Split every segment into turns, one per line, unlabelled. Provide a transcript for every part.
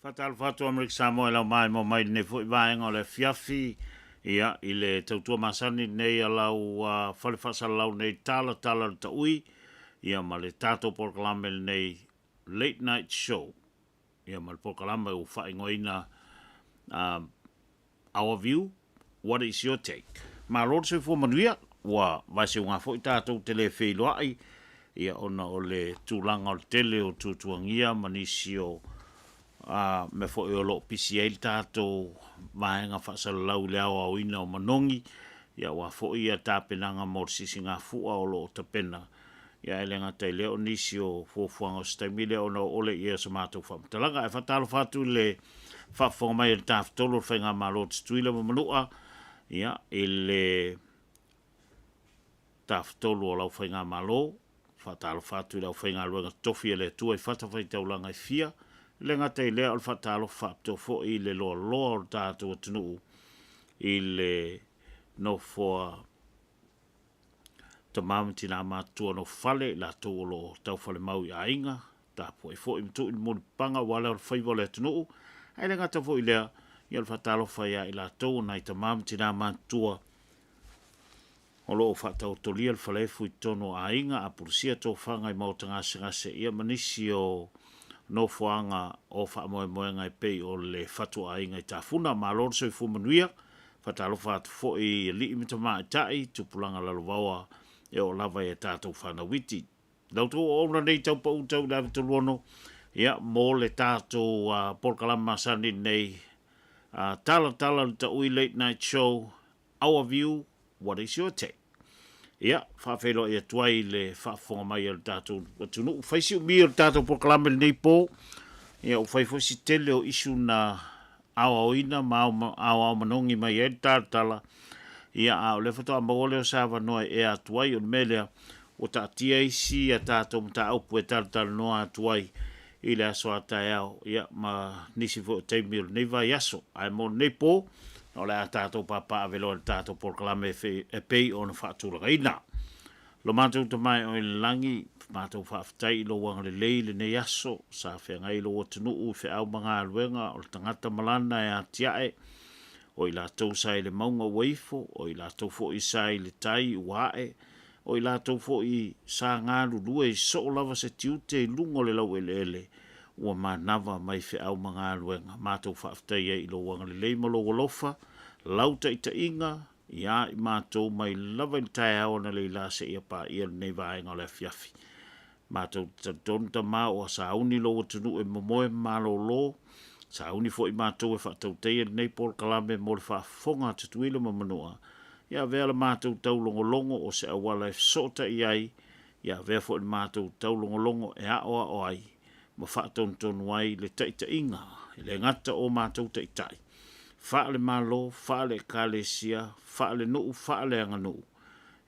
Fatal fatu Amerika Samoa lau mai mo mai ne foi vaenga o le fiafi ia i le tautua masani nei lau fale fasa lau nei Talatala ta ui ia ma le tato porkalame nei late night show ia ma le porkalame u whaingoina our view, what is your take? Ma lor se fu manuia wa vase unga foi tato tele feiloai ia ona o le tūlanga o le tele o tutuangia manisio me fo e lo PCL tato vaenga whasalau le au ina o manongi ia wa fo ia tapenanga mor sisinga fua o lo tapena ia elenga te leo nisi o fuafuanga o stamile o no ole ia sa mātou whamtalanga e whatalo whatu le whafonga mai e taftolo whainga malot stuila mamanua ia e le taftolo o lau whainga malo whatalo whatu lau whainga luenga tofi e le tua i whatawhai taulanga i fia le ngata i lea o whatalo whapto fo i le loa loa o tātou atunu i le no fua ta mamati nā mātua no whale la tō lo tau whale mau i ainga tā po e fo i mtu i mōni panga wale o whaiva le atunu ai le ngata fo i lea i al whatalo whaia i la tō nai ta mamati nā mātua o lo whatau tolia le whale fu i tono ainga a purusia tō whangai mautanga ngase ia manisi o no fuanga o fa moe ngai pei o le fatu ai ngai tafuna ma lor se fu manuia fatalo fat fo i li imita ma tai tu pulanga la lowa e o lava e tatou fana witi dauto o na nei tau pa utau la to lono ia mo le tatou porkala masani nei Talatala le taui late night show, our view, what is your take? Ia, whawhelo ia tuai le whaafonga mai al tātou watunu. Whaisi o mi al tātou proklame le nei pō. Ia, o whaifosi tele o isu na awa oina, awa manongi mai e Talatala. Ia, o le whatoa mawole o sawa noa e a tuai o melea o ta tia isi a tātou mta aupu e Talatala noa a tuai i le aso a tae au. Ia, ma nisi fo teimi o nei vai aso. Ai mo nei pō. O le a tātou papa a velo le tātou proklame e pei o na whaatulaga ina. Lo mātou ta mai o i langi, mātou whaafitai lo wanga le leile nei aso, sa whea ngai lo watunu u whea au mga aluenga o le tangata malana e a tiae, o i lātou sai le maunga waifo, o i lātou fo i sai le tai uae, o i lātou fo i sa ngāru lua i so lava se tiute i lungo le lau ele, ua manava mai whea au mga aluenga, mātou whaafitai e i lo wanga le leima lo walofa, lauta i ta inga, ia i mātou mai lava i tae au na leila se ia pa ia nei vaenga le fiafi. Mātou ta tonta mā o sa auni lo watunu e momoe mālo lo, sa auni fo i mātou e whaatau teia nei por kalame mo le whaafonga tutuila mamanua. Ia vea la mātou tau longo o se awala e sota i ai, ia vea fo i mātou tau longo e aoa o ai, ma whaatau tonu ai le taita inga, le ngata o mātou taitai. Whaale malo, whaale kalesia, whaale nuu, whaale anga nuu.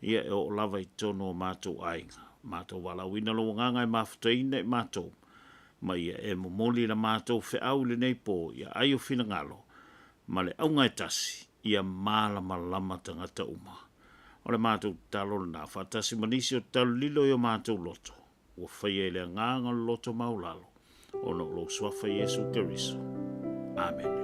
Ia e o lava i tono o mātou ainga. Mātou wala wina lo nganga e mawhutaina e mātou. Ma ia e momoli la mātou wheau le nei pō, ia aio whina ngalo. Ma le aunga e tasi, ia mālama lama tangata uma. O le mātou talo na whatasi manisi o talo lilo i o mātou loto. O whaia le nganga loto maulalo. O no lo swafa Yesu Keriso. Amen.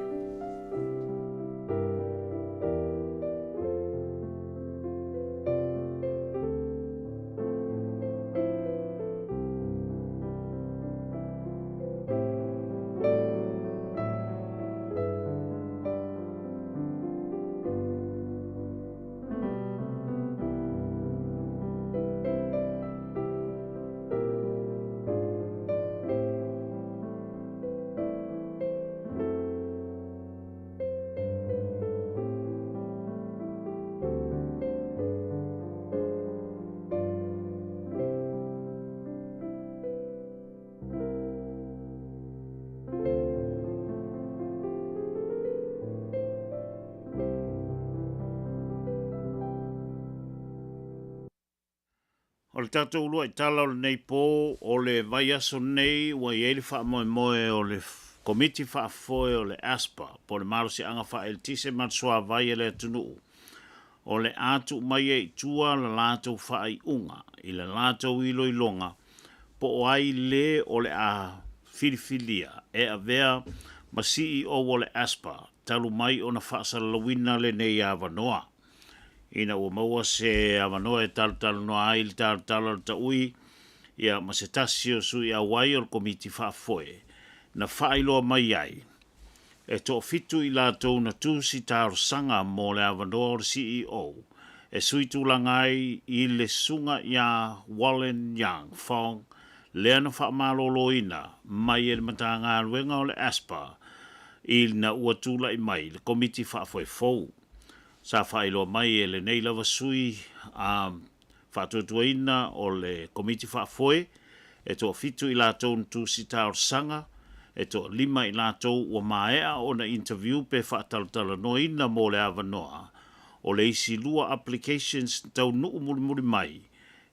O le tātou ulua I tala o le nei pō, o le vai aso nei, ua I eili wha moe moe o le komiti wha foe o le Aspa, po le maro si anga wha el tise matsua vai ele tunu. O le atu mai e tua la lātou wha I unga, I le lātou ilo I longa, po o ai le o le a filifilia, e a vea ma CEO o le Aspa, talu mai o na wha salawina le nei a vanoa. Ina ua maua se avanoa e Talatala noa ai le Talatala ta ui, ia ma se tasi o sui a wai o le komiti whaafoe, na whaailoa mai ai. E to fitu I lātou na tūsi tāro sanga mō le avanoa o le CEO, e sui tūlanga ai I le sunga ia Wallen Young Fong, lea na whaamalolo ina, mai e le matanga aluenga o le Aspa, I na ua tūla I mai, le komiti whaafoe fou. Sa whaelo mai e le nei lava sui whatuatuaina o le komiti whaafoe, e toa fitu I lātou ntusi tāor sanga, e toa lima I lātou ua maea o na interview pe whaatalatala noina mō le avanoa, o le isi lua applications tau nuu muri mai,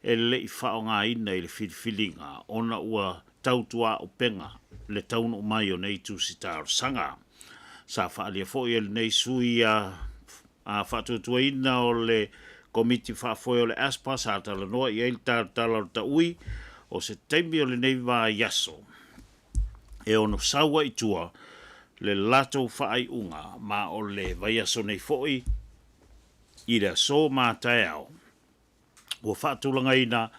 e le I whao ngā ina I le whiliwhilinga, o na ua tautua o penga, le taunu mai o nei tusi tāor sanga. Sa whaalia fo I le nei sui a whatuatuaina o le komiti whaafoe o le Aspa sa talanoa I eil Talatala o ta ui o se teimi o le nei wā yaso. E ono sawa I tua le lato whaai unga ma o le vaiaso nei foi I le so mā tae au. Ua whaatulanga ina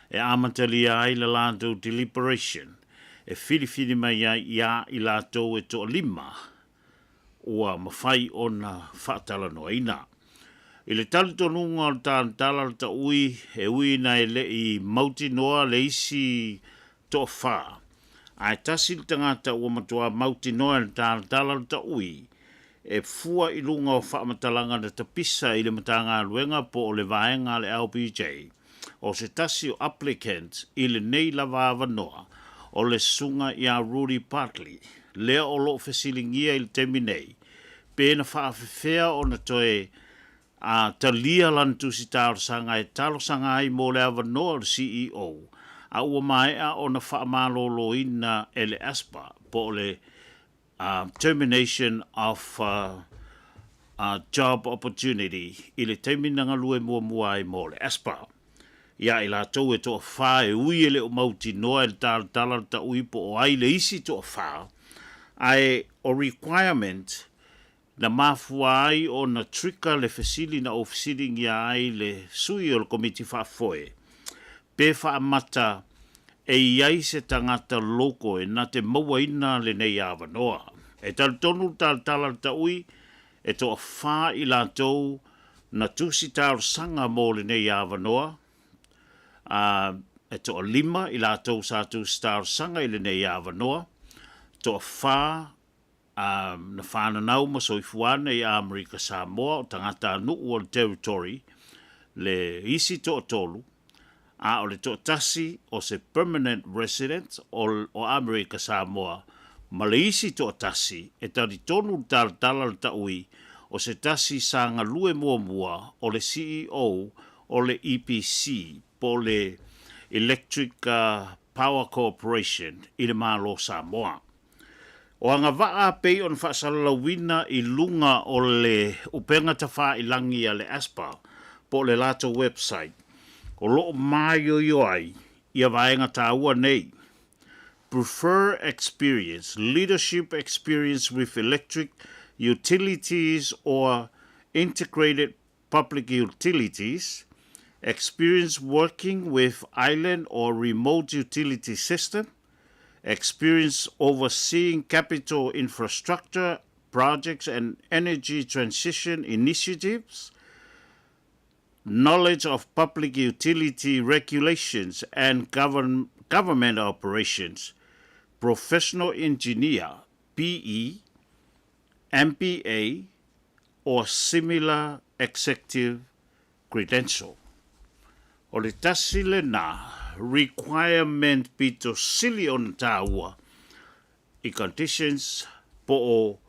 e amatalia ai le lato deliberation e whiliwhili mai ia I lato e to lima ua mawhai o na whaatalanoa ina. I le talitonunga o Talatala ta ui, e ui na e le I mauti noa le isi to wha. Ai tasil tangata ua matua mauti noa le Talatala ta ui, e fua i lunga o whamatalanga na tapisa i le matanga luenga po o le vaenga le LBJ, o se tasi o applicant i le nei lava avanoa, o le sunga i a Rudy Bartley, lea o lo fesilingia i le teminei, pēna whaafewhea o na toe a talia lantu si tāo sanga e talo sanga ai mo le avanoa le CEO, a ua maea o na whaamalolo ina ele Aspa, po le termination of job opportunity i le teiminanga lue mua ai mo le Aspa. Ia i la tau e toa wha e ui ele o mauti noa e tala ta ui po o ai le isi toa wha. Ai o requirement na mafua ai o na trika le fesili na ofisili ngia ai le sui o le komiti wha foe. Pe wha amata e iai se tangata loko e na te maua ina le nei awanoa. E tal tonu tala ta ui e toa wha i la tau na tusi tau sanga mo le nei awanoa. E toa lima i la tau sa tusi tau sanga i le nei awanoa. Toa wha na whananau ma soifuana i Amerika Samoa o tangata anu o le territory le isi toa tolu. A o le toa tasi o se permanent resident o Amerika Samoa ma le isi toa tasi e tari tonu tala ta ui o se tasi sanga lue mua o le CEO o le EPC po le Electric Power Corporation i le malo Samoa. O anga waa pei on whaasalalawina i lunga o le upenga tawha i langi a le Aspa po le lato website. O loo mai o ai, ia vaenga tāua nei. Prefer experience, leadership experience with electric utilities or integrated public utilities, experience working with island or remote utility system, experience overseeing capital infrastructure projects and energy transition initiatives, knowledge of public utility regulations and government operations, professional engineer, PE, MBA, or similar executive credential. O le tasi le nā, requirement pito sili on tāua i conditions po o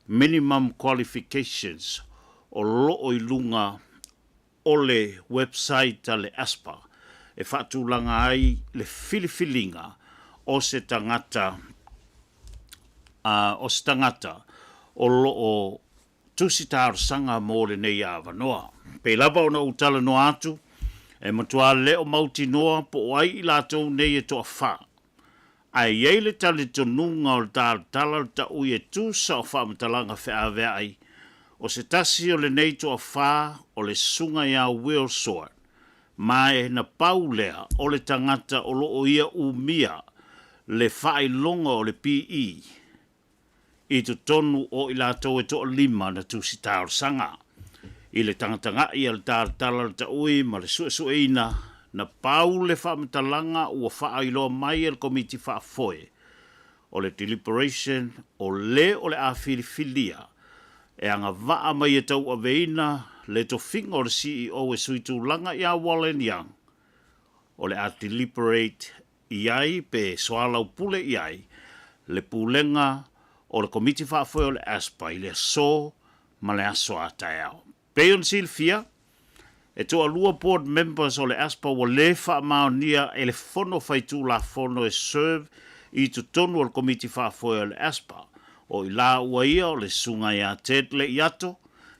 minimum qualifications o loo i lunga o le website a le Aspa e whaatulanga ai le filifilinga o se tangata o loo tusitaru sanga mo le nei awanoa. Pe lava o na utala no atu e matua leo mauti noa po o ai i lātou nei e toa wha. Ai iei le tali tonunga o le tala ta ui e tūsa o whaamatalanga whaavea ai. O se tasi o le nei toa wha o le sunga ia Will Sword. Mai na paulea o le tangata o loo ia umia le whailonga o le PE. I tu tonu o i lātou e toa lima na tūsi tāo sanga. I le tangatanga i al tala ta ui ma le suesueina na pau le whaamatalanga ua whaailoa mai al komiti whaafoe o le deliberation o le awhiriwhilia e anga waa mai e tau aveina le to finga o le CEO e suitu langa i a Wallen Young o le a deliberate i ai pe soalau pule i ai le pulenga o le komiti whaafoe o le Aspa i le so ma le aso a taiao. Peon Silfia, e toa lua board members o le Aspa wa le whaamaonia e le Fono whaitu la Fono e serve i tu tonu o le komiti whaafoe o le Aspa. O i la ua ia o le sunga ia Ted le iato,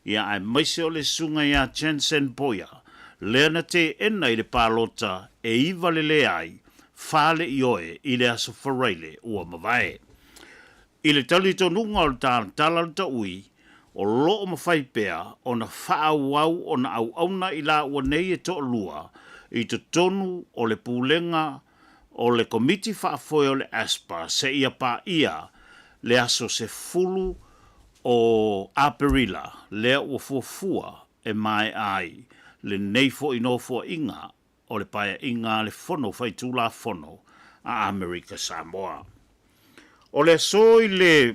ia ai maise o le sunga ia Jensen Boya, lea na te ena i le pālota e iwa le le ai, whale i oe i le aso whareile ua mawae. I le tali tonunga o le Talatala ui, o loo mawhai pea o na whaawau o na au i la ua nei e to lua i te tonu o le pūlenga o le komiti whaafoe o le Aspa se ia pa ia le aso se fulu o Aperila lea ua fuafua e mai ai le neifo inofo inga o le paia inga le Fono whaitula Fono a Amerika Samoa. O le so i le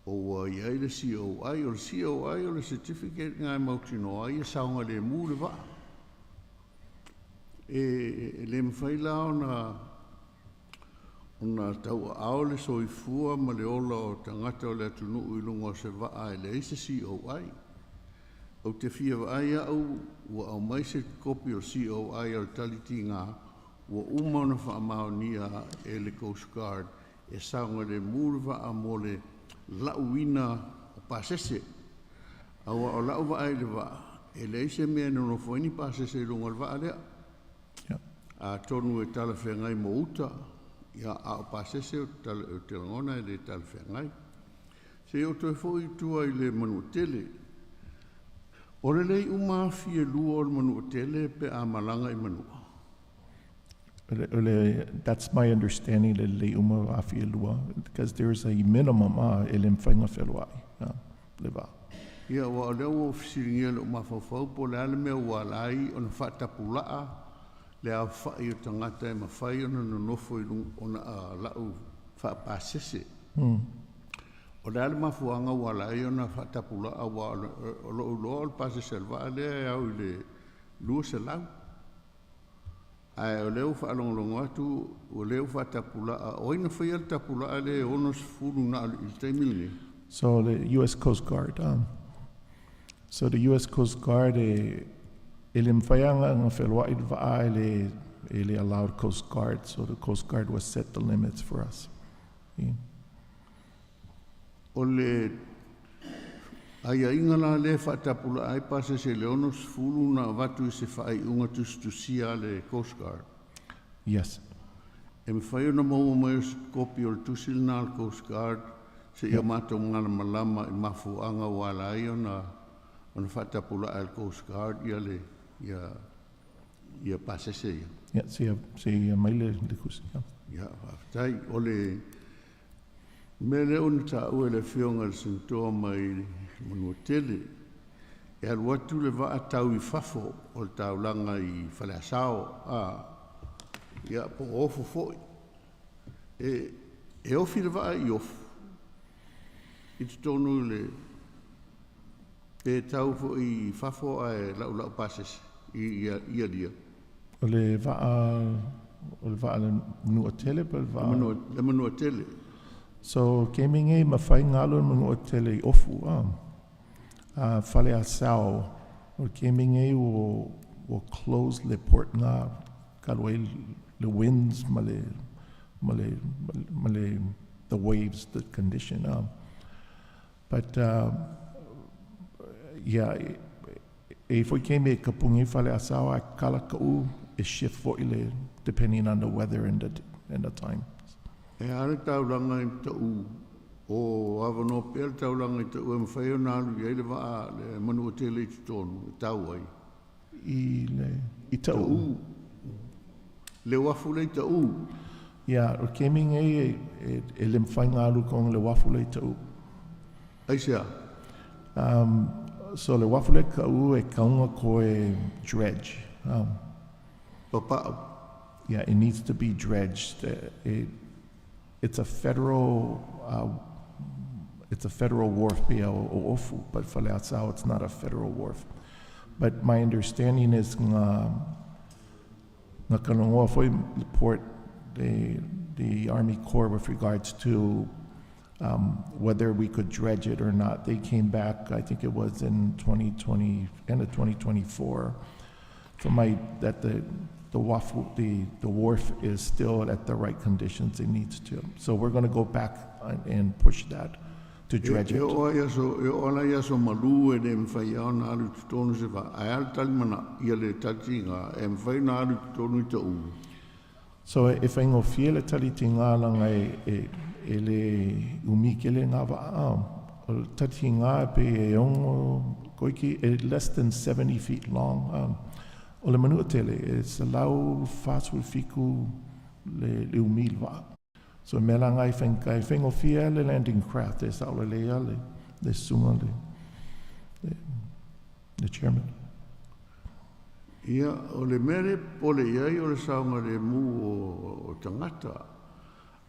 o iai le COI, o le COI o le certificate ngai mautino ai, e saunga le mū le waa. Le mwhaila ona tau ao le soifua ma le ola o tangata o le atunu i lunga o se waa e le eise COI. O te fia vai au, ua au mai se kopi o COI o taliti ngā, ua umana whaamaonia e le Coast Guard, e saunga le mūrwa a mo le lauina o pasese. Aua o lau vai le va, e le ise mea nono foini pasese lunga le va lea. A tonu e tala whengai mo uta, ia a o pasese o te langona e le tala whengai. Se o toi fo i tua i le manu tele, o le lei umawhia lua o le manu tele pe a malanga I manua.
That's my understanding, le le umawhia lua, because there's a minimum e le mwhainga whelwai, le va.
Ia wa o leo o fisiringia le umawhawhau po le ale mea walai o na whatapulaa le a whai o tangata e mawhai o na nofo I o na lau whapasese. O le ale mafuanga walai o na whatapulaa wa o lo uloa o le pasese alwa lea e au I le lua se lau. Ai o leo whaalongolongo atu, o leo whatapulaa, o ina whai al tapulaa le onos furu na alu il taimilini.
So the U.S. Coast Guard, so the U.S. Coast Guard, ele mwhaianga ngā whelwa I waa ele allowed Coast Guard, so the Coast Guard was set the limits for us. Yeah.
O le aia inga la le whatapula ai pase se leonos fulu na watu I se whai unga tustusia le Coast Guard.
Yes.
E me whai ona mau mai o kopi o le tusil na le Coast Guard se ia mata ngana malama I mafuanga wala ai ona whatapula ai le Coast Guard ia le ia pase se ia.
Yeah, se mai le kusi.
Ia, tai o le mele un ta o le fionga le sintoa mai manu tele e al watu le va tau I fafo o le taulanga I whaleasao ia po ofo foi e ofi le va I ofu I te tonu le e tau fo I fafo ai lau pases ia lia
O le va le manua tele pa
le manua tele.
So gaming e mawhai ngalo manua tele I ofu whaleasao o gaming e o close le port ngā kalwai le winds ma le the waves, the condition. But yeah, e foi ke me kapungi whaleasao a kala kau e shift for ile depending on the weather and the time.
E are taulanga I tau o avano pel taulanga I tau e mwhai o nālu I le waa le manu o tele I tonu tau ai.
I tau.
Le wafu le tau.
Yeah, o gaming e le mwhai ngālu kong le wafu le tau.
Aisea?
So le wafu le kau e kaunga ko e dredge.
Papau.
Yeah, it needs to be dredged. It's a federal wharf pia o ofu, but Faleasao it's not a federal wharf. But my understanding is nga kanongoa foi report the Army Corps with regards to whether we could dredge it or not. They came back, I think it was in 2020, end of 2024, that the wharf is still at the right conditions it needs to. So we're going to go back and push that to dredge it.
E ola ia so malu e le mwhai au na alu tutonu se wa. Ai al tali mana ia le tati ngā e mwhai na alu tutonu I ta ulu.
So if I go fie le tali ngā langa e le umikele ngā wa o tati ngā pe e ongo koiki less than 70 feet long. O le manua tele, it's a lau whātua whiku le umil wa. So me la ngai whengo fia le landing craft, e sao le lea le sunga le chairman.
Ia, o le mere pole iai o le saunga le mu o tangata,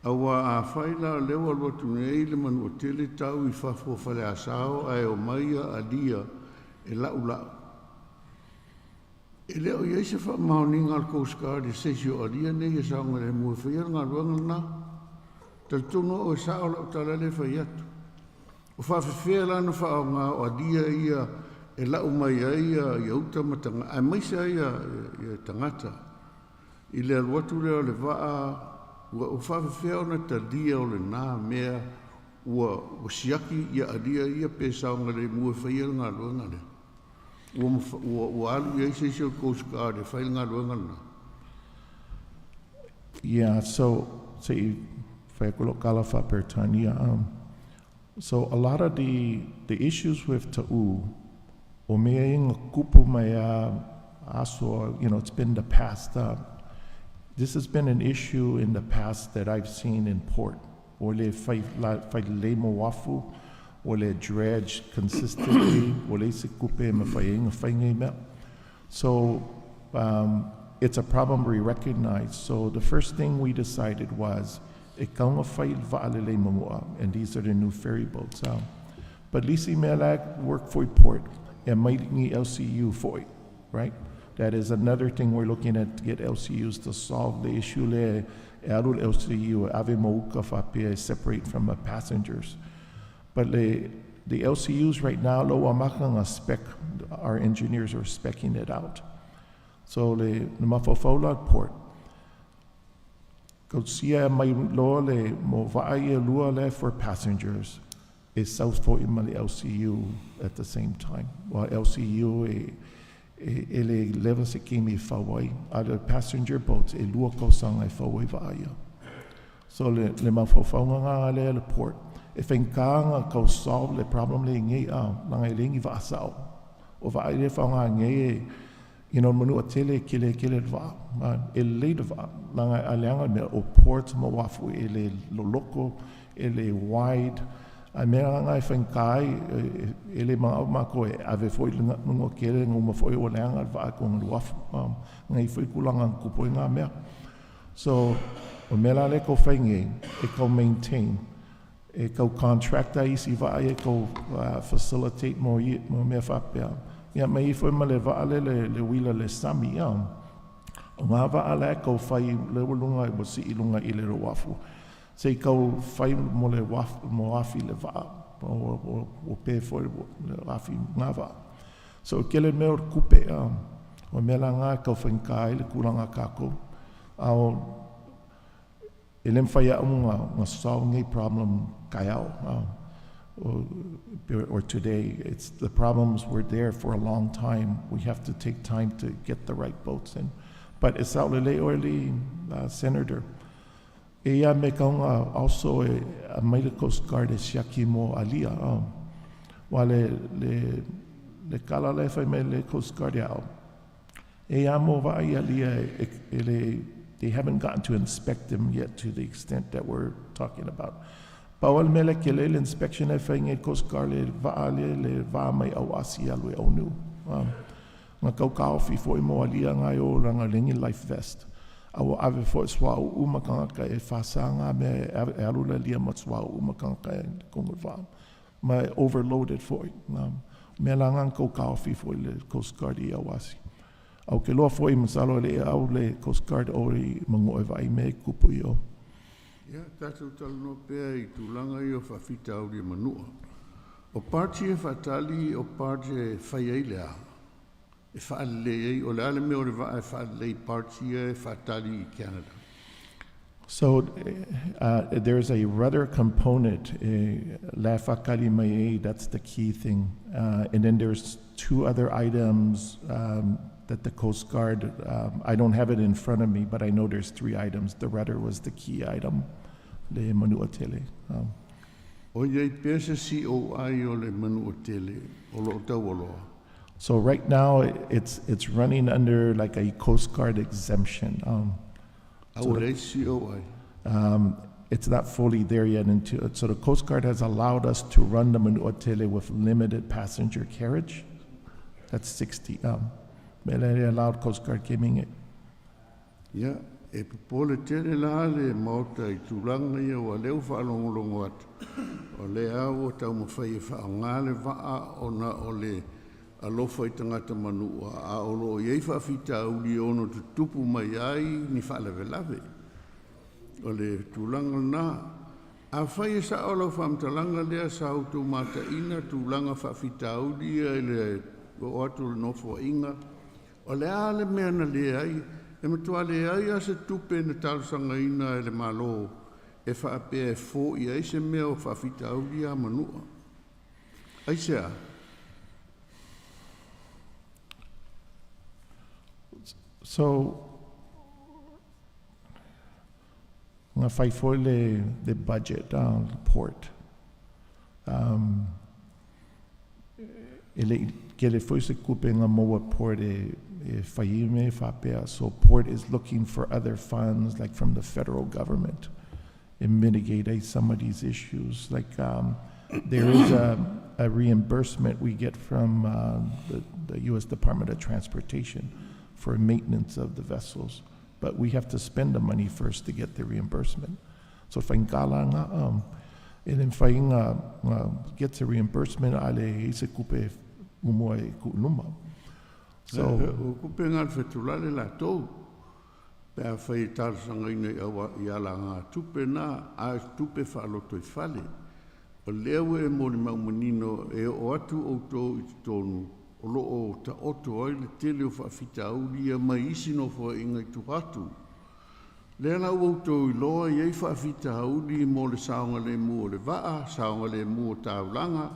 Awa a whaila lewa lotu nei le manu o tele tau I whafo whale asao ai o maia a lia e lau lau. E leo I eise wha maoninga al Coast Guard e sesio a lia nei e saonga le mua whaia ngā ruanga na. Tal tono o e sao lau tala le whai atu. O whawhewhea lana wha o ngā o a lia ia e lau mai ia I auta matanga. Ai maisa ia e tangata. I le aluatu leo le waa ua o whawhewhea ona ta lia o le nā mea ua siaki ia a lia ia pe saonga le mua whaia ngā ruanga le. Ua alu ia se se o Coast Guard e whaia ngā ruanga na.
Yeah, so say whaikolo kalafa per tania. So a lot of the issues with ta'u, o mea inga kupu mai aso, it's been the past. This has been an issue in the past that I've seen in port. O le whai le mo wafu, o le dredge consistently, o le se kupe ma whai inga whai ngai mea. So it's a problem we recognize. So the first thing we decided was, e kaunga whai va'alele mamua, and these are the new ferry boats. But lisi melak work for port, e maitingi LCU foi, right? That is another thing we're looking at to get LCUs to solve the issue le arul LCU ave Mahuka whapea separate from the passengers. But the LCUs right now lo amakanga spec, our engineers are speccing it out. So le mafofola port. Go sia mai loa le mo vaia lua le for passengers is south for imali LCU at the same time. While LCU ele leva se kimi fawai other passenger boats e lua ko sanga fawai vaia. So le mafofonga le port. If enkanga ko solve le problem le ngai langa lingi vasao. O vai le fanga ngai manu atele kile va ele va langa alanga me o port mo wafu ele loloko ele wide a mea ngai whenkai ele ma koe ave foi nungo kere nguma foi o leanga va ko wafu ngai foi kulanga kupo ngā mea. So o mela le ko whainge e ko maintain e ko contracta isi va e ko facilitate mo mea whapea. Ia mai foi ma le vaale le wila le sami o ngā vaale ko whai le walunga i wasi ilunga i le wafu. Sei kau whai mo le wafi le vaa o pe foi le wafi ngā vaa. So ke le mea kupe o mea ngā kau whenkai le kuranga kako au ele mwhai au ngā solving problem kai au. Or today, it's the problems were there for a long time. We have to take time to get the right boats in. But it's out le orli senator. Ea me kaunga also a maile Coast Guard e siaki mo alia. Wa le kala le fai me le Coast Guard au. Ea mo vai alia they haven't gotten to inspect them yet to the extent that we're talking about. Pawal mele ke le inspection e whainge Coast Guard le vaa mai au asi alue au nu. Nga kau kaofi fo i mo alia ngai o ranga lengi life vest. Awa ave fo swa u umakanga e whasanga me e alu le lia mat swa u umakanga e kongo vaa. Mai overloaded fo i. Me langang kau kaofi fo i le Coast Guard I au asi. Au ke loa fo I masalo le au le Coast Guard ori mango e vai me kupu I o.
Ia, tātou talo no pēr I tūlanga I o whawhita au ria manua. O pāti e whatali o pāti e whai ei lea. E whaale ei, o le ale me o le wha e whaale ei pāti e whatali I Canada.
So there's a rudder component, la whakali mai ei, that's the key thing. And then there's two other items that the Coast Guard, I don't have it in front of me, but I know there's 3 items. The rudder was the key item. Le manua tele.
O iei pēsa COI o le manua tele, o lo tau o loa.
So right now it's running under like a Coast Guard exemption.
Au le COI.
It's not fully there yet. So the Coast Guard has allowed us to run the manua tele with limited passenger carriage. That's 60. Mele allowed Coast Guard coming in.
Ia, e popole tele la le mauta I tūlanga ia wa leo whaalongolongo atu. O le au o tau mawhai e whaangale waa o le alofa I tangata manua a olo o iei whaafita uli ono tu tupu mai ai ni whaalewe lave. O le tūlanga na a whai e sa o lau whaamtalanga lea sa auto mata ina tūlanga whaafita uli e le o atu le nofo inga. O le ale mea na le ai e matua le ai a se tupe na talusanga ina e le malo e whaapea e fō I ai se mea o whaafita uli a manua. Ai se a.
So, ngā whai foi le budget report. Ke le foi se kupe ngā moa port e whai me whapea. So port is looking for other funds like from the federal government and mitigate some of these issues. Like there is a reimbursement we get from the U.S. Department of Transportation for maintenance of the vessels. But we have to spend the money first to get the reimbursement. So whaingala nga, and then whainga gets a reimbursement, ale se kupe umua e ku'unuma. So,
kupe ngā whetulale la tau, pēr whai tārsanga ina I ala ngā tupe nā, a tupe whaaloto I whale. O lewe e mōni maumanino e o atu o tō I tonu, o loo ta oto ai le tele o whaafita auri a mai isi no fo inga I tuhatu. Lea lau auto I loa iei whaafita auri mo le saonga le mu o le waa, saonga le mu o taulanga,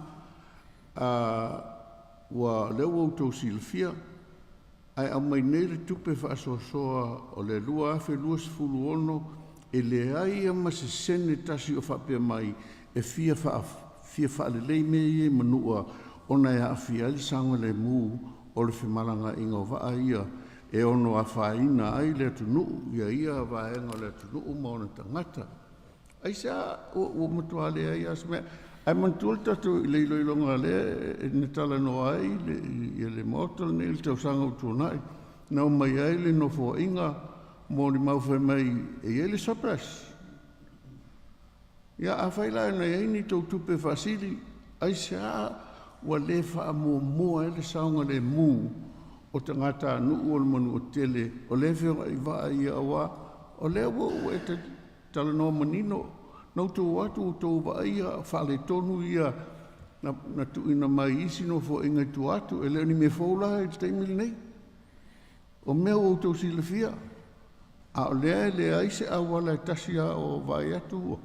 wa leo auto silfia, ai au mai nei le tupe whaasoasoa o le lua afe lua sifulu ono, e le ai ama se sene tasi o whapea mai, e fia whaalelei me ie manua, ona e awhia li sanga le mū o le whimalanga inga o waa ia e ono a whaina ai le tunu ia waenga le tunu ma ona tangata. Ai sa o matua le ai asme ai mantul tatu I le iloilonga le e ne tala no ai le motor ne il tau sanga utunai na o mai ai le no fo inga mo ni mau whai mai e ele surprise. Ia a whaila na ei ni tau tupe fasili ai sa wa le wha mua e le saunga le mū o te ngata nuu o le manu o tele o le whionga I waa ia awa o le o e te tala noa manino nau tō atu o tō waa ia whale tonu ia na tuina mai isi no fo inga tu atu e leo ni me whaula e te teimili nei o mea o tō silafia a o lea le aise a wala e tasia o vai atu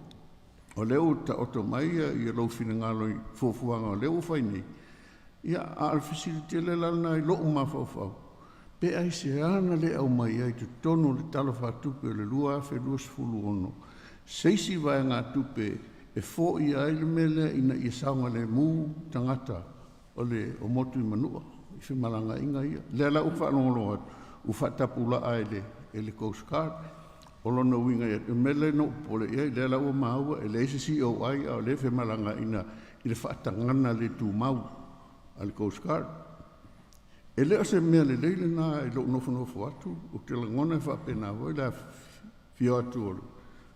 o leo ta oto mai I lau whina ngalo I fuafuanga o leo whai nei. Ia a alfisiri le lana I loo mawhauwhau. Pe ai se ana le au mai ai te tono le tala whatupe o le lua awhe lua sifulu ono. Seisi vai ngā tupe e fō I ai le mele ina I saunga le mū tangata o le o motu I manua. I whimalanga inga ia. Le ala uwha anongolo atu. Uwha tapula ai le Coast Guard. Olo no winga ia, mele no pole ia, le la ua maua, e le si o ai, o le whemalanga ina, I le whaatangana le tū mau, al Coast Guard. E leo se mea le leile nā, e lo nofo atu, o te langona e whapena hoi, la fio atu olu.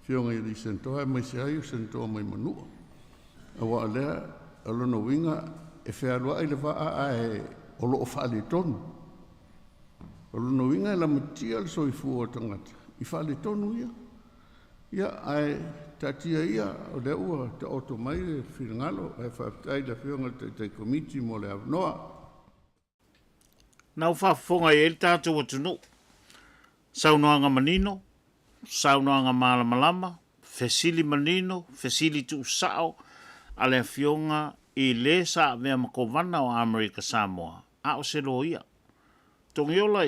Fionga I li sentoa, mai se ai o sentoa mai manua. A wa lea, olo no winga, e whealua ai le waa e o lo o whaale tonu. Olo no winga e la matia le soifu o tangata. I whale tonu ia. Ia ai tatia ia o le ua te oto mai e whingalo e whaftai la whionga te komiti mo le avnoa.
Nau whafonga I el tātou atunu. Saunoanga manino, saunoanga malamalama, fesili manino, fesili tu sao, ale whionga I le sa mea makovana o Amerika Samoa. A o se lo ia. Tongiola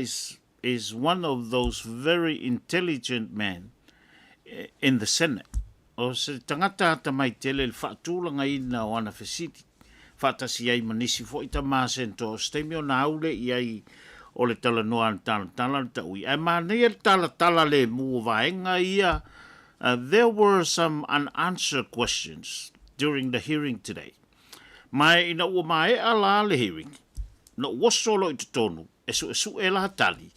is one of those very intelligent men in the Senate. O se tangata ta mai tele le whaatūlanga ina o ana fesiti. Whaatasi ai manisi fo I ta māsento o stemio na aule I ai o le tala noa an talatala ta ui. Ai mānei le talatala le mua vaenga ia. There were some unanswered questions during the hearing today. Mai ina ua mai ala le hearing. No wasolo I te tonu. Esu e la hatali.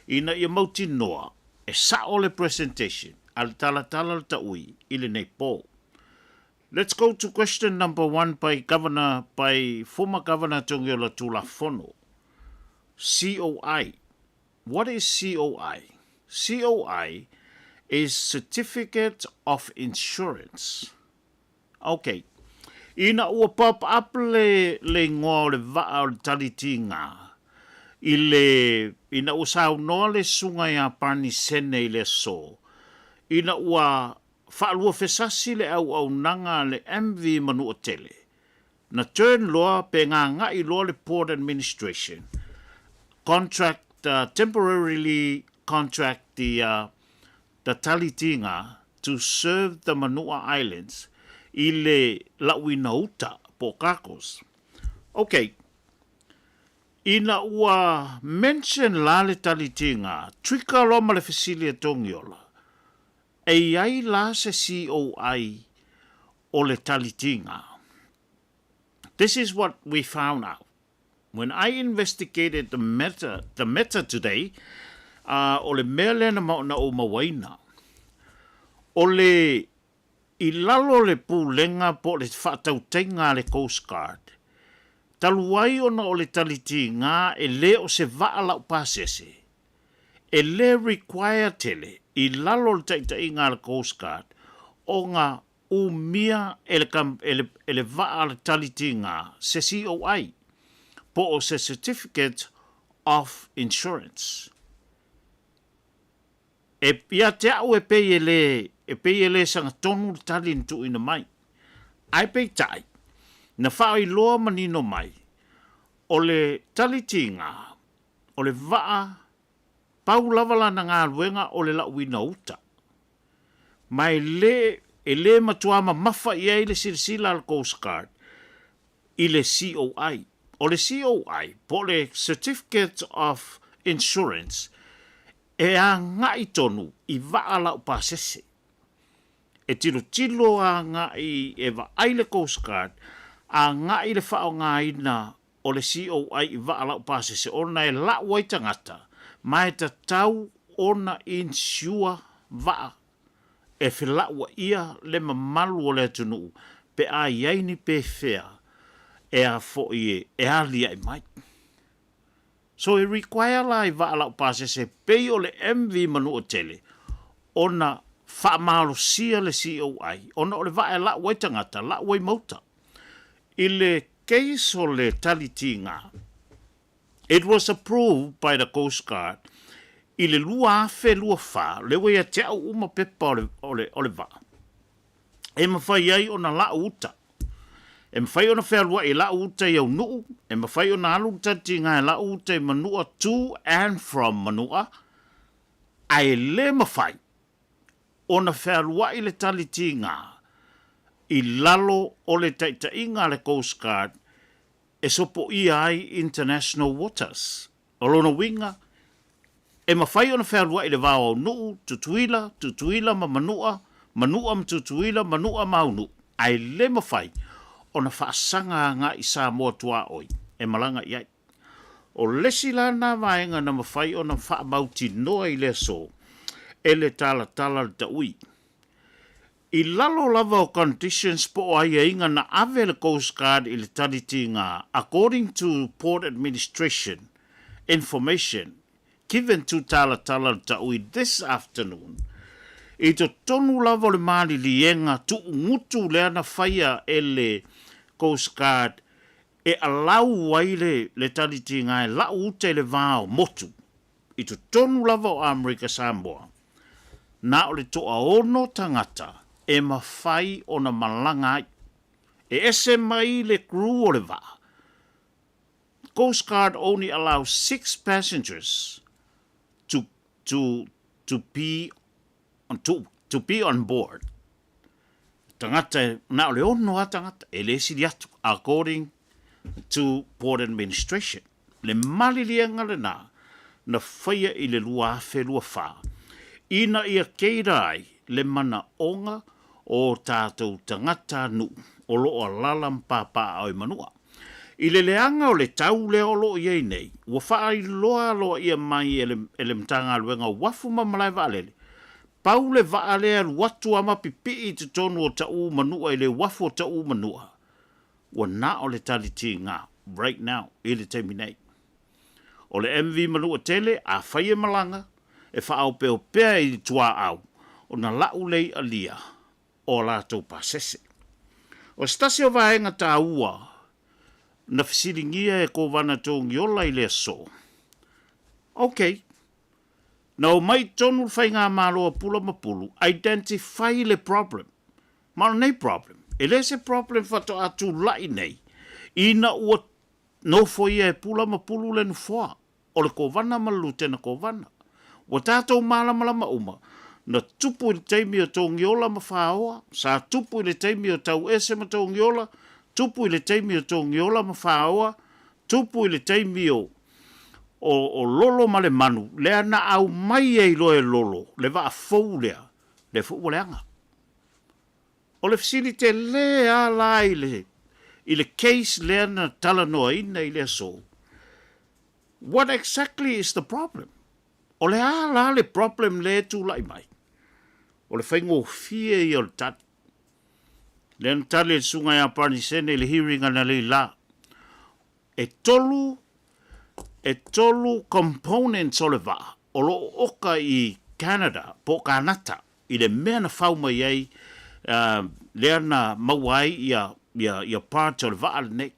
Ina ia mauti noa. e sa o le presentation, al talatala ta ui, ile nei po. Let's go to question number 1 by former Governor Tongiola Tula Fono. COI. What is COI? COI is Certificate of Insurance. Okay. Ina ua pop up le ngoa le vaa o le taliti ngā. Ina ua sao noa le sunga ya pani sene i le so. Ina ua whaalua fesasi le au nanga le MV manu o tele. Na turn loa pe ngā i loa le Port Administration. Temporarily contract the Talitinga to serve the Manua Islands i le Laapui'S po Kakos. Okay. Ina ua mention la le Talitinga, trika loma le Fesilia Tongiola. E ai la se COI o le Talitinga. This is what we found out. When I investigated the matter today, o le mea lena mauna o mawaina, o le i lalo le pūlenga po le whaatautenga le Coast Guard, taluai ona o le taliti ngā e le o se vaalau pasese, e le require tele i lalo le taitai ngā le Coast Guard, o ngā umia e le vaa le taliti ngā se COI, po o se Certificate of Insurance. E pia te au e pei ele sanga tonu talin tu ina mai. Ai pei tai, na whao i loa manino mai, o le talitinga, o le vaa, pau lavala na ngā luenga o le Laapui'S. Mai e le matuama mafa i le sirsila al Coast Guard, i le COI. O le COI, po le Certificate of Insurance, e a ngai tonu i vaa lau pasese. E tilo a ngai e va aile Coast Guard, a ngai le whao ngai na o le COI i vaa lau pasese, ona e lau ai tangata, mai ta tau ona insure vaa, e whilaua ia le mamalu o le tunu, pe a iaini pe fea, e a fo e a lia i mai. So e require la i vaa lau pasese pei o le MV manu o tele, ona whaamalo sia le COI, ona o le vaa e lau ai tangata, lau ai mauta. I le case o le talitinga, it was approved by the Coast Guard, i le lua afe lua wha, le wea te au uma pepa o le vaa. E mawhai ai ona lau uta. E mawhai ona whērua e lau uta i au nuu, e mawhai ona alu tatinga e lau uta i manua to and from manua, ai le mawhai ona whērua i le talitinga i lalo o le taitainga le Coast Guard e sopo i ai international waters. O lona winga, e mawhai ona whērua i le vāo au nuu, tutuila ma manua ma tutuila, manua ma au nuu, ai le mawhai ona whaasanga ngā i Samoa tua oi, e malanga iai. O lesi la nā vaenga na mawhai ona whaamauti noa i le so, e le talatala ta ui. I lalo lava o conditions po ai e inga na ave le Coast Guard i le talitinga, according to Port Administration information given to Talatala ta ui this afternoon, i to tonu lava le mali lienga tu ngutu lea na whaia e le Coast Guard e alau waile le talitinga e lau ute le vāo motu i to tonu lava o Amerika Samoa. Na o le toa ono tangata e mawhai o na malanga ai. E ese mai le crew o le vā. Coast Guard only allows 6 passengers to be on board. Tangata na o le ono a tangata e le siri atu according to Port Administration. Le malilianga le na whaia i le lua afe lua wha. Ina ia keirai le mana onga o tātou tangata nu o loo lalam pāpā au manua. I le leanga o le tau le olo i nei, ua whaai loa loa ia mai ele mtanga luenga wafu mamalai vaalele. Pau le vaalea watu ama pipi i te tonu o tau manua i le wafu o tau manua. Ua na o le taliti ngā, right now, i le teimi nei. O le MV manua tele, a whaia malanga, e whaau peo pea i tua au, o na lau lei alia, o la tau pasese. O stasi o vaenga ta ua, na fisiringia e ko wana tōngi ola i le so. Okay. Na o mai tonu whai ngā māloa pula mapulu, identify le problem. Maro nei problem. E le se problem whato atu lai nei. Ina ua no foia e pula mapulu le nufoa. O le ko wana malu tena ko wana. Wa tātou mālamalama uma. Na tupu i le teimi o tōngi ola ma whaoa. Sa tupu i le teimi o tau ese ma tōngi ola. Tupu i le teimi o tōngi ola ma whaoa. Tupu i le teimi o lolo ma le manu. Lea na au mai e loe lolo. Le va a fau lea. Le fu leanga. O le facilite lea la i le case lea na tala noa ina i le so. What exactly is the problem? O le ala le problem le tu lai mai. O le whaingo fie i o le tat. Le na tali e sunga ia parni sene le hearing ana le la. E tolu components o le va. O lo oka i Canada, po kanata, i le mea na whau mai ei, lea na mawai ia part o le va al ne.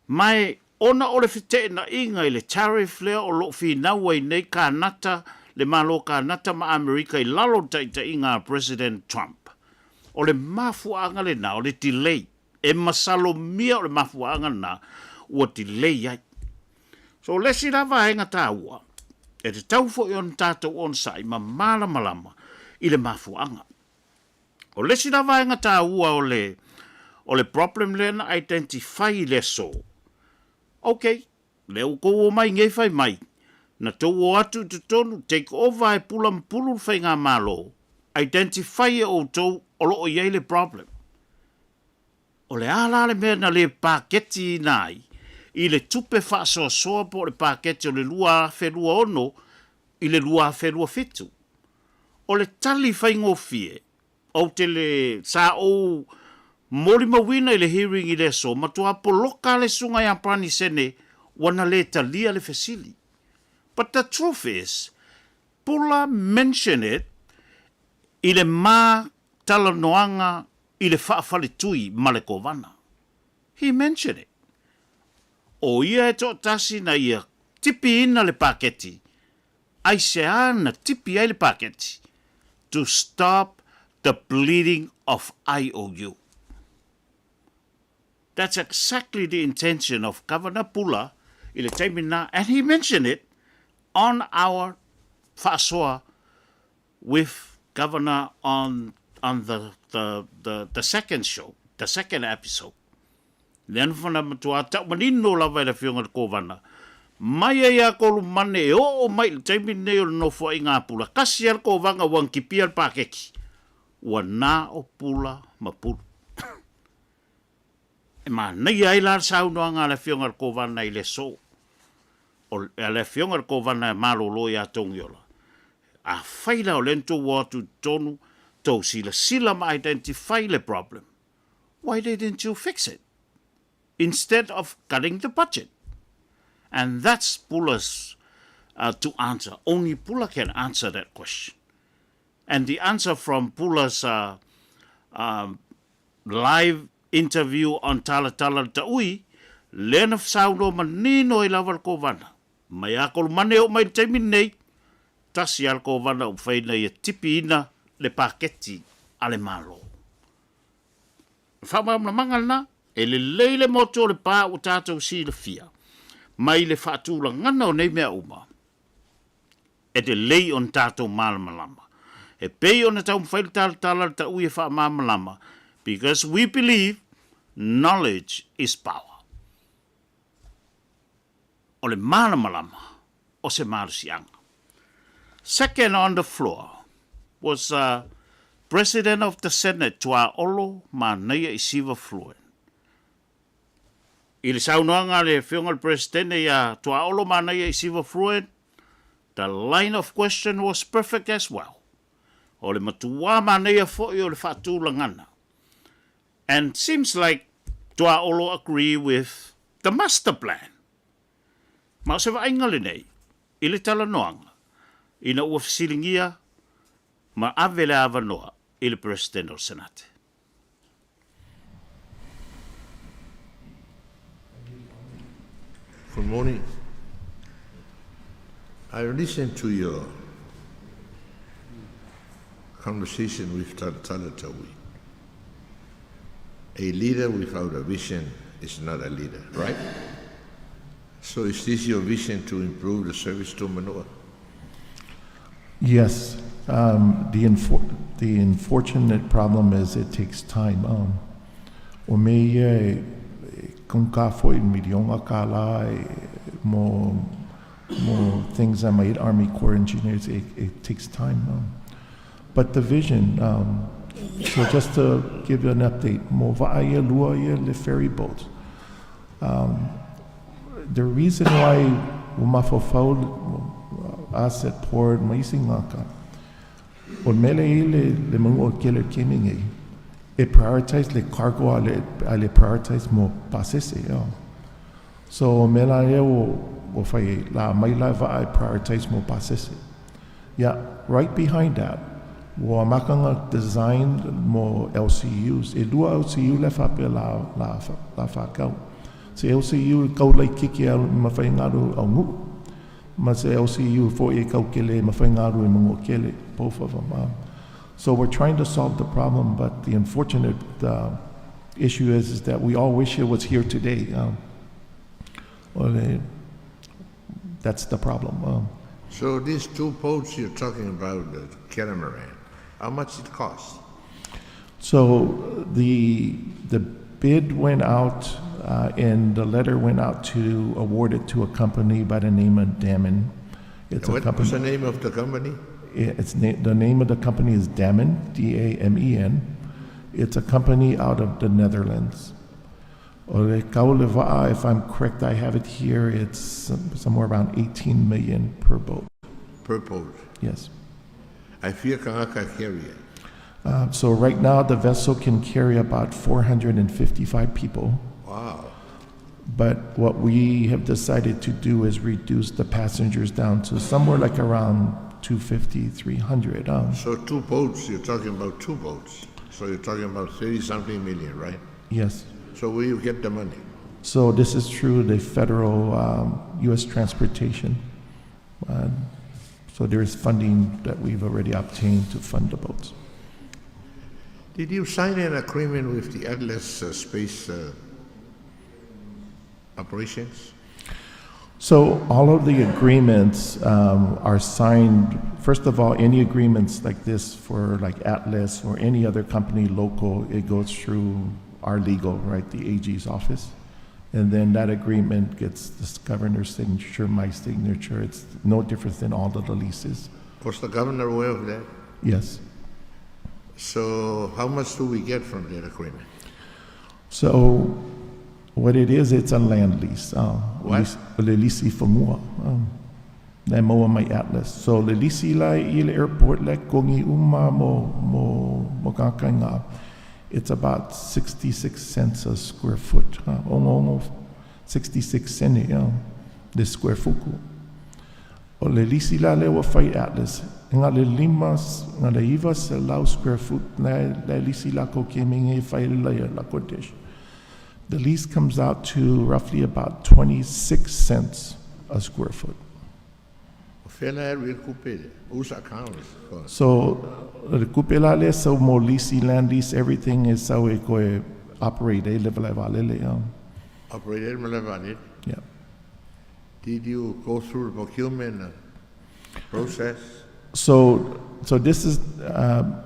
Mai ona o le fite na inga i le tariff lea o lo fi naua i nei kanata, le malo kanata ma Amerika i lalo taita inga President Trump. O le mafuanga le na, o le delay. E masalo mia o le mafuanga na, ua delay ai. So lesi lava henga tā ua. E te tau fo i on tātou on sai ma malama i le mafuanga. O lesi lava henga tā ua o le problem le na identify le so. Okay, leo ko o mai ngai fai mai. Na tau o atu te tonu, take over e pula mpulu fai ngā malo. Identify e o tau o loo iei le problem. O le ala le mea na le paketi nai. I le tupe whaasoa soa po le paketi o le lua whelua ono, i le lua whelua fitu. O le tali whaingo fie, o te le sa o mori mawina i le hearing i le so, matua poloka le sunga ya prani sene, wana le talia le fesili. But the truth is, Pula mention it, i le mā talanoanga, i le whaafale tui maleko wana. He mentioned it. O ia e tō tasi na ia tipi ina le paketi. Ai se ana tipi ai le paketi. To stop the bleeding of IOU. That's exactly the intention of Governor Pula i le taimina, and he mentioned it on our whaasoa with Governor on the second show, the second episode. Lean whana matua tau manino lawa i la whionga ko wana. Mai ai a kolu mane e o mai le taimi nei o no fo i ngā pula. Kasi al ko wanga wang kipi al pakeki. Ua nā o pula ma pulu. E mā nei ai la sau noa ngā la whionga ko wana i le so. O le whionga ko wana e malolo i a tongi ola. A whaila o lento watu tonu tau sila ma identify le problem. Why didn't you fix it? Instead of cutting the budget. And that's Pula's to answer. Only Pula can answer that question. And the answer from Pula's live interview on Talatala Taui, lena sauno manino I lawal ko wana. Mai akol mane o mai taimi nei, tasi al ko wana o whaina I tipi ina le paketi ale malo. Whamam na mangal na, e le leile moto le pā o tātou si le fia. Mai le whaatula ngana o nei mea uma. E te lei on tātou malamalama. E pei on tau mwhaile Talatala ta ui e wha malamalama. Because we believe knowledge is power. O le malamalama o se marusianga. Second on the floor was President of the Senate Tua Olo ma neia I siva fluent. I le saunoanga le whiunga le presidente ia tua olo mana ia I siva fruit, the line of question was perfect as well. O le matua mana ia fo'i o le whaatulangana. And seems like tua olo agree with the master plan. Ma o se vainga le nei, I le talanoanga, ina ua fisilingia, ma ave le avanoa I le president o Senate.
Good morning. I listened to your conversation with Talatala. A leader without a vision is not a leader, right? So is this your vision to improve the service to Manoa?
Yes. The unfortunate problem is it takes time. O me kung ka foi milionga kala more things I made Army Corps engineers. It takes time. But the vision. So just to give you an update, mo vaaya luaya le ferry boat. The reason why umafofau asset port maisingaka o mele le mungo kele kiming it prioritize le cargo ale prioritize mo pasese so mela o fai la mai la va prioritize mo pasese right behind that wa makanga design mo LCUs e dua LCU le fa pe la fa kau se LCU kau lai kiki al mawhai ngaru au ngu. Ma se LCU fo e kau kele mawhai ngaru e mungo kele, both of them. So we're trying to solve the problem, but the unfortunate issue is that we all wish it was here today. That's the problem.
So these two boats you're talking about, the catamaran, how much it cost?
So the bid went out and the letter went out to award it to a company by the name of Damen.
What's the name of the company?
The name of the company is Damen, D-A-M-E-N. It's a company out of the Netherlands. If I'm correct, I have it here. It's somewhere around 18 million per boat.
Per boat?
Yes.
I fear Kangaka carry it.
So right now the vessel can carry about 455 people.
Wow.
But what we have decided to do is reduce the passengers down to somewhere like around 250, 300.
So two boats, you're talking about two boats. So you're talking about 30-something million, right?
Yes.
So where you get the money?
So this is through the federal U.S. transportation. So there is funding that we've already obtained to fund the boats.
Did you sign an agreement with the Atlas space operations?
So all of the agreements are signed. First of all, any agreements like this for like Atlas or any other company local, it goes through our legal, right, the AG's office. And then that agreement gets the governor's signature, my signature. It's no different than all of the leases.
Was the governor aware of that?
Yes.
So how much do we get from that agreement?
So what it is, it's a land lease.
What?
Le lease Fono. Na moa mai Atlas. So le lease la I le airport le kongi uma mo kakanga. It's about 66 cents a square foot. Almost 66 cents the square fuku. O le lease la le wa fai Atlas. Nga le limas, nga le iwa se lau square foot na le lease la ko keming e fai la kodesh. The lease comes out to roughly about 26 cents a square foot. So the kupela so mo lease land lease everything is so we go operate a level
Operate.
Yeah.
Did you go through the procurement process?
So this is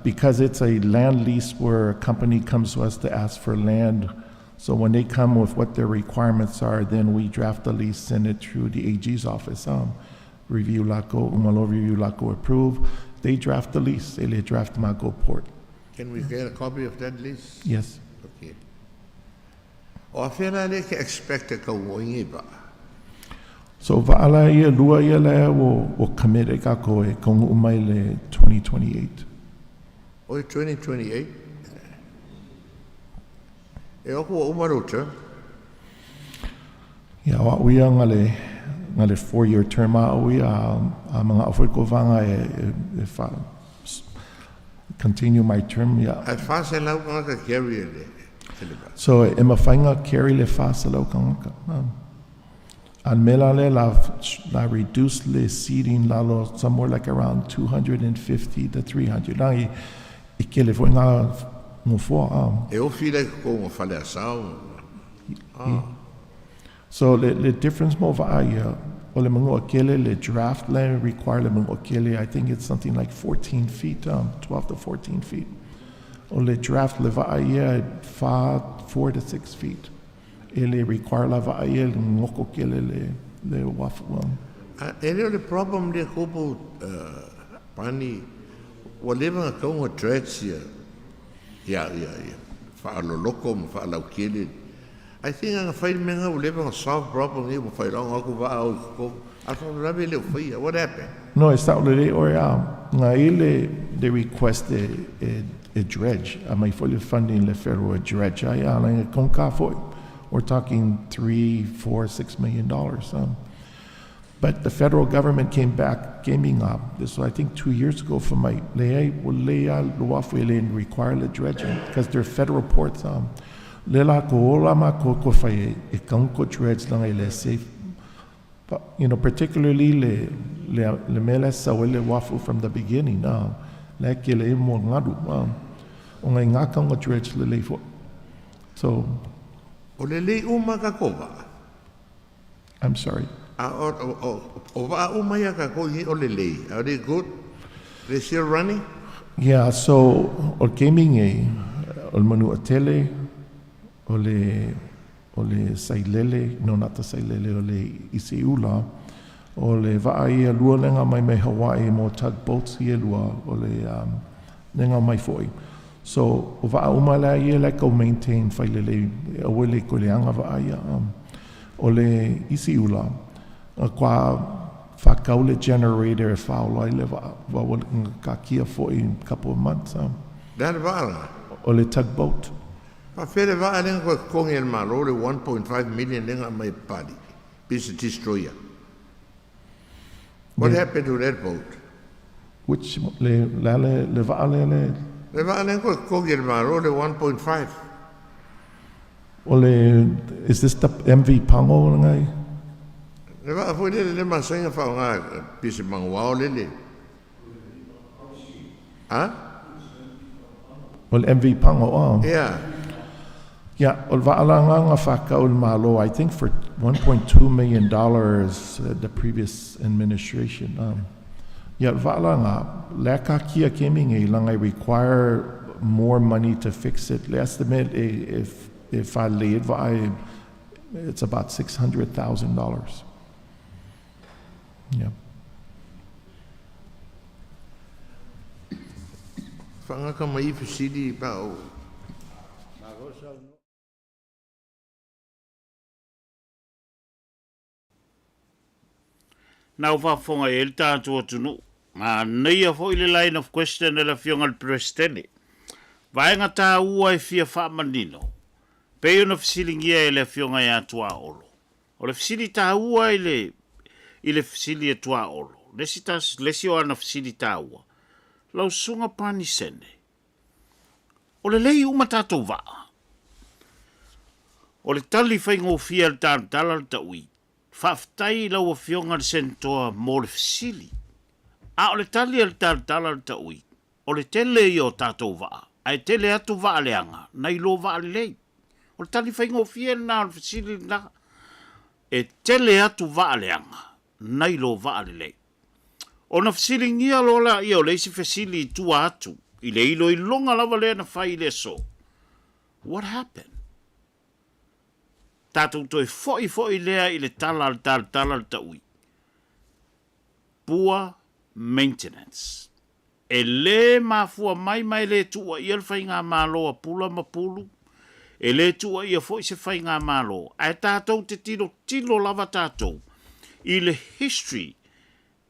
because it's a land lease where a company comes to us to ask for land. So when they come with what their requirements are, then we draft the lease, send it through the AG's office. Review LACO, Umalo review LACO approve. They draft the lease. They draft Mago port.
Can we get a copy of that lease?
Yes.
Okay. O a whera le ke expect ka uoingi ba.
So vaala ia lua ia le o commit e ka koe kongu umai le 2028.
O 2028. E oku o umaruta.
Ia wa uia ngale 4-year term a uia a mga awhoi ko vanga e fa continue my term ia.
Ai whase lau ka carry le.
So e mawhainga carry le whasa lau kangaka. An mela le la reduce le seating lalo somewhere like around 250 to 300. Na i ke le fwoi ngā ngufua.
E o fila ko mo fale asau.
So the difference mo vaia o le mango akele le draft le require le mango akele, I think it's something like 14 feet, 12 to 14 feet. O le draft le vaia 4 to 6 feet. Ele require la vaia le ngoko kele le wafu.
Ele le problem le kupu pani wa leva ka un threats ya fa lo loko fa la kele. I think I'm fighting menga we live on a solve problem here for long aku va au alfa rabe le foi. What happened?
No, it's not really or nga ile they request a dredge. May fully funding le federal a dredge. Ay ala konka foi. We're talking $3, $4, $6 million. But the federal government came up. This was, I think, 2 years ago for my require the dredging because they're federal ports. Lela ko ola ma ko fai e kanko dredge lang ele safe. But, particularly le mele sa wele wafu from the beginning. Le ke le mo ngadu. O ngai ngā kanko dredge le leifo. So,
O le lei uma ka kova.
I'm sorry.
O va uma ya ka ko o le lei. Are they good? They still running?
Yeah, so o gaming o manu atele o le sailele, no not the sailele o le isiula o le vaai lua lenga mai Hawaii mo tugboats i lua o le lenga mai foi. So, o va'a umala ia like o maintain whailele o wele ko le anga va'a ia o le isi ula kwa whakau le generator e whaolo ai le va'a wa ka kia for a couple of months.
Dana va'a?
O le tugboat.
Pa fere va'a lenga ko kongi el malo le 1.5 million lenga mai pali. Bisa destroyer. What happened to that boat?
Which le va'a le
Le va a ko kogi el malo le 1.5.
Is this the MV Pango ngai?
Le va a foi le masenga fa nga pisi mangwa le.
Well, MV Pango.
Yeah.
Yeah, nga whakau malo, I think for $1.2 million, the previous administration. Yeah, nga leka kia keming lang require more money to fix it. Le estimate if I leave, it's about $600,000. Yeah.
Fanga ka mai fasidi pa o.
Nau whafonga e tātua tunu. Nei a fo i le line of question e la fionga le presidente. Vaenga tā ua e fia whaamanino. Pei ona fisilingia e le fionga e atua olo. O le fisili tā ua i le fisili e tua olo. Lesi o ana fisili tā ua. Lau sunga pani sene. O le lei uma tātou waa. O le tali whaingo fia le Talatala le taui. Whaftai lau a fionga le sentoa mo le fisili. A o le tali le Talatala le taui. O le tele i o tātou waa. Ai tele atu waa leanga. Nai lo waa le lei. O le tali whaingo fia na le fisili na. E tele atu waa leanga. Nai lo waa le lei. O na fisili ngia lola i o leisi fisili tua atu. I le ilo i longa lava le na whai le so. What happened? Tātou toi foi lea i le tala le taui. Poor maintenance. E le mafua mai le tua i alwhai ngā māloa pula ma pulu. E le tua ia fo se fai ngā malo. Ai tātou te tilo lava tātou. I le history,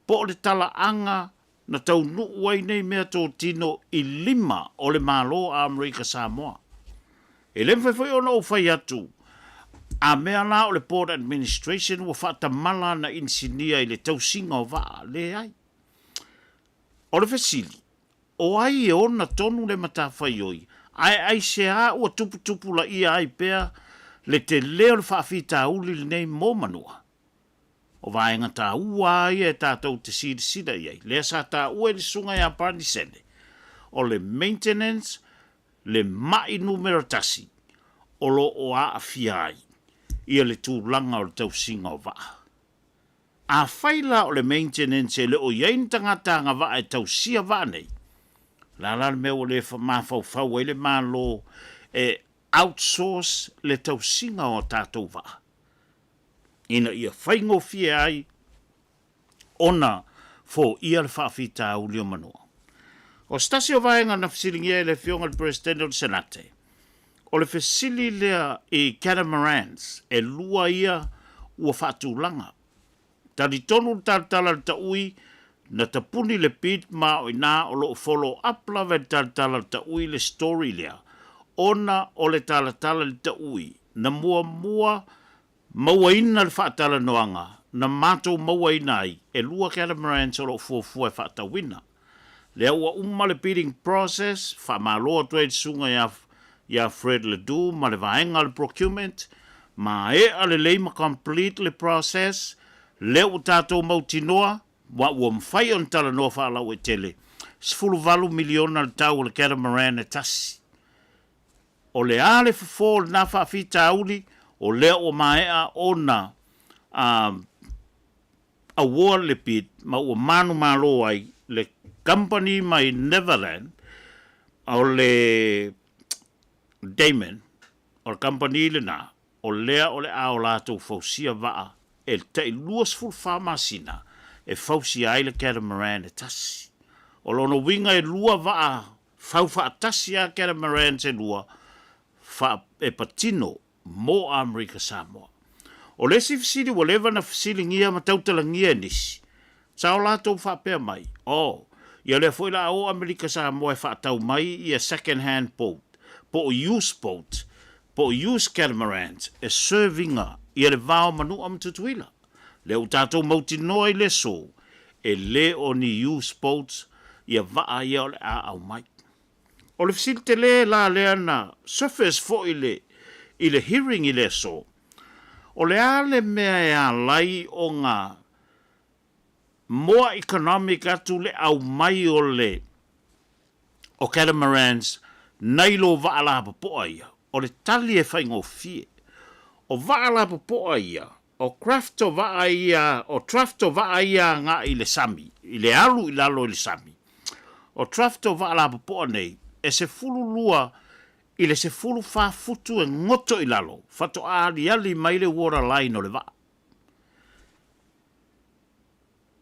po le tala anga na tau nuu ai nei mea tō tino i 5 o le malo a Amerika Samoa. E le mwhai ona o whai atu. A mea la o le Port Administration wa whata mala na insinia i le tausinga o waa le ai. O le whesili, o ai e ona tonu le matawhai oi, ai se a ua tupu la ia ai pea le te leo le whaafita uli le nei mō manua. O vaenga tā ua ai e tātou te sida iai, lea sa tā ua le sunga ia parni sene. O le maintenance, le mai numero tasi, o lo o a awhia ai, ia le tūlanga o le tausinga o waa. A whaila o le maintenance e le o iain tangata ngā waa e tausia waa nei. La mea o le mawhau e le malo e outsource le tausinga o tātou waa. Ina ia whaingo fie ai, ona fo ia le whaafita au lio manua. O stasi o vaenga na fasilingi e le fionga le President o le Senate. O le fasili lea i catamarans e lua ia ua whaatulanga. Tari tonu talatala le taui na tapuni le pit ma o ina o lo follow up la ve talatala le taui le story lea. Ona o le talatala le taui na mua mawaina le whaatala noanga, na mātou mawaina ai, e lua catamarans o lo fuafua e whaatawina. Lea ua le bidding process, whamaloa trade sunga ia Fred Ledoux, ma le vaenga le procurement, ma e ale leima complete le process, lea ua tātou mautinoa, wa ua mwhai on tala noa whaalau e tele, 10 miliona le tau le catamaran e tasi. O le ale fafo na whaafita auli, o lea o maea ona award le pit, ma ua manu malo ai le company mai Neverland, o le Damon, o le company le na, o lea o le ao lātou fausia waa, e te luas full farmasina, e fausia ai le catamaran e tasi. O lono winga e lua waa, fau tasi a catamaran se lua, e patino, mo Amerika Samoa. O le sifisiri wa lewa na fisili ngia ma tautala ngia nisi. Sao lātou whapea mai. Ia le foi la o Amerika Samoa e whaatau mai i a second hand boat. Po o use boat. Po o use catamarans. E servinga i le vao manu am tutuila. Le o tātou mauti noi le so. E le o ni use boats i a waa ia o le a au mai. O le fisili te le la lea na surface fo i le hearing i le so. O le ale mea e a lai o ngā more economic atu le au mai o le o catamarans nei lo vaala papoa ia. O le tali e whaingo fie. O vaala papoa ia. O craft o vaa ia, o traft o vaa ia ngā i le sami. I le alu i lalo i le sami. O traft o vaala papoa nei, e se fulu lua i le se fulu whafutu e ngoto i lalo, whato ali mai le water line o le waa.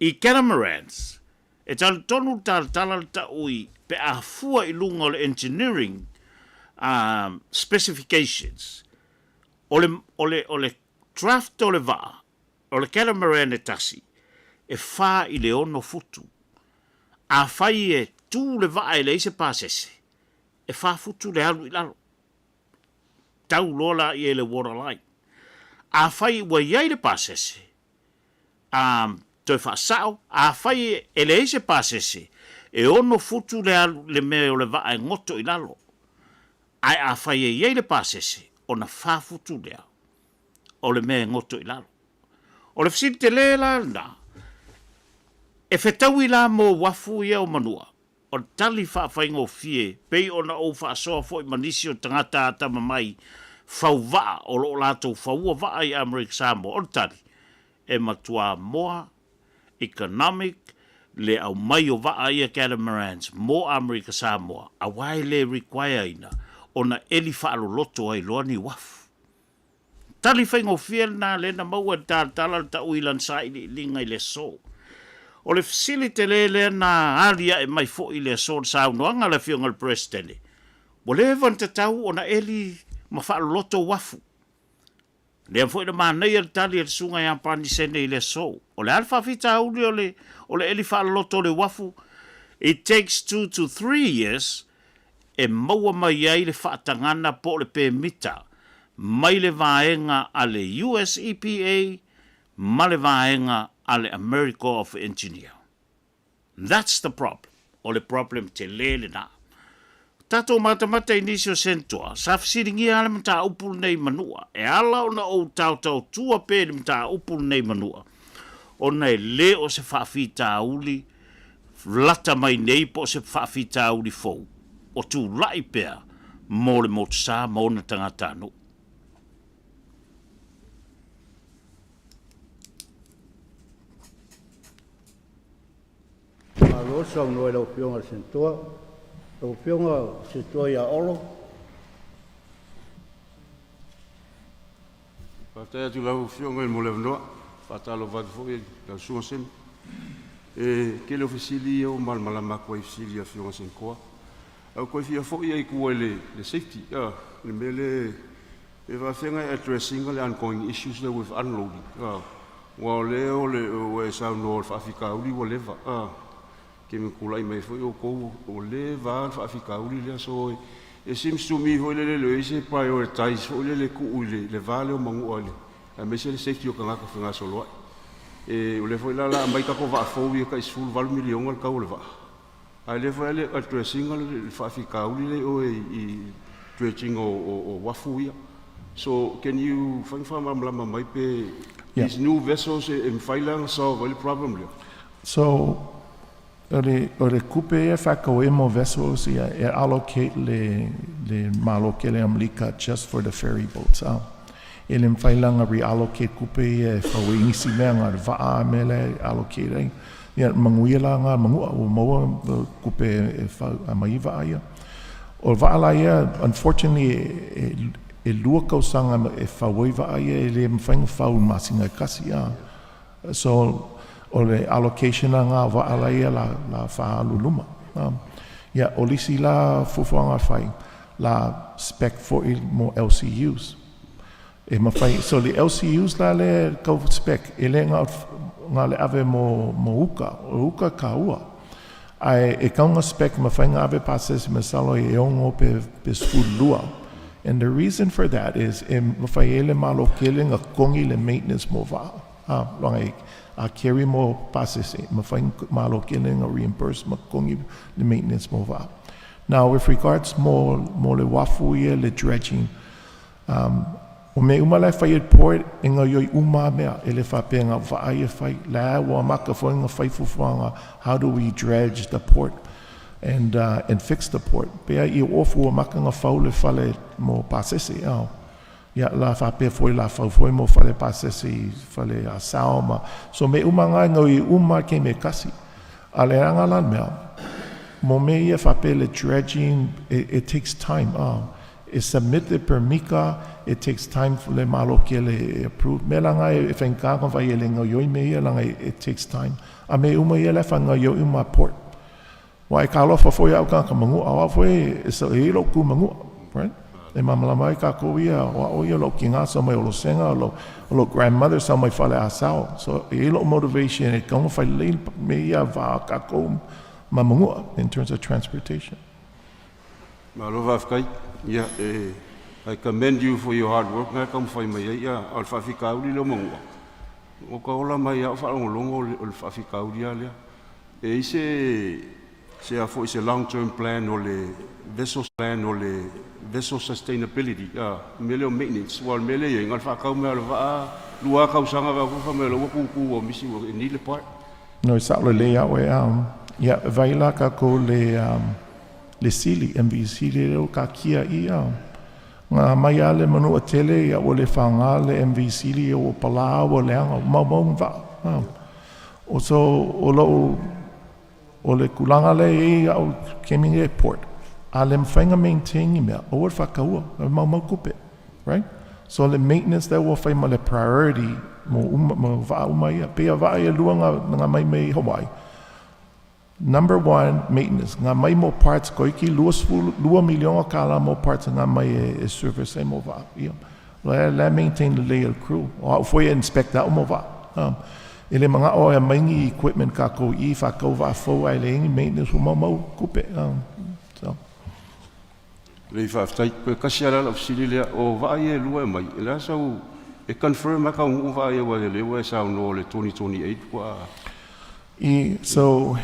I catamarans, e tonu talatala ta ui pe a fua i lunga o le engineering specifications. O le draft o le waa, o le catamaran e tasi, e wha i le ono futu. A whai e tū le waa e le ise pasese. E whafutu le alu i lalo. Tau lola i e le water line. A whai ua iai le pasese. Toi whaasao. A whai e le eise pasese. E ono futu le mea o le waa e ngoto i lalo. Ai a whai e iai le pasese. O na whafutu lea. O le mea ngoto i lalo. O le fisiti te le la na. E whetau i la mo wafu ia o manua. O tali whaafaigo fie, pei ona o whaasoa fo i manisi o tangata atama mai, whau waa o lo lātou whaua waa i Amerika Samoa, o tali, e matua moa, economic, le au mai o waa i a catamarans, mo Amerika Samoa, a wai le require ina, ona eli whaalo loto ai loa ni wafu. Tali whaingo fie na le na maua tala ta uilan sa ili linga i le so. O le facility le na alia e mai fo i le so sa no anga le fionga le president. Mo le van te tau ona eli ma whaaloloto wafu. Lea fo ina mānei al tali al sunga ya pani sene i le so. O le alfa fita uli o le eli whaaloloto le wafu. It takes 2 to 3 years e maua mai ai le whaatangana po le pēmita. Mai le vaenga a le US EPA, ma le vaenga a le America of Engineer. That's the problem. O le problem te lele na. Tato matamata inisio sentua, sa fisiringi ala mta upul nei manua. E ala ona o tau tua pēni mta upul nei manua. Ona e le o se whaafita uli, lata mai nei po se whaafita uli fou. O tu lai pēr, mō le motu sā, mō na tangata no.
Alo sau no elo pionga sentua. O pionga sentua ia olo.
Patai atu lau pionga il mole vanoa. Patalo vad foi la sua sen. E ke le ofisili o mal malama ko ofisili a pionga sen koa. Au ko fia foi ai ku le safety. Le mele e va fenga addressing le ongoing issues there with unloading. Wa le o e sa no fa fika uli wo leva. Ke me kula mai foi o ko o le va fa fika uli le so e seems to me ho le se prioritize ho le ku uli le vale o mangu ole a me se safety o kanga ka funga solo e o le foi la mai ka ko va fo wi ka sul val milion al ka o le va a le foi le addressing le fa fika uli le o i stretching o wafu ia so can you find from mai pe these new vessels in failang solve the problem le
So o le kupe e whakaue mo vessels ia e allocate le maloke le amlika just for the ferry boats. E le mwhailanga reallocate kupe e whaue nisi mea ngā waa me le allocate ai. Ia manguila ngā mangua o maua kupe e whau a maiva ia. O waala ia, unfortunately, e lua kausanga e whaue wa ia e le mwhainga whau masinga kasi ia. So, o le allocation a ngā waala ia la whaaluluma. Ia, o lisi la fufuanga whai, la spec for mo LCUs. E mawhai, so le LCUs la le kau spec, e le ngā le ave mo uka, o uka ka ua. Ai, e kaunga spec mawhai ngā ave passes me salo e ongo pe lua. And the reason for that is, e mawhai ele malo kele ngā kongi le maintenance mo wa. Longa a carry mo passes e mawhai malo kele ngā reimburse ma kongi le maintenance mo wa. Now, with regards mo le wafu ia le dredging, o me umala whai at port e ngā yoi uma mea e le whape ngā whaai e whai la wa maka whai ngā whai fufuanga, how do we dredge the port and fix the port. Pea i ofu o maka ngā whau le whale mo pasese au. Ia la whape whai la whai mo whale pasese whale a sao ma. So me uma ngā ngā uma ke me kasi. A le anga lan mea. Mo me ia whape le dredging, it takes time. It's submitted per mika, it takes time for le malo ke le approve. Me langa e whankanga whai e le ngā yoi me ia langa it takes time. A me uma ia le whanga yoi uma port. Wa e ka lofa foi au ka mangu au foi e so e lo ku mangu, right? E mama mai ka ko ia o ia lo kinga so mai lo senga lo grandmother so mai fale asao. So e lo motivation e ka fai le me ia va ka ko mamangu in terms of transportation.
Malo va fkai. Yeah, I commend you for your hard work. Nga kam fai mai ia al fa fika uli lo mangu. O ka ola mai ia fa longo o fa fika uli ia. E se a foi se long-term plan o le vessel plan o le vessel sustainability, mele o maintenance, wal mele e ngal whakau mea le waa, lua kausanga wa kufa mea le wakuku o misi o ni le part.
No, sa le le au e ia vaila ka ko le sili, MVC le ka kia ia. Ngā mai ale manu a tele ia o le whanga le MVC le o pala o le anga, mau wa. O so, o lo o le kulanga le e au Keming Airport. A le mwhainga maintain mea, o le whakaua, mau kupe, right? So le maintenance there will find le priority mo va uma ia. Pea va ia luanga nga mai mei Hawaii. Number one, maintenance. Ngā mai mo parts ko iki 2 milionga kala mo parts ngā mai e service e mo va. La maintain the layer crew. O foi inspect that mo va. Ele mga o e maingi equipment ka ko I fa ko va fo ai le maintenance mo kupe. So
Le fa ftai pe kasiara la fsili o va ye lua mai. La so e confirm ka un va ye wa le sa no le 2028 kwa.
So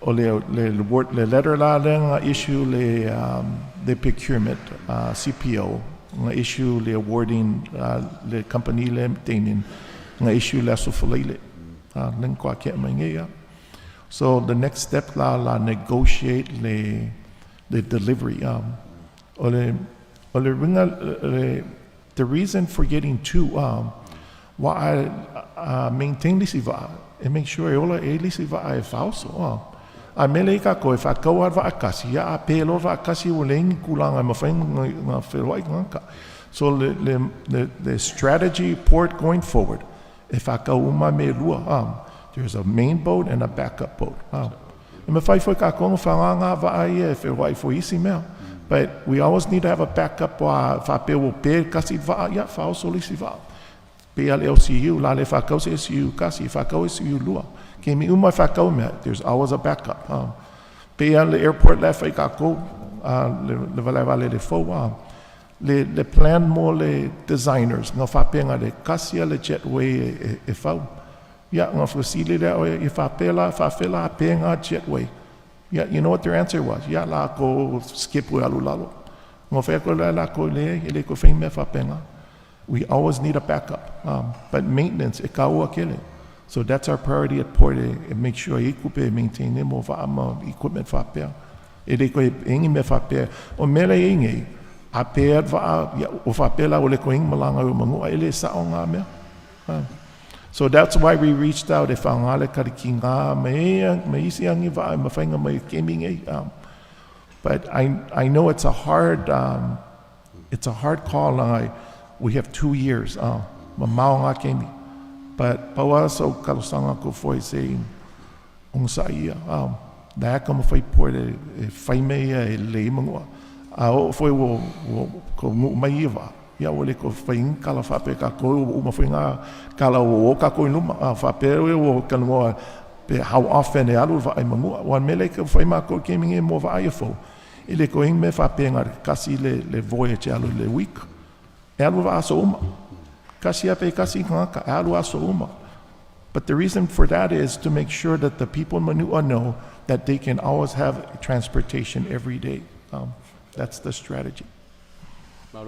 le letter la nga issue le procurement CPO nga issue le awarding le company le maintaining nga issue la sufalele len kwa ke mangeya. So the next step la negotiate the delivery the reason for getting two why I maintain this and make sure all this I also a mele ka ko fa ko va akasi ya apelo va akasi uleng kulanga mafeng nga felwai nga. So the strategy port going forward if I go uma me lua there's a main boat and a backup boat e me fai foi ka ko fa nga va ai felwai for isi me but we always need to have a backup fa pe wo pe kasi va ya fa also lisi va PLLCU, la le whakau se SU kasi, whakau SU lua. Ke mi umai whakau mea, there's always a backup. PL le airport le whai kako, le wale wale le fau. Le plan mo le designers, ngā whapenga le kasia le jetway e whau. Ya, ngā whasili le o e whapela penga jetway. Yeah, you know what their answer was? Ya, la ko skip ue alu lalo. Ngā whakau la ko le ko whain me whapenga. We always need a backup, but maintenance, so that's our priority at port. Make sure equipe maintain equipment for repair. Ingi me repair. O mele ingi a repair o repair la ole ko ing malanga o mangu ele sa onga me. So that's why we reached out. If angale karikinga me isi angi va mafainga me gaming but I know it's a hard call. We have 2 years. Mamao nga kemi. But pawa so kalosanga ko foi say ung sa ia. Da ka mo fai por e fai me e le mangwa. O foi wo ko mai va. Ya ole ko fai kala fa pe ka ko uma foi nga kala o ka ko numa fa pe o ka no pe how often e alu va ai mangwa. Wan mele ko fai ma ko kemi e mo va ai fo. Ile ko ing me fa pe nga kasi le voyage alu le week. But the reason for that is to make sure that the people in Manua know that they can always have transportation every day. That's the strategy.
Now,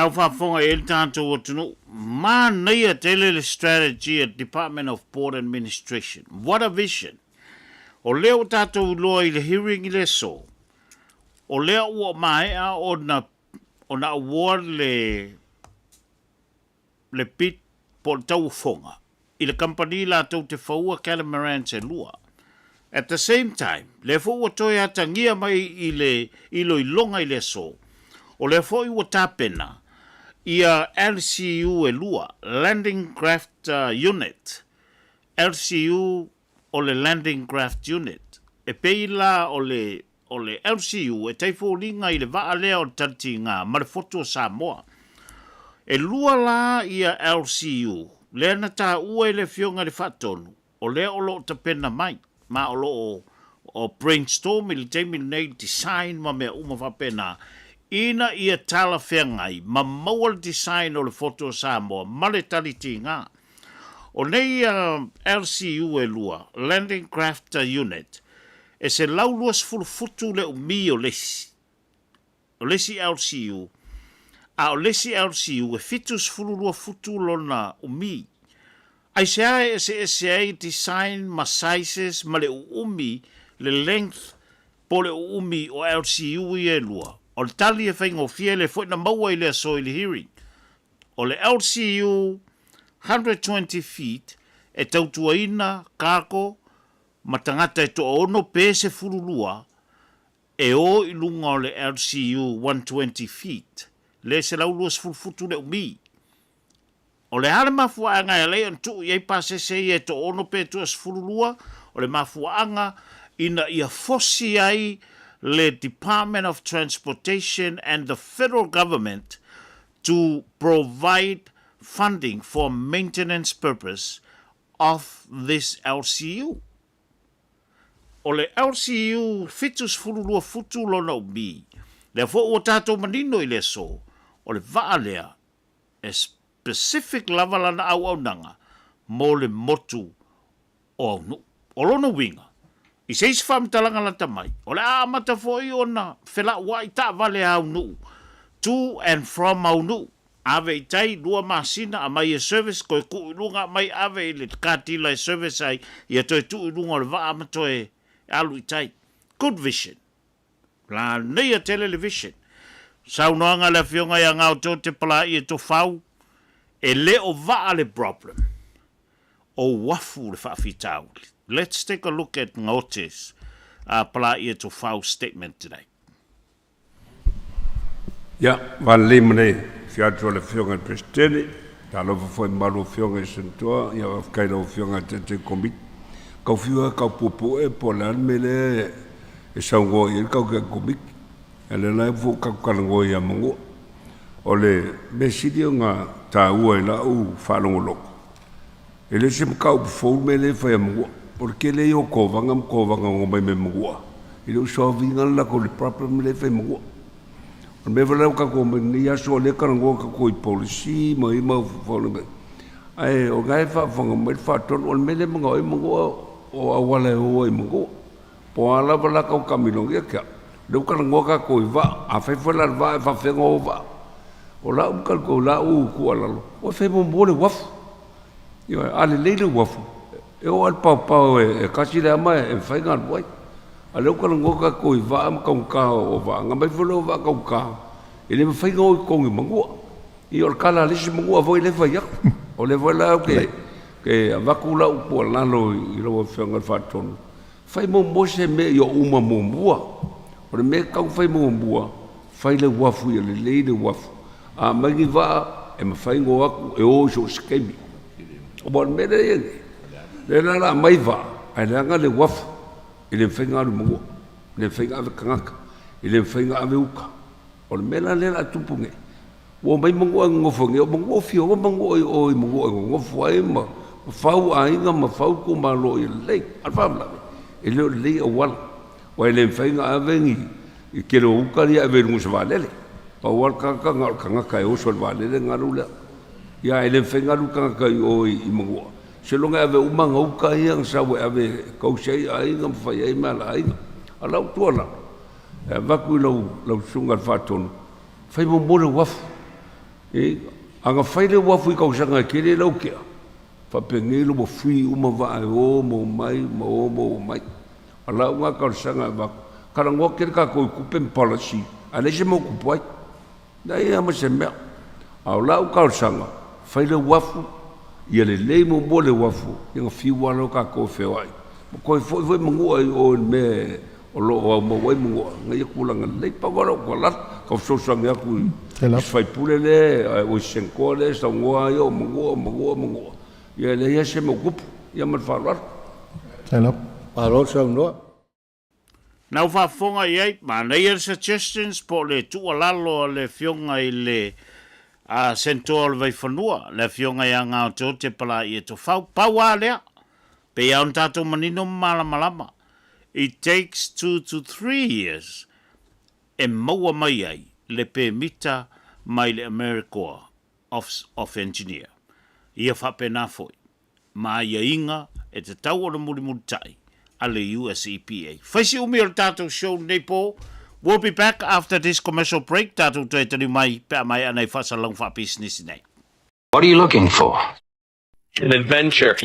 whafonga e tātou o tunu, mā nei a tele strategy at Department of Port Administration. What a vision. O leo tātou loa I le hearing I le so. O leo ua maea o na award le pit po tau fonga. I le company la tau te whaua Catamaran se lua. At the same time, le whaua toi ata ngia mai I longa I le so. O le whoi ua tāpena ia LCU e lua, Landing Craft Unit. LCU o le Landing Craft Unit. E peila o le LCU e teifo linga I le vaa lea o tanti ngā marifoto Samoa. E lua la ia LCU, lea na tā ua le fionga le whatonu, o lea o lo tapena mai, ma o lo o brainstorm I le teimi nei design ma mea uma whapena, ina ia tala whengai, ma maua design o le foto Samoa, ma le taliti ngā. O nei LCU e lua, Landing Craft Unit, e se lauluas futu le umi o lesi. O lesi LCU. A o lesi LCU e fitus fululua futu lona umi. Ai se ai e ai design ma sizes ma le umi, le length po le umi o LCU I e lua. O le tali e whaingo fie le fwoi na maua I le aso I le hearing. O le LCU 120 feet e tautuaina kako matangata e to ono pese furulua e o I lunga o le LCU 120 feet. Le se lauluas fulfutu le umi. O le hale mafuanga e lei tu ye pasese ye to ono pe tu as fululua o le mafuanga ina ia fosi ai le Department of Transportation and the federal government to provide funding for maintenance purpose of this LCU. O le LCU fitus fululua futu lona ubi. Le fo o tato manino i le so o le vaalea specific lava lana au nanga mo le motu o au nu. O lono winga. I seis whamtalanga la tamai. O le amata fo i ona whela ua i ta vale au nu. To and from au nu. Ave i tai lua masina a mai e service koe ku ilunga mai ave i le katila e service ai i a toi tu ilunga o le va amato e alu i tai. Good vision. La nei a television. Sau noanga le fionga ia ngau tō te pala i e to fau. E le o vaa le problem. O wafu le whaafitau. Let's take a look at Ngote's pala i e to fau statement today.
Ya, van limne, fiatu le fionga presidente, talo foi malu fionga sentua, ya kailo fionga te komit. Kau fiua kau popo e polan mele e sango i kau ke komit. Ele na fu kau kalango ia mongo. Ole besidio nga ta ua la u falongo loko. Ele sim kau fo mele fa mongo. Porque le yo kovanga ngomai me mongo. Ele so vinga la ko le problem le fa mongo. Me vela ka ko ni aso le karango ka ko policy mai ma fo le. Ai o gai fa fonga me fa ton o mele mongo i mongo o awale o i mongo. Po ala bala ka kamilong ya ka. Deu karango ka ko va a fa fa la va fa fe ngo va. O la um kal ko la u ku ala o fe mo mo le waf yo ale le waf e o al pau e kasi le ama e fai ngal boy ale ko ngo ka ko va am ka o va nga mai folo va ka ele me fai ngo ko ngi mango i o kala le si mango vo le vai o le vola ke va ku la u po la lo i lo fe ngal fa ton fai mo se me yo uma mo bua o le me ka fai mo bua fai le waf i le waf a magi va e mafai ngo aku e o so skemi o bon mede ye le la mai va ai la ngale waf ile fenga lu mo le fenga ave kangaka ile fenga ave uka o mela le la tupunge o mai mo ngo fonge o mo fio o mo o mo foi ma fau ainda ma fau ku ma lo le alfa ile le o wal o ile fenga ave ni e kero uka dia ave ngo se valele pa wal ka ngal ka o sol vale le ngarula ya ele fenga lu ka o i mo se lo nga ave uma ngau ka yang sa we ave ko sei ai ngam fa ai mal ai ala tu ala va ku lo sunga faton fai mo mo le waf e anga fai le waf i ko sanga ke le lo ke fa pengelo mo fui uma va o mo mai ala nga ka sanga va kala ngo ke ka ko ku pem policy ale je mo ku poi dai ama se me au la u ka sanga fai le wafu ia le mo mo le wafu ia fi walo ka ko fe ai ko foi mo o me o lo mo wai mo ngai ku la ngai pa ko la ko so sanga ku fai pule le o senko le sa ngoa yo mo ia le ia se mo kup ia mal falar
Hello.
Alo sa no.
Nau whafonga iei, ma nei suggestions po le tualalo le fionga i le sentor vai whanua, le fionga i anga o te pala i e to whau, paua lea, pe aun tato manino malama. It takes 2 to 3 years e maua mai ai le pe mita mai le AmeriCorps of Engineer. Ia whapena foi, ma ia inga e te tau o le muri tai. Ale US EPA. Faisi umi o tatou show nei po. We'll be back after this commercial break. Tatou te tani mai, pea mai anai whasalang wha business nei.
What are you looking for?
An adventure.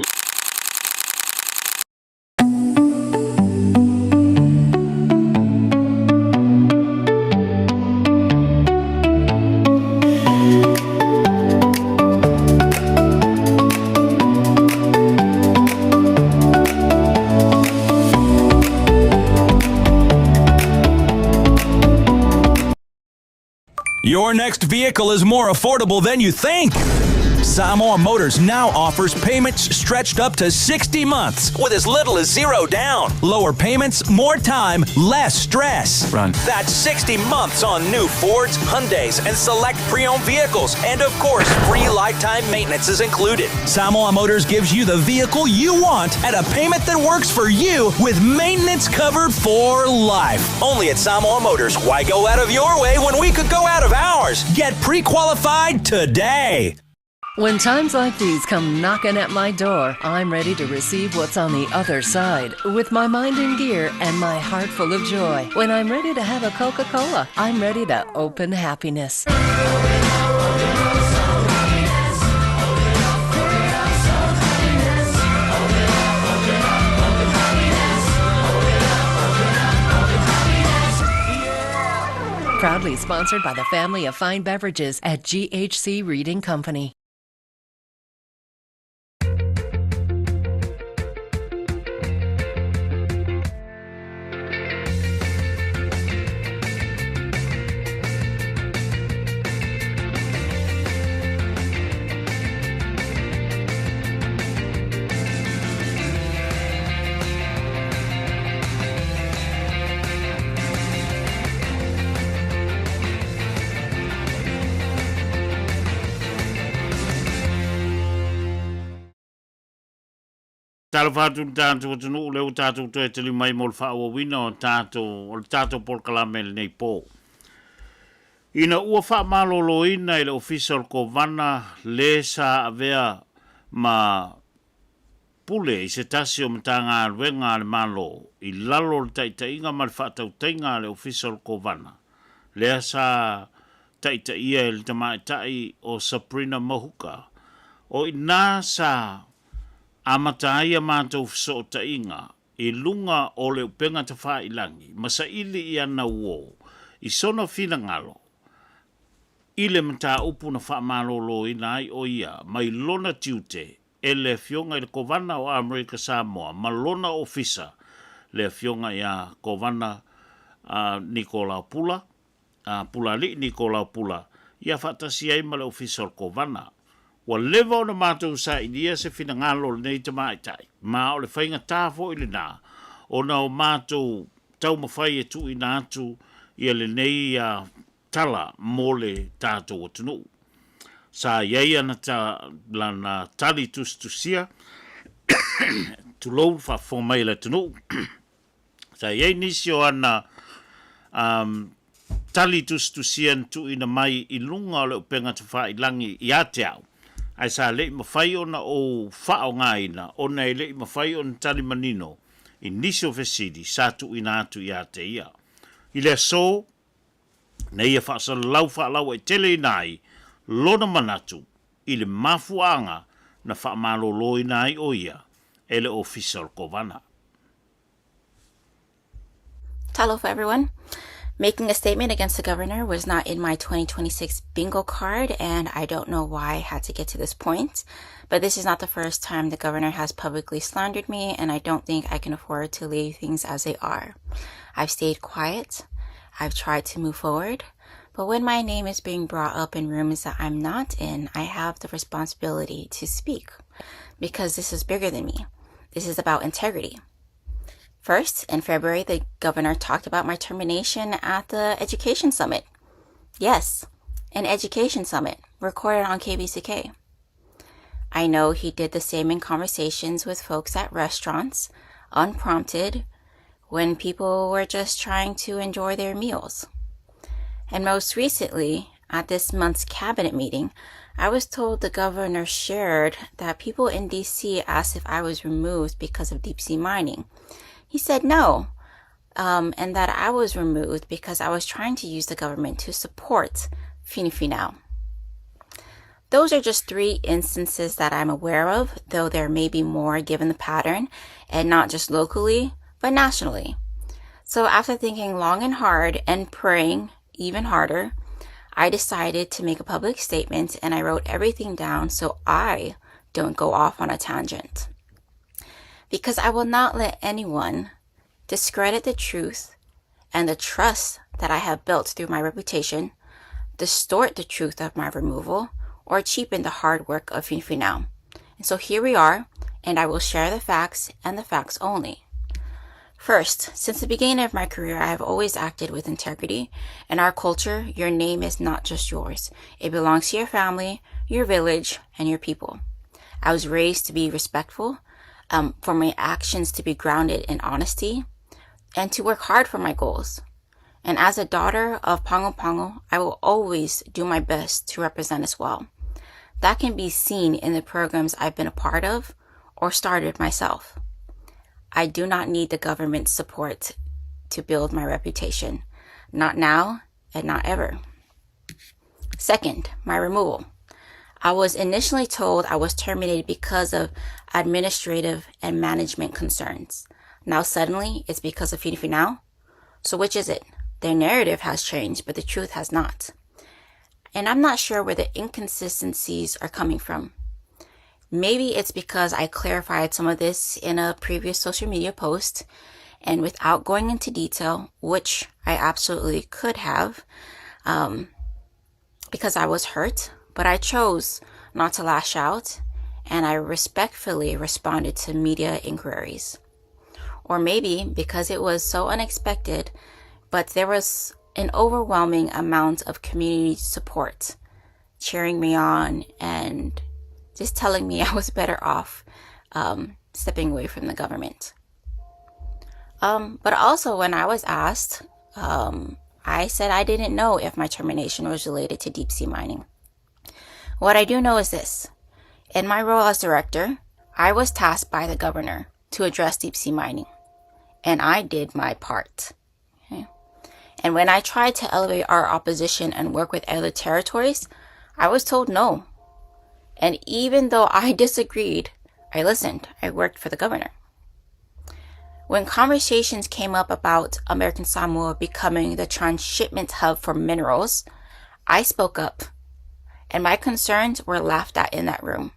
Your next vehicle is more affordable than you think. Samoa Motors now offers payments stretched up to 60 months with as little as $0 down. Lower payments, more time, less stress.
Run.
That's 60 months on new Fords, Hyundais, and select pre-owned vehicles. And of course, free lifetime maintenance is included. Samoa Motors gives you the vehicle you want at a payment that works for you with maintenance covered for life. Only at Samoa Motors. Why go out of your way when we could go out of ours? Get pre-qualified today.
When times like these come knocking at my door, I'm ready to receive what's on the other side with my mind in gear and my heart full of joy. When I'm ready to have a Coca-Cola, I'm ready to open happiness. Proudly sponsored by the family of fine beverages at GHC Reading Company.
Tala whātu tātou tunu leo tātou toi te li mai mo le whaawawina o le tātou polkalame le nei pō. Ina ua whaamālolo ina i le official ko vana le sa avea ma pule i se tasi o mtanga alwenga le malo i lalo le taitainga ma le whaatautainga le official ko vana. Lea sa taitaia le tamaitai o Subrina Mahuka o ina sa Amatai mātou fiso o tainga, I lunga o le upenga te whailangi, masa ili I ana uo, I sono fina ngalo. I le mta upu na whaamalolo I nai o ia, mai lona tiute, e le fionga I le kovana o Amerika Samoa, ma lona ofisa, le fionga ia kovana Nikola Pula, Pula li Nikola Pula, ia whatasi ai ma le ofisa o kovana. Wa lewa o na mātou sa idia se fina ngalo nei te maitai. Ma o le whainga tāwho I le nā. O na o mātou tau mawhai e tu I nātu I le nei tala mō le tātou o tunu. Sa iei ana lana tali tustusia. Tu lou wha whomai le tunu. Sa iei nisi o ana tali tustusia tu ina mai I lunga o le upenga te whailangi I ate au. Ai sa lei mawhai ona o whao ngaina, ona e lei mawhai ona tali manino, I nisi o fesidi, sa tu ina atu I ate ia. I lea so, na ia whaasa lau e tele inai, lona manatu, I le mafuanga na whaamalolo inai o ia, e le official kovana.
Talo for everyone. Making a statement against the governor was not in my 2026 bingo card, and I don't know why I had to get to this point. But this is not the first time the governor has publicly slandered me, and I don't think I can afford to leave things as they are. I've stayed quiet. I've tried to move forward. But when my name is being brought up in rooms that I'm not in, I have the responsibility to speak. Because this is bigger than me. This is about integrity. First, in February, the governor talked about my termination at the Education Summit. Yes, an Education Summit, recorded on KBCK. I know he did the same in conversations with folks at restaurants, unprompted, when people were just trying to enjoy their meals. And most recently, at this month's cabinet meeting, I was told the governor shared that people in DC asked if I was removed because of deep sea mining. He said no, and that I was removed because I was trying to use the government to support Finifinal. Those are just 3 instances that I'm aware of, though there may be more given the pattern, and not just locally, but nationally. So after thinking long and hard and praying even harder, I decided to make a public statement, and I wrote everything down so I don't go off on a tangent. Because I will not let anyone discredit the truth and the trust that I have built through my reputation, distort the truth of my removal, or cheapen the hard work of Finfinao. And so here we are, and I will share the facts and the facts only. First, since the beginning of my career, I have always acted with integrity. In our culture, your name is not just yours. It belongs to your family, your village, and your people. I was raised to be respectful, for my actions to be grounded in honesty, and to work hard for my goals. And as a daughter of Pango Pango, I will always do my best to represent us well. That can be seen in the programs I've been a part of or started myself. I do not need the government's support to build my reputation. Not now and not ever. Second, my removal. I was initially told I was terminated because of administrative and management concerns. Now suddenly it's because of Finfinao? So which is it? Their narrative has changed, but the truth has not. And I'm not sure where the inconsistencies are coming from. Maybe it's because I clarified some of this in a previous social media post, and without going into detail, which I absolutely could have, because I was hurt, but I chose not to lash out, and I respectfully responded to media inquiries. Or maybe because it was so unexpected, but there was an overwhelming amount of community support, cheering me on and just telling me I was better off stepping away from the government. But also when I was asked, I said I didn't know if my termination was related to deep sea mining. What I do know is this. In my role as director, I was tasked by the governor to address deep sea mining, and I did my part. Okay? And when I tried to elevate our opposition and work with other territories, I was told no. And even though I disagreed, I listened. I worked for the governor. When conversations came up about American Samoa becoming the transshipment hub for minerals, I spoke up, and my concerns were laughed at in that room.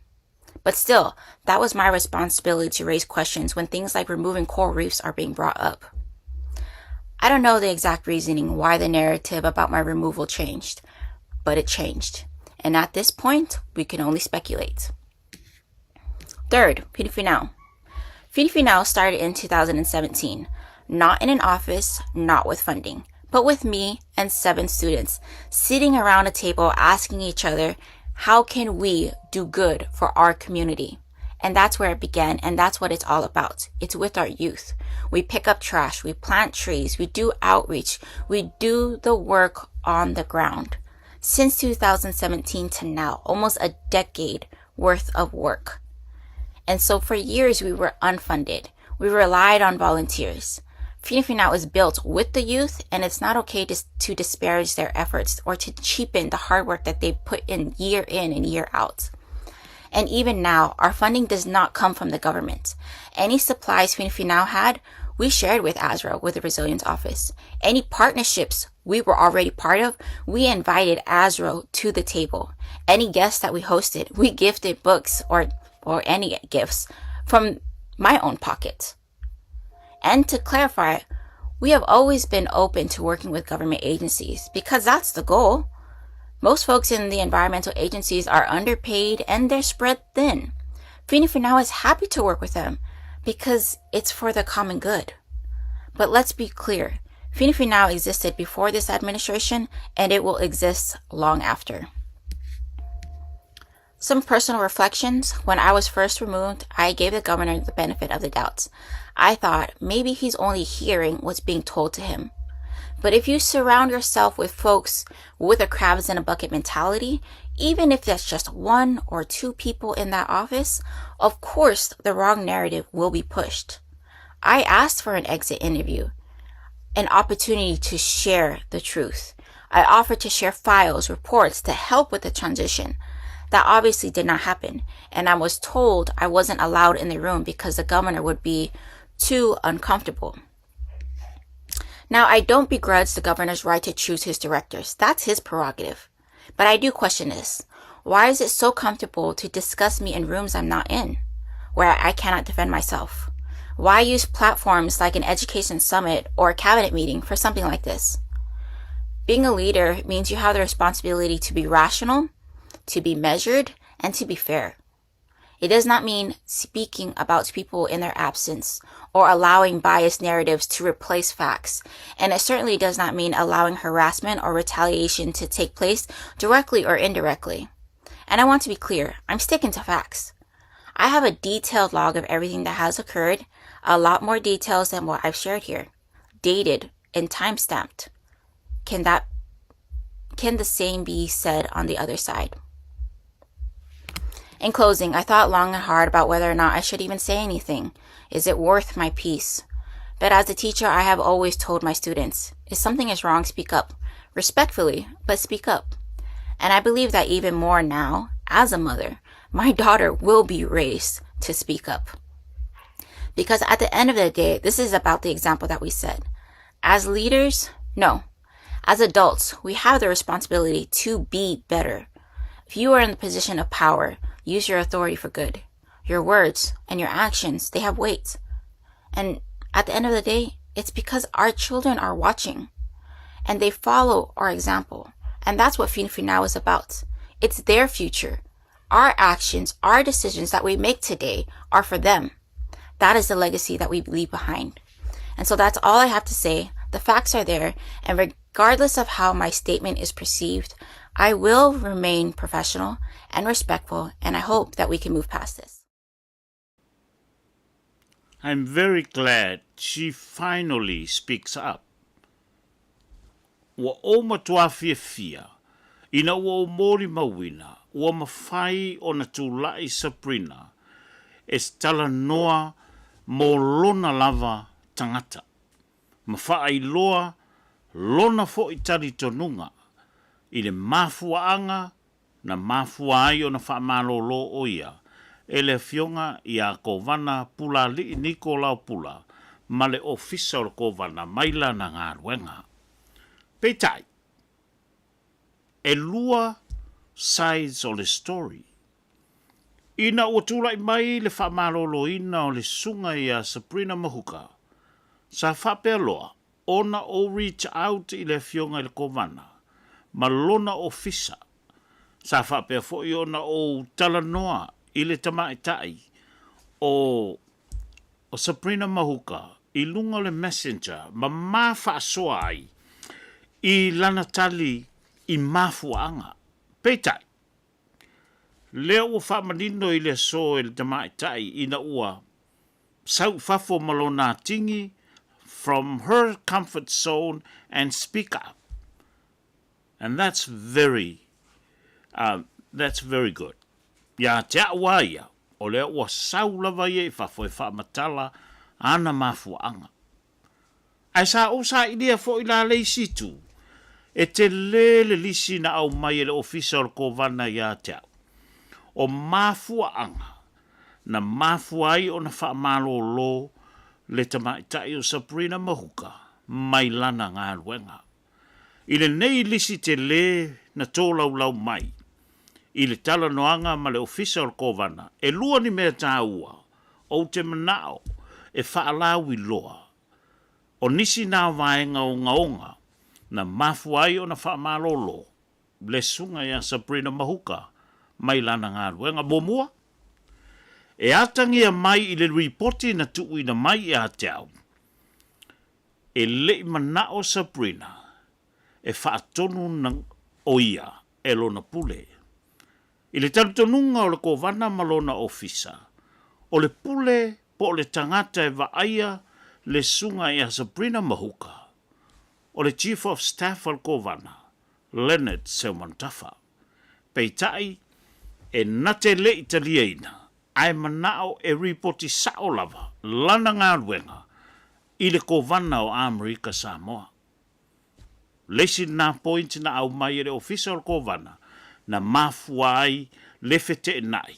But still, that was my responsibility to raise questions when things like removing coral reefs are being brought up. I don't know the exact reasoning why the narrative about my removal changed, but it changed. And at this point, we can only speculate. Third, Finfinao. Finfinao started in 2017, not in an office, not with funding, but with me and 7 students sitting around a table asking each other, how can we do good for our community? And that's where it began, and that's what it's all about. It's with our youth. We pick up trash, we plant trees, we do outreach, we do the work on the ground. Since 2017 to now, almost a decade worth of work. And so for years we were unfunded. We relied on volunteers. Finfinao is built with the youth, and it's not okay to disparage their efforts or to cheapen the hard work that they put in and year out. And even now, our funding does not come from the government. Any supplies Finfinao had, we shared with ASRO, with the Resilience Office. Any partnerships we were already part of, we invited ASRO to the table. Any guests that we hosted, we gifted books or any gifts from my own pocket. And to clarify, we have always been open to working with government agencies because that's the goal. Most folks in the environmental agencies are underpaid and they're spread thin. Finfinao is happy to work with them because it's for the common good. But let's be clear, Finfinao existed before this administration and it will exist long after. Some personal reflections. When I was first removed, I gave the governor the benefit of the doubt. I thought maybe he's only hearing what's being told to him. But if you surround yourself with folks with a crabs in a bucket mentality, even if that's just 1 or 2 people in that office, of course the wrong narrative will be pushed. I asked for an exit interview, an opportunity to share the truth. I offered to share files, reports to help with the transition. That obviously did not happen, and I was told I wasn't allowed in the room because the governor would be too uncomfortable. Now, I don't begrudge the governor's right to choose his directors. That's his prerogative. But I do question this. Why is it so comfortable to discuss me in rooms I'm not in, where I cannot defend myself? Why use platforms like an education summit or a cabinet meeting for something like this? Being a leader means you have the responsibility to be rational, to be measured, and to be fair. It does not mean speaking about people in their absence or allowing biased narratives to replace facts. And it certainly does not mean allowing harassment or retaliation to take place directly or indirectly. And I want to be clear, I'm sticking to facts. I have a detailed log of everything that has occurred, a lot more details than what I've shared here, dated and time-stamped. Can the same be said on the other side? In closing, I thought long and hard about whether or not I should even say anything. Is it worth my peace? But as a teacher, I have always told my students, if something is wrong, speak up. Respectfully, but speak up. And I believe that even more now, as a mother, my daughter will be raised to speak up. Because at the end of the day, this is about the example that we set. As leaders, no. As adults, we have the responsibility to be better. If you are in the position of power, use your authority for good. Your words and your actions, they have weight. And at the end of the day, it's because our children are watching and they follow our example. And that's what Finfinao is about. It's their future. Our actions, our decisions that we make today are for them. That is the legacy that we leave behind. And so that's all I have to say. The facts are there. And regardless of how my statement is perceived, I will remain professional and respectful, and I hope that we can move past this.
I'm very glad she finally speaks up. Wa o matua fia, ina wa o mori mawina, wa mawhai o na tūlai Subrina, tala noa mo lona lava tangata. Mawhai loa, lona fo I tari tonunga, I le mafuaanga na mafua ai o na whaamalolo o ia, e le fionga I a kovana pula li niko lau pula, ma le ofisa o kovana maila na ngā ruenga. Peitai, e lua sides o le story. Ina ua tūlai mai le whaamalolo ina o le sunga I a Subrina Mahuka. Sa whapea loa, ona o reach out I le fionga I le kovana. Malona ofisa. Sa whapea fo I ona o talanoa I le tamaitai o Subrina Mahuka I lunga le messenger ma mawhaasoa ai I lana tali I mafuanga. Peitai. Leo ua whamanino I le so I le tamaitai ina ua sau fafo malona tingi from her comfort zone and speak up. And that's very good. Ya te awaia, o lea ua saulawa ye fafo e whaamatala ana mafuanga. Ai sa o sa idea fo I la leisitu, e te lele lisi na au mai le ofisa o kovana ya te au. O mafuanga, na mafuai o na whaamalolo le tamaitai o Subrina Mahuka, mai lana ngā ruenga. I le nei lisi te le na tōlau mai. I le tala noanga ma le ofisa o kovana. E lua ni mea tāua. O te manao. E whaalau I loa. O nisi nā vaenga o ngaonga. Na mafuai o na whaamalolo. Le sunga ia Subrina Mahuka. Mai lana ngā ruenga bomua. E atangia mai I le reporti na tuu ina mai I a te au. E le manao Subrina. E whaatonu nang oia e lona pule. I le talutonunga o le kovana malona ofisa. O le pule po le tangata e waaia le sunga I a Subrina Mahuka. O le Chief of Staff al kovana, Leonard Seumantafa. Peitai e nate le italiaina. Ai manao e ripoti sao lava, lana ngā ruenga. I le kovana o Amerika Samoa. Lesi na point na au mai le official kovana na mafuai le fete nai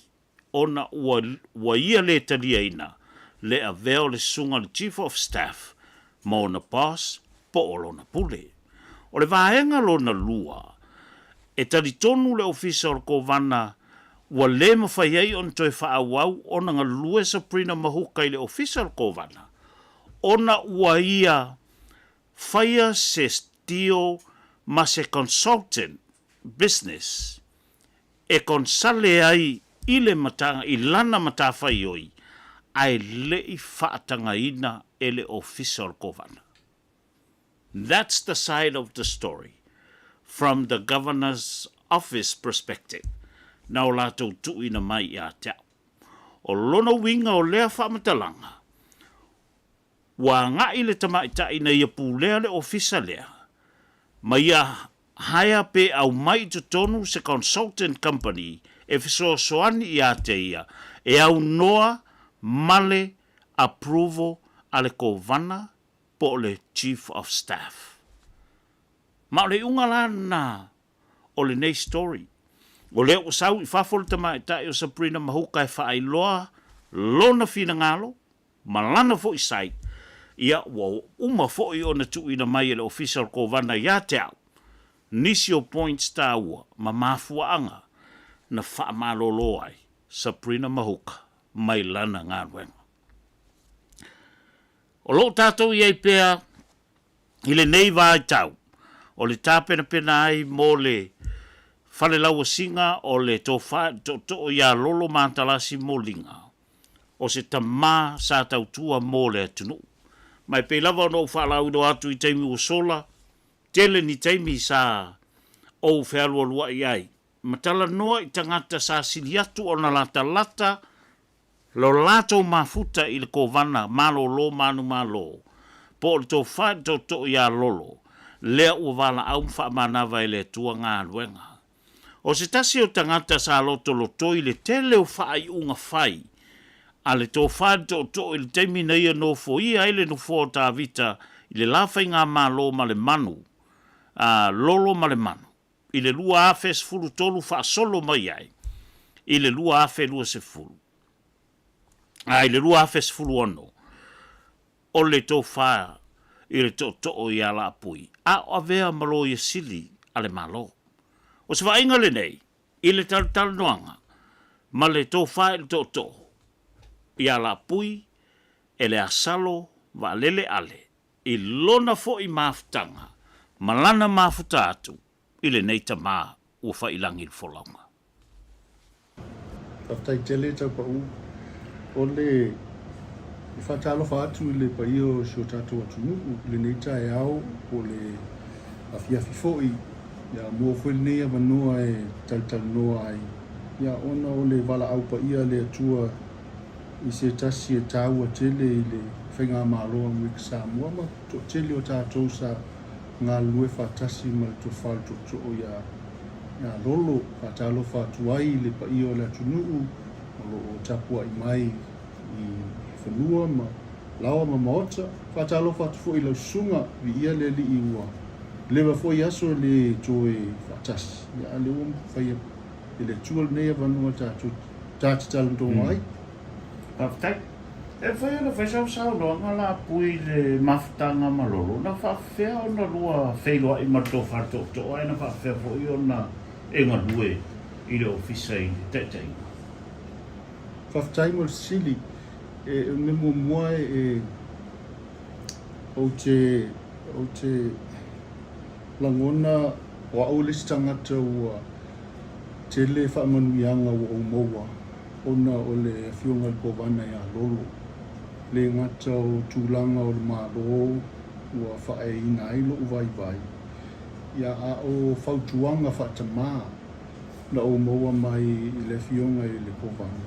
ona ua ia le taliaina le aveo le sunga le Chief of Staff mo na boss po o lona pule. O le vaenga lona lua e talitonu le official kovana ua le mawhaiei on toi whaawau ona ngā lue Subrina Mahuka I le official kovana. Ona ua ia whaia se deal ma se consultant business e konsale ai i le matanga i lana matawhai oi ai le i whaatanga ina e le official governor. That's the side of the story from the governor's office perspective. Nau lātou tu ina mai i a tau. O lona winga o lea whamatalanga. Wa ngā i le tamaita ina ia pūlea le ofisa lea. Ma ia haia pe au mai tu tonu se consultant company e fiso soani i a te ia. E au noa male approval ale kovana po le chief of staff. Ma le unga lana o le nei story. O leo o sau i whafol tamaita i o Subrina Mahuka e whaailoa lona fina ngalo, malana fo i sai, ia wa uma fo i ona tu ina mai le official kovana ia te au. Nisi o points ta ua, ma mafua anga, na wha malolo ai, Subrina Mahuka, mai lana ngā wenga. O lo tātou i ei pēa, i le nei vai tau, o le tāpena pena ai mō le whale laua singa o le to ia Lolo mātalasi mō linga. O se tamā sa tautua mō le atunu. Mai pe lava no whalau do atu i teimi o sola, tele ni teimi sa o whealua lua i ai. Matala noa i tangata sa sili atu o na lata lata, lo lato mafuta i le kovana, malo lo manu malo. Po le to whae to ia Lolo, lea ua wala au mwha manawa i le tua ngā luenga. O se tasi o tangata sa loto i le tele o whaai unga whai, a le tō whae to i le teimi nei no fo i aile no fo tā vita i le lawhai ngā malo ma le manu, Lolo ma le manu, i le lua afe se fulu tolu wha solo mai ai, i le lua afe lua se fulu. I le lua afe se fulu ono, o le tō whae i le to i a Laapui'S, a o avea malo i sili a le malo. O se whainga le nei, i le Talatala noanga, ma le tō whae le to i a Laapui'S, e le asalo wa lele ale, i lona fo i mafutanga, ma lana mafuta atu, i le neita mā ua whailangi le wholaunga.
Taftai tele tau pa u, o le i whatalo whaatu i le pa io sio tātou atunu, le neita e au, o le awhiawhi fōi, ia mua whele nei a manoa e Talatala noa ai. Ia ona o le wala au pa ia le atua i se tasi e tāua tele i le whainga māloa mwika Samoa, ma to tele o tātou sa ngā lue whatasi ma le to whale to ia Lolo, whatalo whatu ai le pa ia o le atunuu, o tapua i mai i whanua ma lawa ma maota, whatalo whatu fo i lau sunga vi ia le li i ua. Lewa fo i aso le toe whatasi, ia le uam whaia i le tual nei a vanua tātitala mto mai.
Paftai, e whaia na whaisau sao loa ngā Laapui'S le mafutanga ma Lolo, na whawhea o na lua whailoa i mato wharto ai na whawhea fo i o na e ngā lue i le ofisa i tetei.
Whawhtai mo sili, me mua e o te langona o au le tangata ua tele whaamanuianga o maua ona o le whiunga le kovana ia Lolo. Le ngata o tūlanga o le mālo ua whae ina ailo uvai vai. Ia a o whautuanga whatamā na o maua mai i le whiunga i le kovana.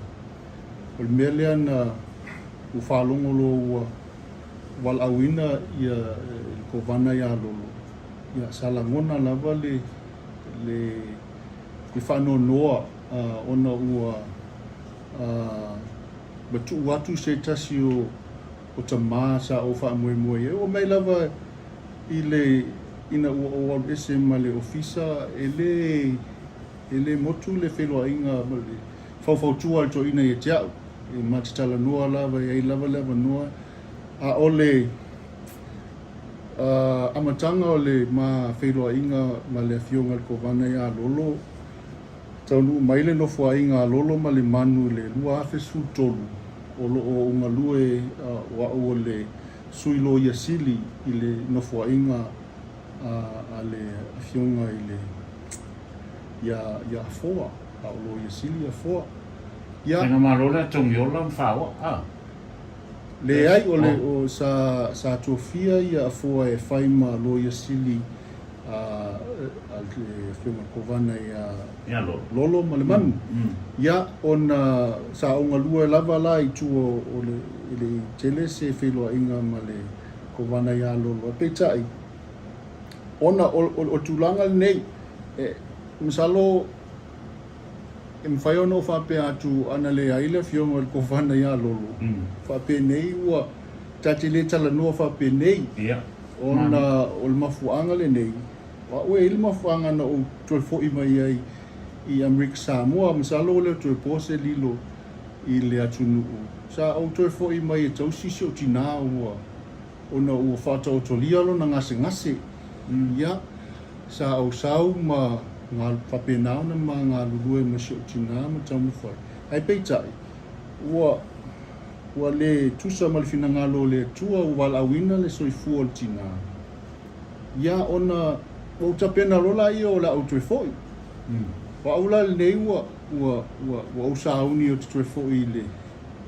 O le mea lea na u whalongolo ua wal awina ia le kovana ia Lolo. Ia salangona lava le whanonoa ona ua batu watu se tasi o tamā sa o whaamoemoe e o mai lava i le ina ua o ese ma le ofisa e le motu le whelua inga whauwhautua to ina i te au e matitala noa lava e ai lava noa a ole amatanga o le ma whelua inga ma le whiunga le kovana ia Lolo taunu maile no fua inga Lolo ma le manu le lua afesu tolu o unga lue wa o le suilo ia sili i le no fua inga a le whiunga i le ia foa a lo ia sili a foa. Ia.
Nga marole tongi ola mwhawa.
Le ai o le o sa tofia ia a foa e whaima lo ia sili a le whiunga kovana ia Lolo ma le manu. Ia ona sa onga lua lava la i tua o le tele se wheloa inga ma le kovana ia Lolo. A peitai, ona o tūlanga nei, misalo e mwhai ono whape atu ana le aile whiunga o le kovana ia Lolo. Whape nei ua tati le tala noa whape nei. Ona o le mafuanga le nei. Wa ue ili mafuanga na o toi fo ima ia i Amerika Samoa, misalo le toi pose lilo i le atunu. Sa o toi fo ima ia tau sisi o tina ua. Ona ua whata o tolia lo na ngase. Ia, sa au sau ma ngā whapenao na ma ngā lulue ma si o tina ma tamu whai. Ai peitai, ua le tusa ma le fina ngalo le tua wala awina le soifua o le tina. Ia ona o tapena rola ia o la au tue foi. Wa aula le nei ua o sauni o tue foi le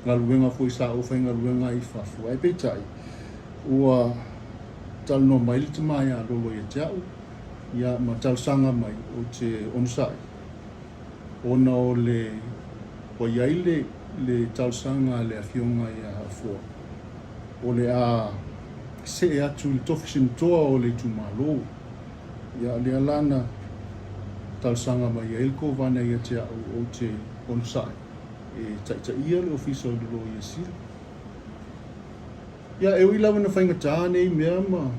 ngaluenga foi sa o fai ngaluenga i fafu. Ai peitai, ua tal no mai le tamai a Lolo ia teau. Ia ma tal sanga mai o te onsai. Ona o le o iai le tal sanga le afionga ia hafua. O le a se atu le tofisin toa o le tumalo. Ia le alana tal sanga mai ia ilko vana ia te au o te onsai. E taita ia le ofisa o Lolo ia sila. Ia e ui lawa na whainga tāne i mea ma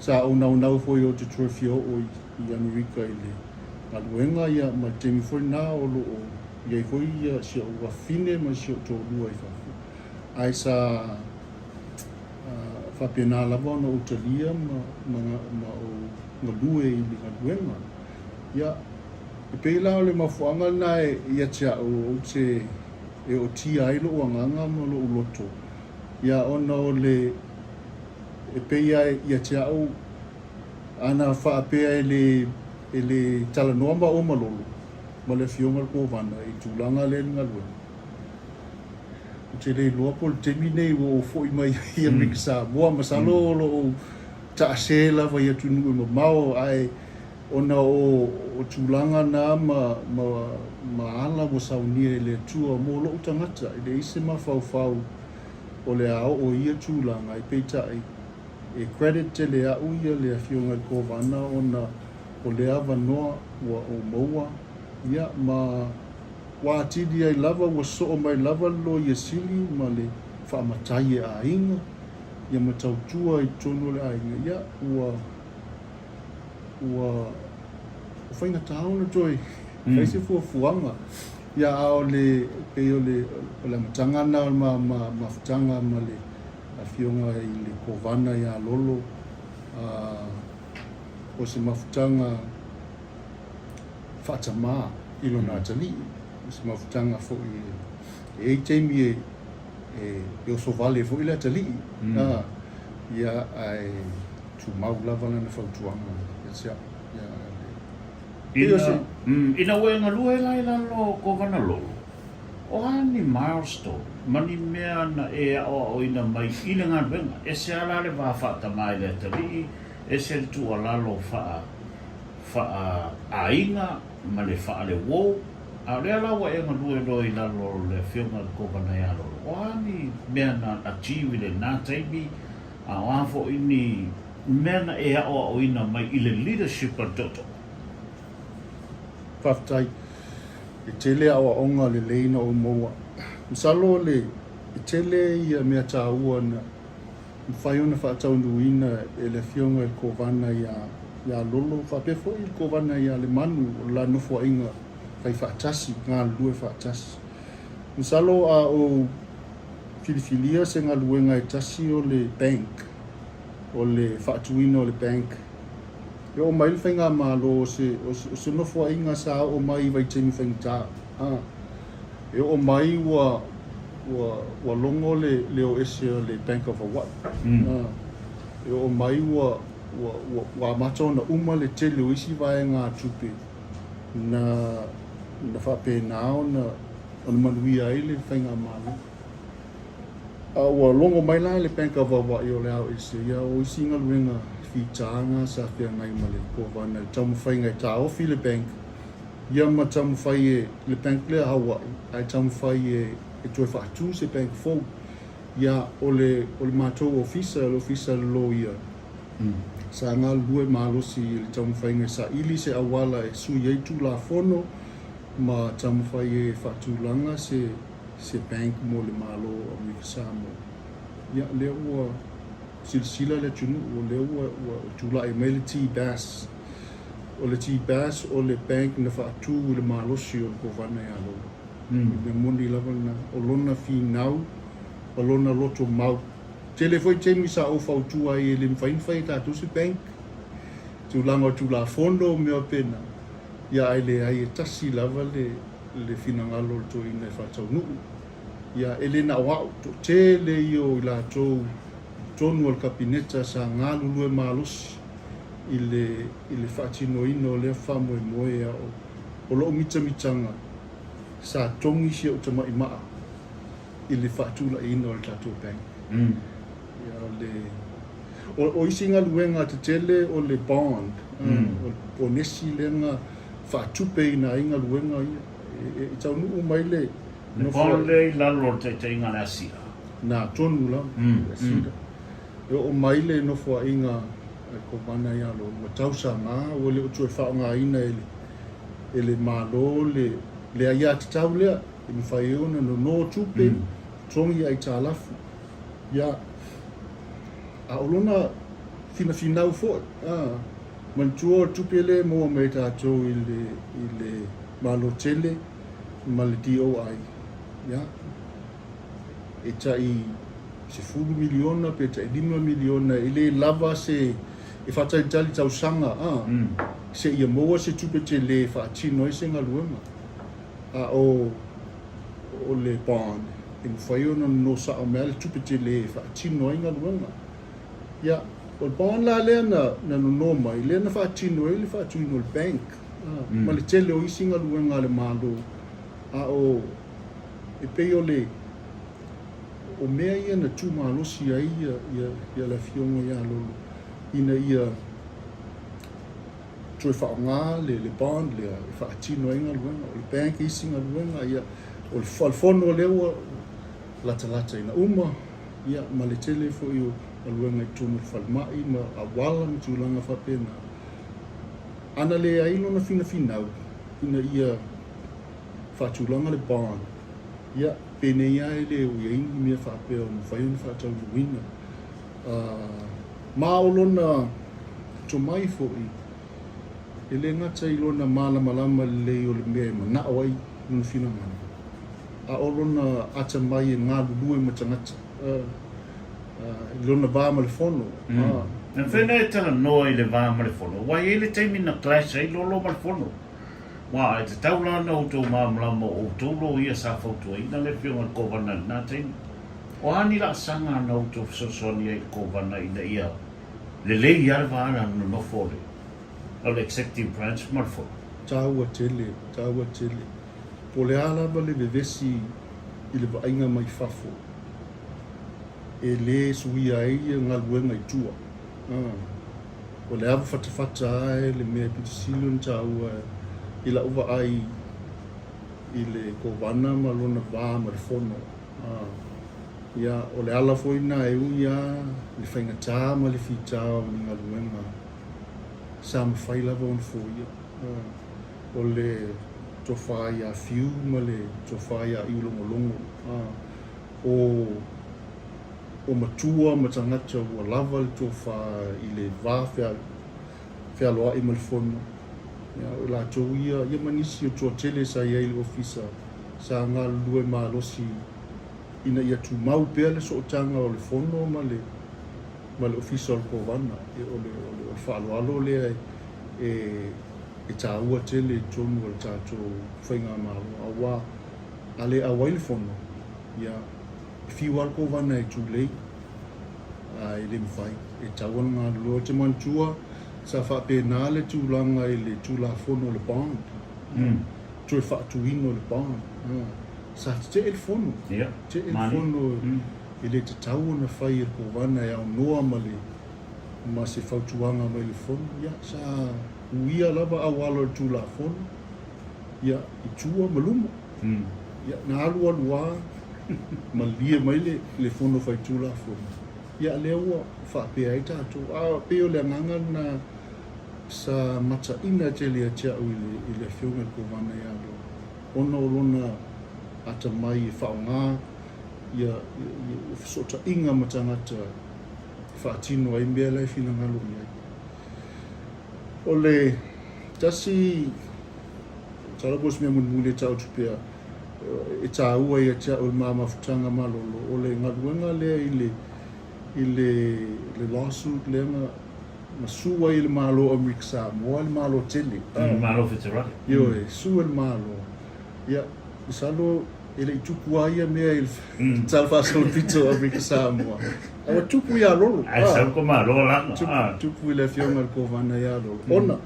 sa o nau foi o te trofeo o i Amerika i le aluenga ia ma temi foi nā o lo o iai foi ia si o wafine ma si o tō lua i whafu. Ai sa whapena lava na o talia ma o ngalue i le aluenga. Ia e peila o le mafuanga na ia tia o te e o tia ai lo o anganga ma lo o loto. Ia ona o le e peia ia te au ana whaapea e le talanoa ma o malolo ma le whionga ko vana i tūlanga le ngalua. O te le loa pol temi nei o fo i mai i Amerika Samoa masalo o ta asela vai atu nui ma mao ai ona o tūlanga na ma ala mo saunia le tua mo lo utangata i le ise ma fau o le ao o ia tūlanga i peitai e credit te le au ia le whiunga ko vana ona o le awa noa ua o maua ia ma wātidi ai lava ua so o mai lava lo ia sili ma le whaamatai e a inga ia ma tautua i tono le a inga ia ua whainga tāona toi kaise fuanga ia ao le peo le matangana ma futanga ma le a whiunga i le kovana ia Lolo o se mafutanga whaatama i lo nā tali o se mafutanga fo e teimi e o sovale fo i le tali ia ai tu mau lava na whautuanga
ina wenga lue lai lalo kovana Lolo o ani milestone mani mea na e o ina mai ile ngā wenga e se ala le wa whaatama i le tali e se tu alalo wha ainga ma le wha le wou a rea lawa e ngalue roi lalo le whiunga kovana ia Lolo o ani mea na achieve le nā taimi a wafo ini mea na e o ina mai ile leadership a toto
whaftai e tele awa onga le leina o moa. Msalo le e tele ia mea tāua na mwhaiona whaataunuina e le whiunga il kovana ia Lolo whapefo il kovana ia le manu o la nofua inga kai whaatasi, ngā lue whaatasi. Msalo a o filifilia se ngā luenga e tasi o le bank, o le whaatuina o le bank. E o mai whainga malo o se nofua inga sa o mai vai temi whaingta. E o mai ua longo le o ese o le Bank of Hawaii. E o mai ua matona uma le tele o isi vai ngā tupe na na whapena o na manui ai le whainga mana. Ua longo mai la le penka wawa i o le au isi, ia o isi inga luenga whitaanga sa whia ngai ma le kovana, tamu whainga i tā ofi le penka. Ia ma tamu whai e le penka le Hawaii, ai tamu whai e toi whaatu se penka fau. Ia o le mātou ofisa, le ofisa lo ia. Sa ngā lue mālosi le tamu whainga sa ili se awala e sui eitu la Fono, ma tamu whai e whaatulanga se bank mo le malo o mi Samoa. Ia lea ua silsila le tunu, o lea ua tula e mai le T-Bass. O le T-Bass o le bank na whaatu le malosi o le kovana e alo. Me moni lava na o lona whinau, o lona loto mau. Tele foi temi sa o whautua e le mwhainwhai tātou se bank. Tūlanga o tūla Fono mea pena. Ia ai le ai e tasi lava le whinangalo le tō ina e whatau nuu. Ia ele na wau, te le io i la tonu al kabineta sa ngā lulue mālosi i le whaatino ino lea whamoe moe o loo mitamitanga sa tongi si o tama i maa i le whaatula ino le tātou bank. O isi ngā luenga te tele o le bond, o nesi le ngā whaatupe i ngā inga luenga i tau nuu mai le
Nō le lalo te inga le asia.
Nā tonu la, asira. O mai le nofua inga ko mana ia lo matausa ngā, o le utu e whao ngā ina e le malo, le aia te tau lea, e mi whai eona no tupe, tongi ai tā lafu. Ia, a olona whina fo, mantua tupe le mua mei tātou i le malo tele, ma le DOI. Ya, e tai se 10 miliona, pe tai 5 miliona, ile lava se e whatai tali tau sanga, se ia moa se tupe te le whaatino i se ngā luenga. O le bond, e mwhaiona no sa o mea le tupe te le whaatino i ngā luenga. Ya, o le bond la lea na no mai, lea na whaatino i le whaatino le bank. Ma le tele o isi ngā luenga le malo. E pei o mea ia na tū mālosi ai ia la fionga ia Lolo. Ina ia tue whao ngā le bond, le whaatino inga luenga, o le bank isi ngā luenga, ia o le Fono lewa lata ina uma, ia ma le tele fo i o luenga i tūnu whalmai, ma a wala mi tūlanga whapena. Ana le ailo na whina, ina ia whaatulanga le bond. Ia, pene ia ele o ia ingi mea whapea o mwhaiona whaatau luina. Mā o lona to mai fo i. Ele ngata i lona malama le o le mea ma na awai nuna whina mana. A o lona ata mai e ngā lulue ma tangata. I lona vāma le Fono.
Na whena e tala noa i le vāma le Fono. Wai ele teimi na clash ai Lolo ma le Fono. Wa e te taulana o tō māmlama o tōlo ia sa whautua ina le whionga kovana nā teini. O hani la sanga na o tō whasosoni ai kovana ina ia le lei arwa ana no nofore. O le executive branch marfo.
Tāua tele. Po le alava le vevesi i le vainga mai whafo. E le suia ai ngā luenga i tua. O le awa whatawhata ai le mea pitisilo tāua i la uwa ai i le kovana ma lona vā ma le Fono. Ia, o le ala foina e uia, le whaingatā ma le whitā mi ngā luenga. Sa ma whai lava on fōia. O le towhai a whiu ma le towhai a iulongolongo. O matua ma tangata ua lava le towhai i le vā whea loa i ma le Fono. La tau ia manisi o tō tele sa iai le ofisa sa ngā lue mālosi ina ia tu mau pēr le sootanga o le Fono ma le ofisa o le kovana o le whaaloalo lea e tā ua tele tonu o le tātou whainga mālo awa a le awai le Fono ia whiu al kovana e tū lei e le mwhai e tauan ngā lua te mantua sa whapena le tūlanga i le tūla Fono le bond. Toi whaatuino le pāna. Sa te el fono. Te el fono i le te tau na whai ko wana e au noa ma se whautuanga mai le fono. Ia, sa uia lava awala tu la fono. Ia, i tua maluma. Ia, na alua lua ma lia mai le fono whai tu la fono. Ia, lea ua whapea i tātou. Peo le anganga na sa mata ina te lea tia i le whiunga ko wana e alo. Ona o lona ata mai e whaonga, ia sota inga matangata whaatino ai mea lai whina ngalo ni ai. O le tasi, tarabos mea munmule tau tupea, e tā ua ia tia o le maa mafutanga malolo, o le ngaruenga lea i le lawsuit lea ma sua i le malo Amerika Samoa, le malo tele.
Malo Fitzgerald.
Io e, sua le malo. Ia, salo ele tupu aia mea il talfasol pito Amerika Samoa. Awa tupu ia lolo.
Ai sa ko malo langa.
Tupu ile fionga ko vana ia lolo. Ona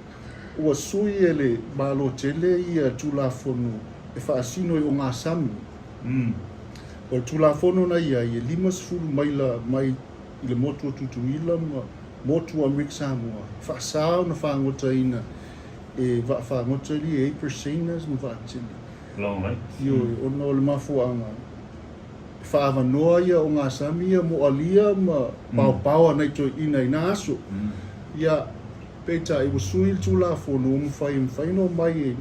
ua sui ele malo tele ia tulafono e faasino i o ngā sami. O tulafono na ia i 5 mai i le motua tutuila ma motua Amerika Samoa. Faasao na whaangota ina e whaangota li 8% ma whaatili.
Long way.
Yo, ona o le mafuanga. Whaavanoa ia o ngā samia mo alia ma pau anai toi ina i nā aso. Ia, peta i wasui tula fono mwhai no mai e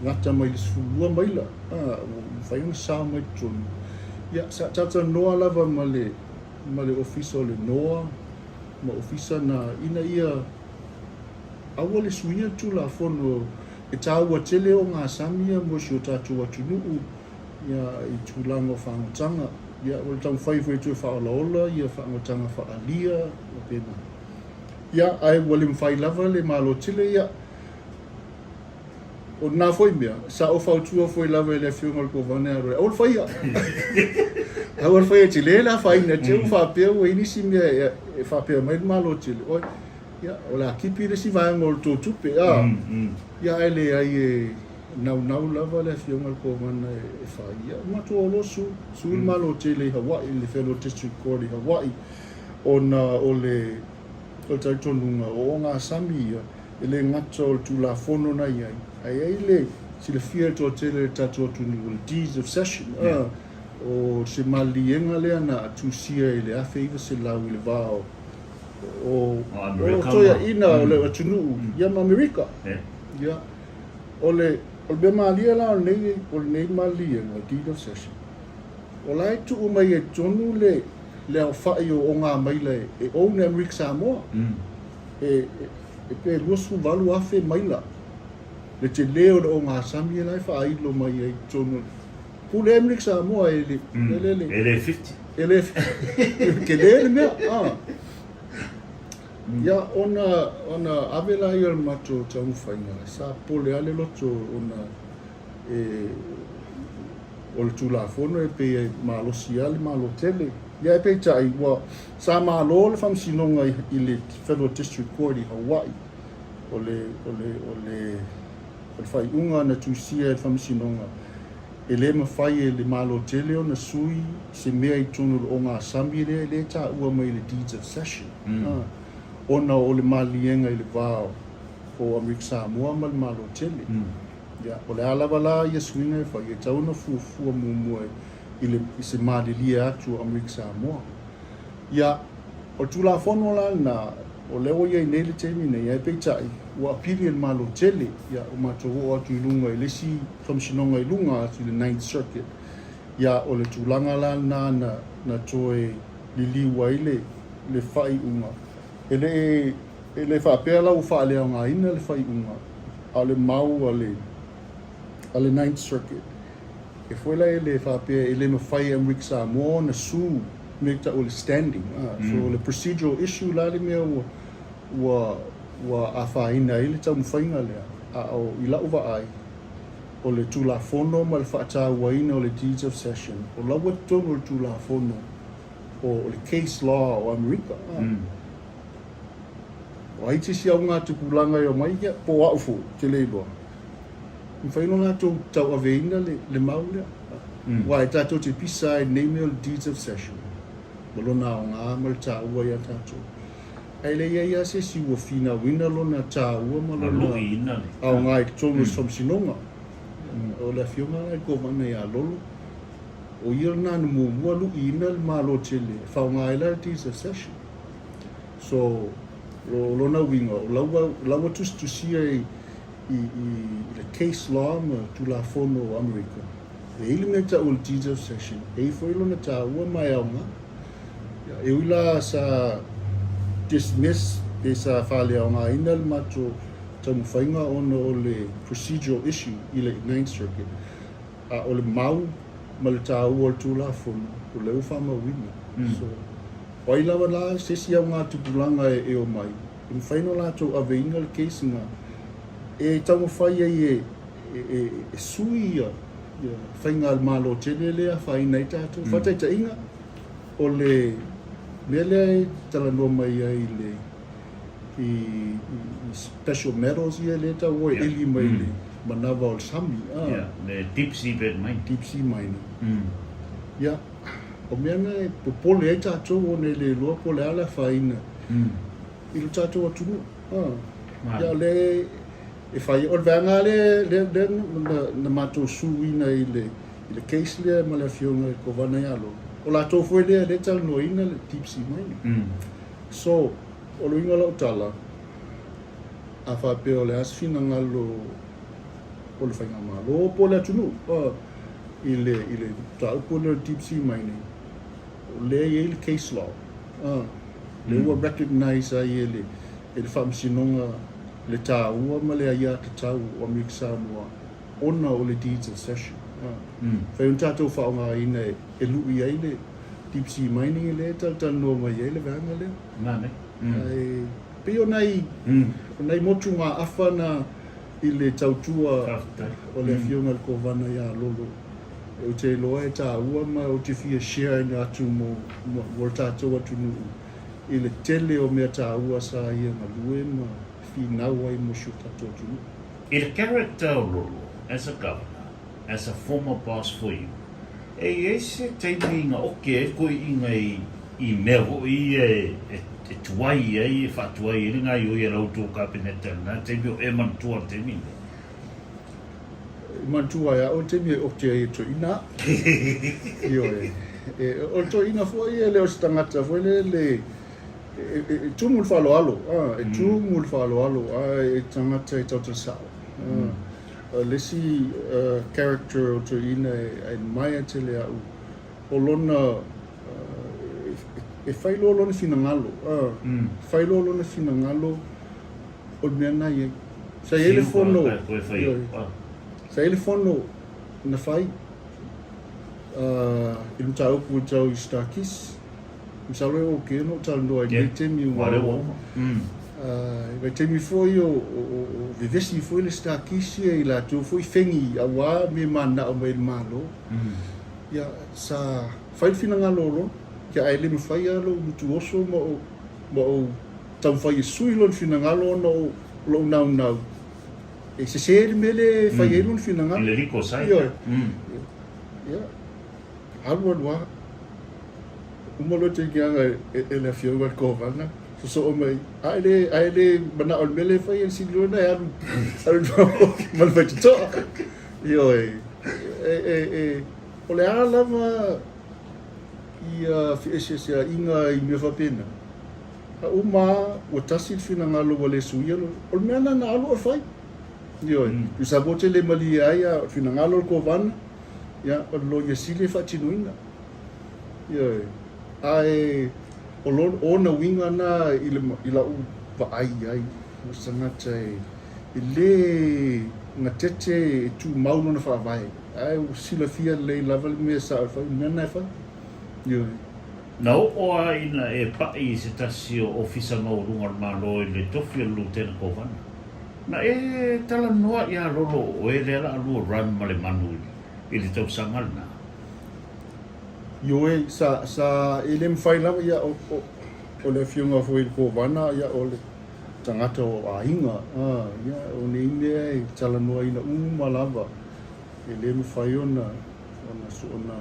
ngata mai le sfulua mai la. Mwhai no sao mai tonu. Ia, sa tata noa lava ma le ofisa o le noa, ma ofisa na ina ia awa le suia tula fono e tāua tele o ngā samia mo si o tātou atunuu ia i tūlanga o whaangotanga. Ia o le tau whaifu e tue whaolaola, ia whaangotanga whaalia o pena. Ia ai wale mwhai lava le malo tele ia. O nā whai mea, sa o whautua whai lava e le whiunga ko vane aroe. Au le whai ia. Au le whai e tele la whai na te u whapea o inisi mea e whapea mai le malo tele. Oi, ia o la kipi le si vaenga o le tō tupe. Ia ele ai e nau lava le whiunga ko mana e whai. Ia matua o losu, sui malo tele Hawaii, le Federal District Court i Hawaii. O le taitonunga o ngā sami ia, e le ngata o le tulafono na iai. Ai le, si le fia to tele tato tunu o le deeds of session. O se malienga lea na atusia i le afe iwa se lau i le vao. O toia ina o le atunu, ia ma Amerika. Ia, o le bema alia la o nei malia o deed of session. O lai tu umai e tonu le au whai o ngā maila e o ne Amerika Samoa. E pe luasu walu afe maila. Le te leo o ngā sami e lai whai lo mai e tonu. Pule Amerika Samoa e le
50.
Ke le mea. Ia ona avela i al mato tau whainga. Sa pole ale loto ona o le tulafono e pe malosi ale malo tele. Ia e pe tai wa sa malo le whamsinonga i le Federal District Court i Hawaii. O le whai unga na tuisia e whamsinonga. E le mawhai e le malo tele o na sui se mea i tonu o ngā sami le ta ua mai le deeds of session. Ona o le malienga i le vao o Amerika Samoa ma le malo tele. Ia, o le alawa la ia swinga e whai e tauna fuafua mumua i se malilia atu o Amerika Samoa. Ia, o tula fono la na o lewa ia i nei le temina ia e peitai ua apili le malo tele ia o matou atu i lunga i lesi whamsinonga i lunga atu i le 9th Circuit. Ia o le tūlanga la na toe liliwa i le whai unga. E le whapea lau whaale au ngā ina le whai unga. A le mau a le 9th Circuit. E whaela e le whapea e le mawhai Amerika Samoa na su mekta o le standing. So le procedural issue la le mea ua a whaina i le tau mwhainga lea. A o i lau wa ai. O le tula fono ma le whaata waina o le deeds of session. O laua tonu o le tula fono o le case law o Amerika. O haiti si au ngā tupulanga i o mai kia po au fu te leiloa. Whaino ngā tau aveina le maule. Wai tātou te pisa e name deeds of session. Malona o ngā mal tā ua ia tātou. Ai le ia se si ua fina wina lona tā ua malona. Au ngā i tonus from sinonga. O le fionga e kovana ia Lolo. O ia nānu mua lu ina le malo tele. Whao ngā ila deeds of session. So, lona winga, lawa tusia i le case law ma tu la Fono America. E ili me ta ul deeds of session. E foi lona tā ua mai au ngā. E uila sa dismiss e sa whale au ngā ina le mato tamu whainga ono o le procedural issue i le 9th Circuit. O le mau ma le tā ua o le tu la Fono. O leu whama wina. So, o ilawa la sesi au ngā tupulanga e o mai. I whaino la tau aveinga le case ngā. E tamu whaia e sui ia. Whainga al malo tene lea whaina i tātou. Whatai ta inga o le mele tala no mai ai le i special medals ia le ta o eli mai le manawa o sami.
Le deep sea bed mine.
Deep sea mine. Ia. O meana e popole ai tātou o ne le loa pole ala whaina. I lo tātou atunu. Ia le e whai o vanga le na matou suina i le case le ma le fionga e kovana ia lo. O la tō fwoi le tal noina le deep sea mine. So, o lo inga lau tala, a whape o le asfina ngalo o le whainga malo, o po le atunu, i le tau po le deep sea mining. O le e le case law. Le ua recognize ai e le whamsinonga le tā ua ma le aia te tau o Amerika Samoa, ona o le deeds of session. Whai un tātou whaonga ina e lui ai le deep sea mining e le tal no mai ai le vanga le.
Mane.
Pe o nei motu ngā awhana i le tautua o le fionga le kovana ia Lolo. E o te loa e tā ua ma o te fia share ngā atu mo tātou atu nuu. I le tele o mea tā ua sa ia ma lue ma fi nau ai mo shu tātou atu nuu.
I le character o Lolo, as a governor, as a former boss for you, e se teimi inga oke e koe inga i mea ho i e tuai ai, e whatuai e ringa i o i rau tō kabineta na teimi o e mantua teimi.
Mantua ia, o teimi e oke e to ina. Io o to ina foi e leo stangata foi le tumul falo alo, e tumul falo alo, e tangata e tauta sao. Lesi character o to ina e mai te le au o lona e whailo lona finangalo whailo lona finangalo o mea nai sa ele Fono sa ele Fono na whai i luta au kua tau i Starkis misalo e o keno tal noa i temi vai temi foi o vivesi foi le Starkis e la tu foi fengi a wa me mana o me malo ia sa fai finangalo lo que ai le fai alo mutu oso mo tau fai suilo finangalo no lo nau e se ser mele fai elo finangalo
le rico sai
ia alwa umolo te kianga e la fioga kovana so mai ai le bana o mele fai el siglo na ya mal fai to io o le ala ma ia fiesisia inga i me fapena a uma o tasi finangalo wale suielo o me ana na alo fai io tu sabote le mali ai finangalo ko van ya o lo ye sile fatinuina io ai o lo ona winga na ila u va ai sangata i le na tete tu mauno na fa vai ai o sila fia le level me sa fa na fa io
na o ina e pai se tasi o ofisa maurunga malo i le tofi o lutena kovana na e tala noa ia Lolo o e lera alu run male manu i le tau sangal na
io sa ele me fai lava ia o le fionga foi kovana ia o tangata o ainga ia o nei mea e talanoa ina malava e le mawhaiona ona so ona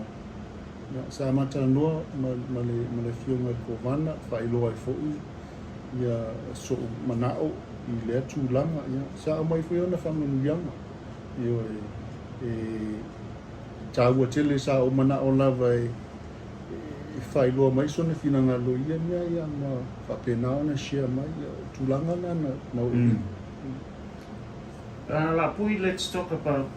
sa matanoa ma le fionga ko vana whailoa e fo'i ia so manao i le tūlanga ia sa mai whaiona whamanuianga io e tāua tele sa o manao lava e whailoa mai sona whinanga lo ia ia ma whapenao na share mai tūlanga na ui.
Laapui'S, let's talk about,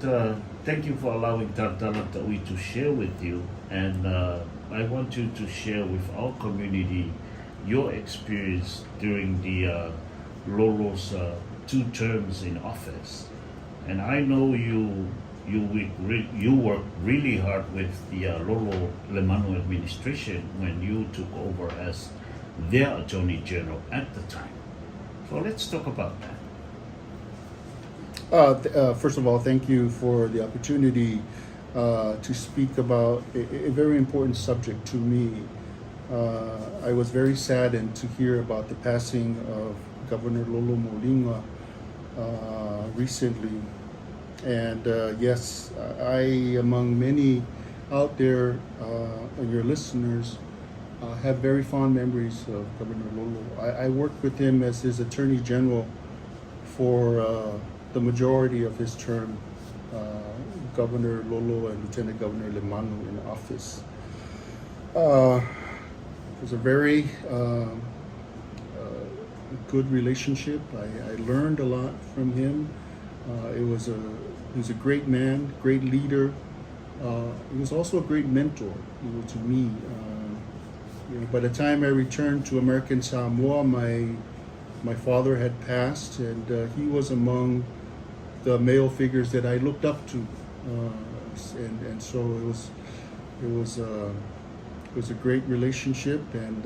thank you for allowing Talatala to share with you, and I want you to share with our community your experience during the Lolo's 2 terms in office. And I know you worked really hard with the Lolo Lemanu administration when you took over as their Attorney General at the time. So let's talk about that.
First of all, thank you for the opportunity to speak about a very important subject to me. I was very saddened to hear about the passing of Governor Lolo Molinga recently. And yes, I, among many out there, your listeners, have very fond memories of Governor Lolo. I worked with him as his Attorney General for the majority of his term, Governor Lolo and Lieutenant Governor Lemanu in office. It was a very good relationship. I learned a lot from him. He was a great man, great leader. He was also a great mentor, to me. By the time I returned to American Samoa, my father had passed, and he was among the male figures that I looked up to, and so it was a great relationship, and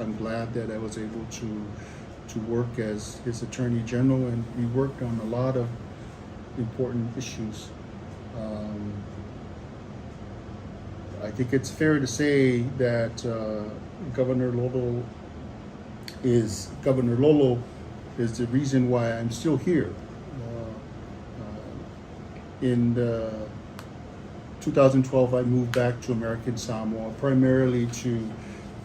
I'm glad that I was able to work as his Attorney General, and we worked on a lot of important issues. I think it's fair to say that Governor Lolo is the reason why I'm still here. In 2012, I moved back to American Samoa, primarily to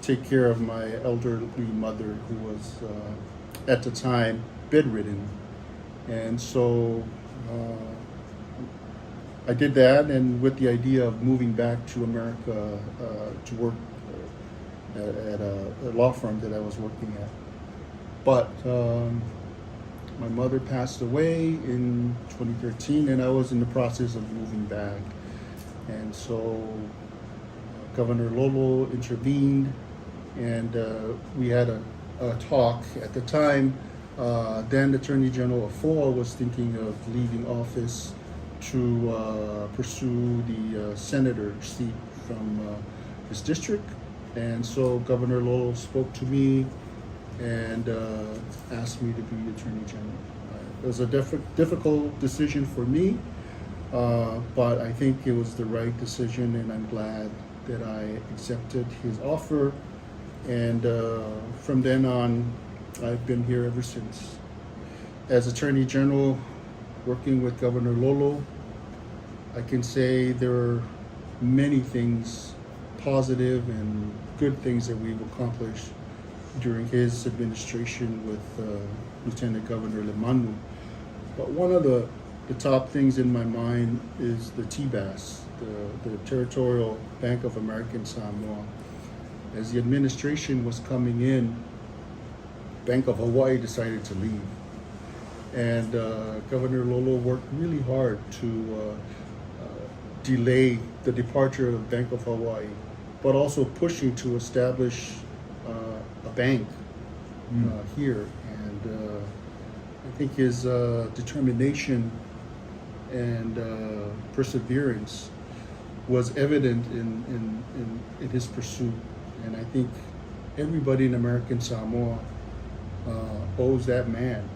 take care of my elderly mother, who was at the time bedridden. And so I did that, and with the idea of moving back to America to work at a law firm that I was working at. But my mother passed away in 2013, and I was in the process of moving back. And so Governor Lolo intervened, and we had a talk. At the time, then Attorney General of Fono was thinking of leaving office to pursue the senator seat from his district. And so Governor Lolo spoke to me and asked me to be Attorney General. It was a difficult decision for me, but I think it was the right decision, and I'm glad that I accepted his offer. And from then on, I've been here ever since. As Attorney General, working with Governor Lolo, I can say there are many things, positive and good things that we've accomplished during his administration with Lieutenant Governor Lemanu. But one of the top things in my mind is the TBAS, the Territorial Bank of American Samoa. As the administration was coming in, Bank of Hawaii decided to leave. And Governor Lolo worked really hard to delay the departure of Bank of Hawaii, but also pushing to establish a bank here. And I think his determination and perseverance was evident in his pursuit. And I think everybody in American Samoa owes that man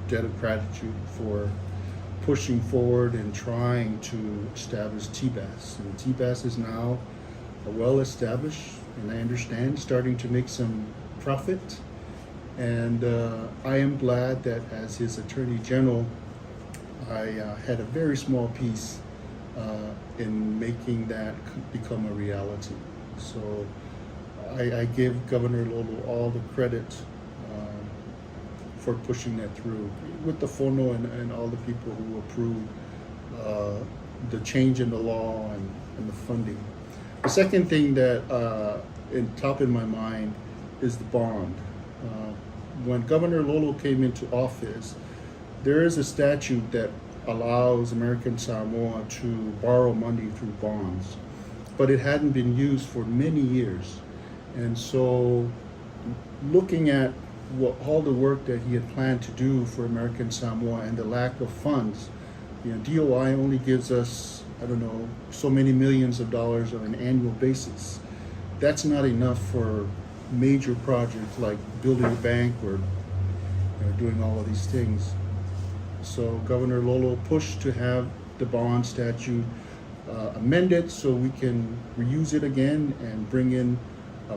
debt of gratitude for pushing forward and trying to establish TBAS. And TBAS is now well established, and I understand starting to make some profit.
And I am glad that as his Attorney General, I had a very small piece in making that become a reality. So I give Governor Lolo all the credit for pushing that through with the Fono and all the people who approved the change in the law and the funding. The second thing that in top in my mind is the bond. When Governor Lolo came into office, there is a statute that allows American Samoa to borrow money through bonds, but it hadn't been used for many years. And so looking at all the work that he had planned to do for American Samoa and the lack of funds, DOI only gives us, I don't know, so many millions of dollars on an annual basis. That's not enough for major projects like building a bank or doing all of these things. So Governor Lolo pushed to have the bond statute amended so we can reuse it again and bring in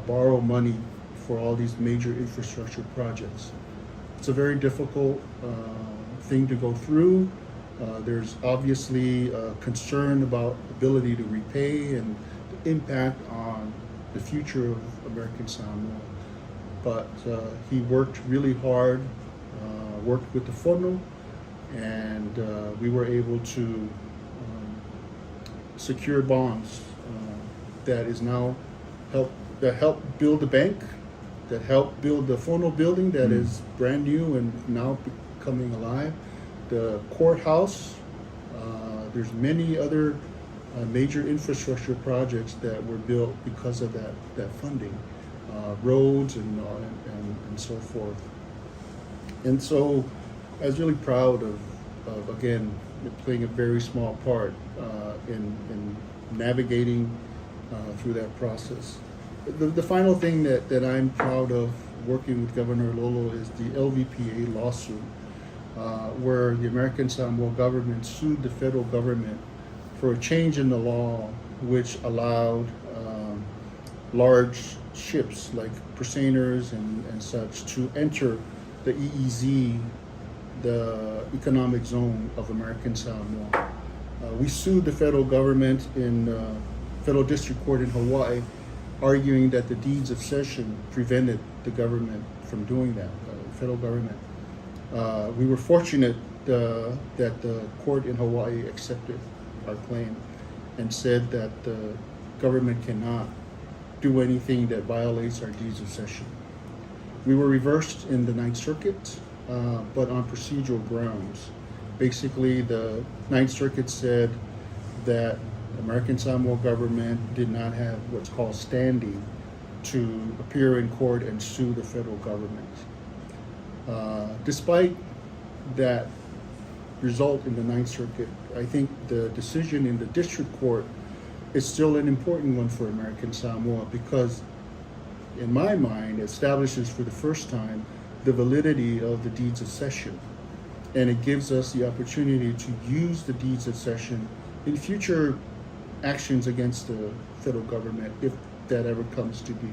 borrow money for all these major infrastructure projects. It's a very difficult thing to go through. There's obviously concern about ability to repay and the impact on the future of American Samoa. But he worked really hard, worked with the Fono, and we were able to secure bonds that is now help build the bank, that help build the Fono building that is brand new and now becoming alive, the courthouse. There's many other major infrastructure projects that were built because of that funding, roads and so forth. And so I was really proud of again, playing a very small part in navigating through that process. The final thing that I'm proud of working with Governor Lolo is the LVPA lawsuit, where the American Samoa government sued the federal government for a change in the law which allowed large ships like Persainers and such to enter the EEZ, the economic zone of American Samoa. We sued the federal government in federal district court in Hawaii, arguing that the deeds of cession prevented the government from doing that, the federal government. We were fortunate that the court in Hawaii accepted our claim and said that the government cannot do anything that violates our deeds of cession. We were reversed in the Ninth Circuit, but on procedural grounds. Basically, the Ninth Circuit said that American Samoa government did not have what's called standing to appear in court and sue the federal government. Despite that result in the Ninth Circuit, I think the decision in the district court is still an important one for American Samoa because, in my mind, establishes for the first time the validity of the deeds of cession. And it gives us the opportunity to use the deeds of cession in future actions against the federal government, if that ever comes to be.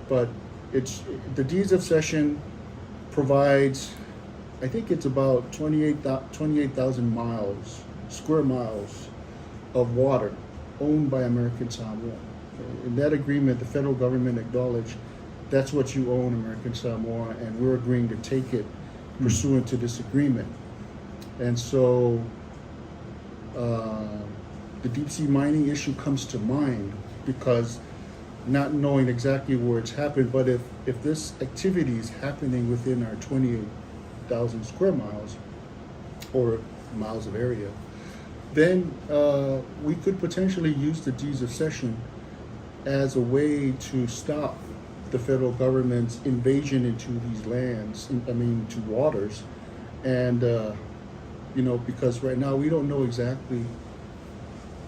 But the deeds of cession provides, I think it's about 28,000 square miles of water owned by American Samoa. In that agreement, the federal government acknowledged that's what you own, American Samoa, and we're agreeing to take it pursuant to this agreement. And so the deep sea mining issue comes to mind because not knowing exactly where it's happened, but if this activity is happening within our 28,000 square miles or miles of area, then we could potentially use the deeds of cession as a way to stop the federal government's invasion into these lands, into waters. And, because right now we don't know exactly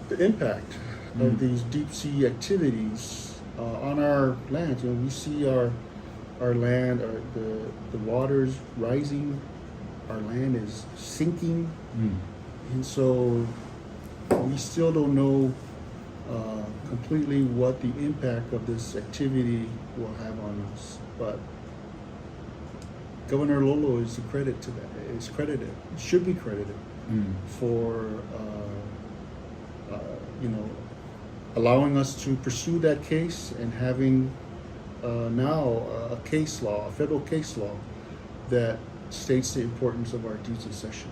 the impact of these deep sea activities on our lands. We see our land, the waters rising, our land is sinking. And so we still don't know completely what the impact of this activity will have on us. But Governor Lolo is a credit to that. Is credited, should be credited for allowing us to pursue that case and having now a case law, a federal case law that states the importance of our deeds of cession.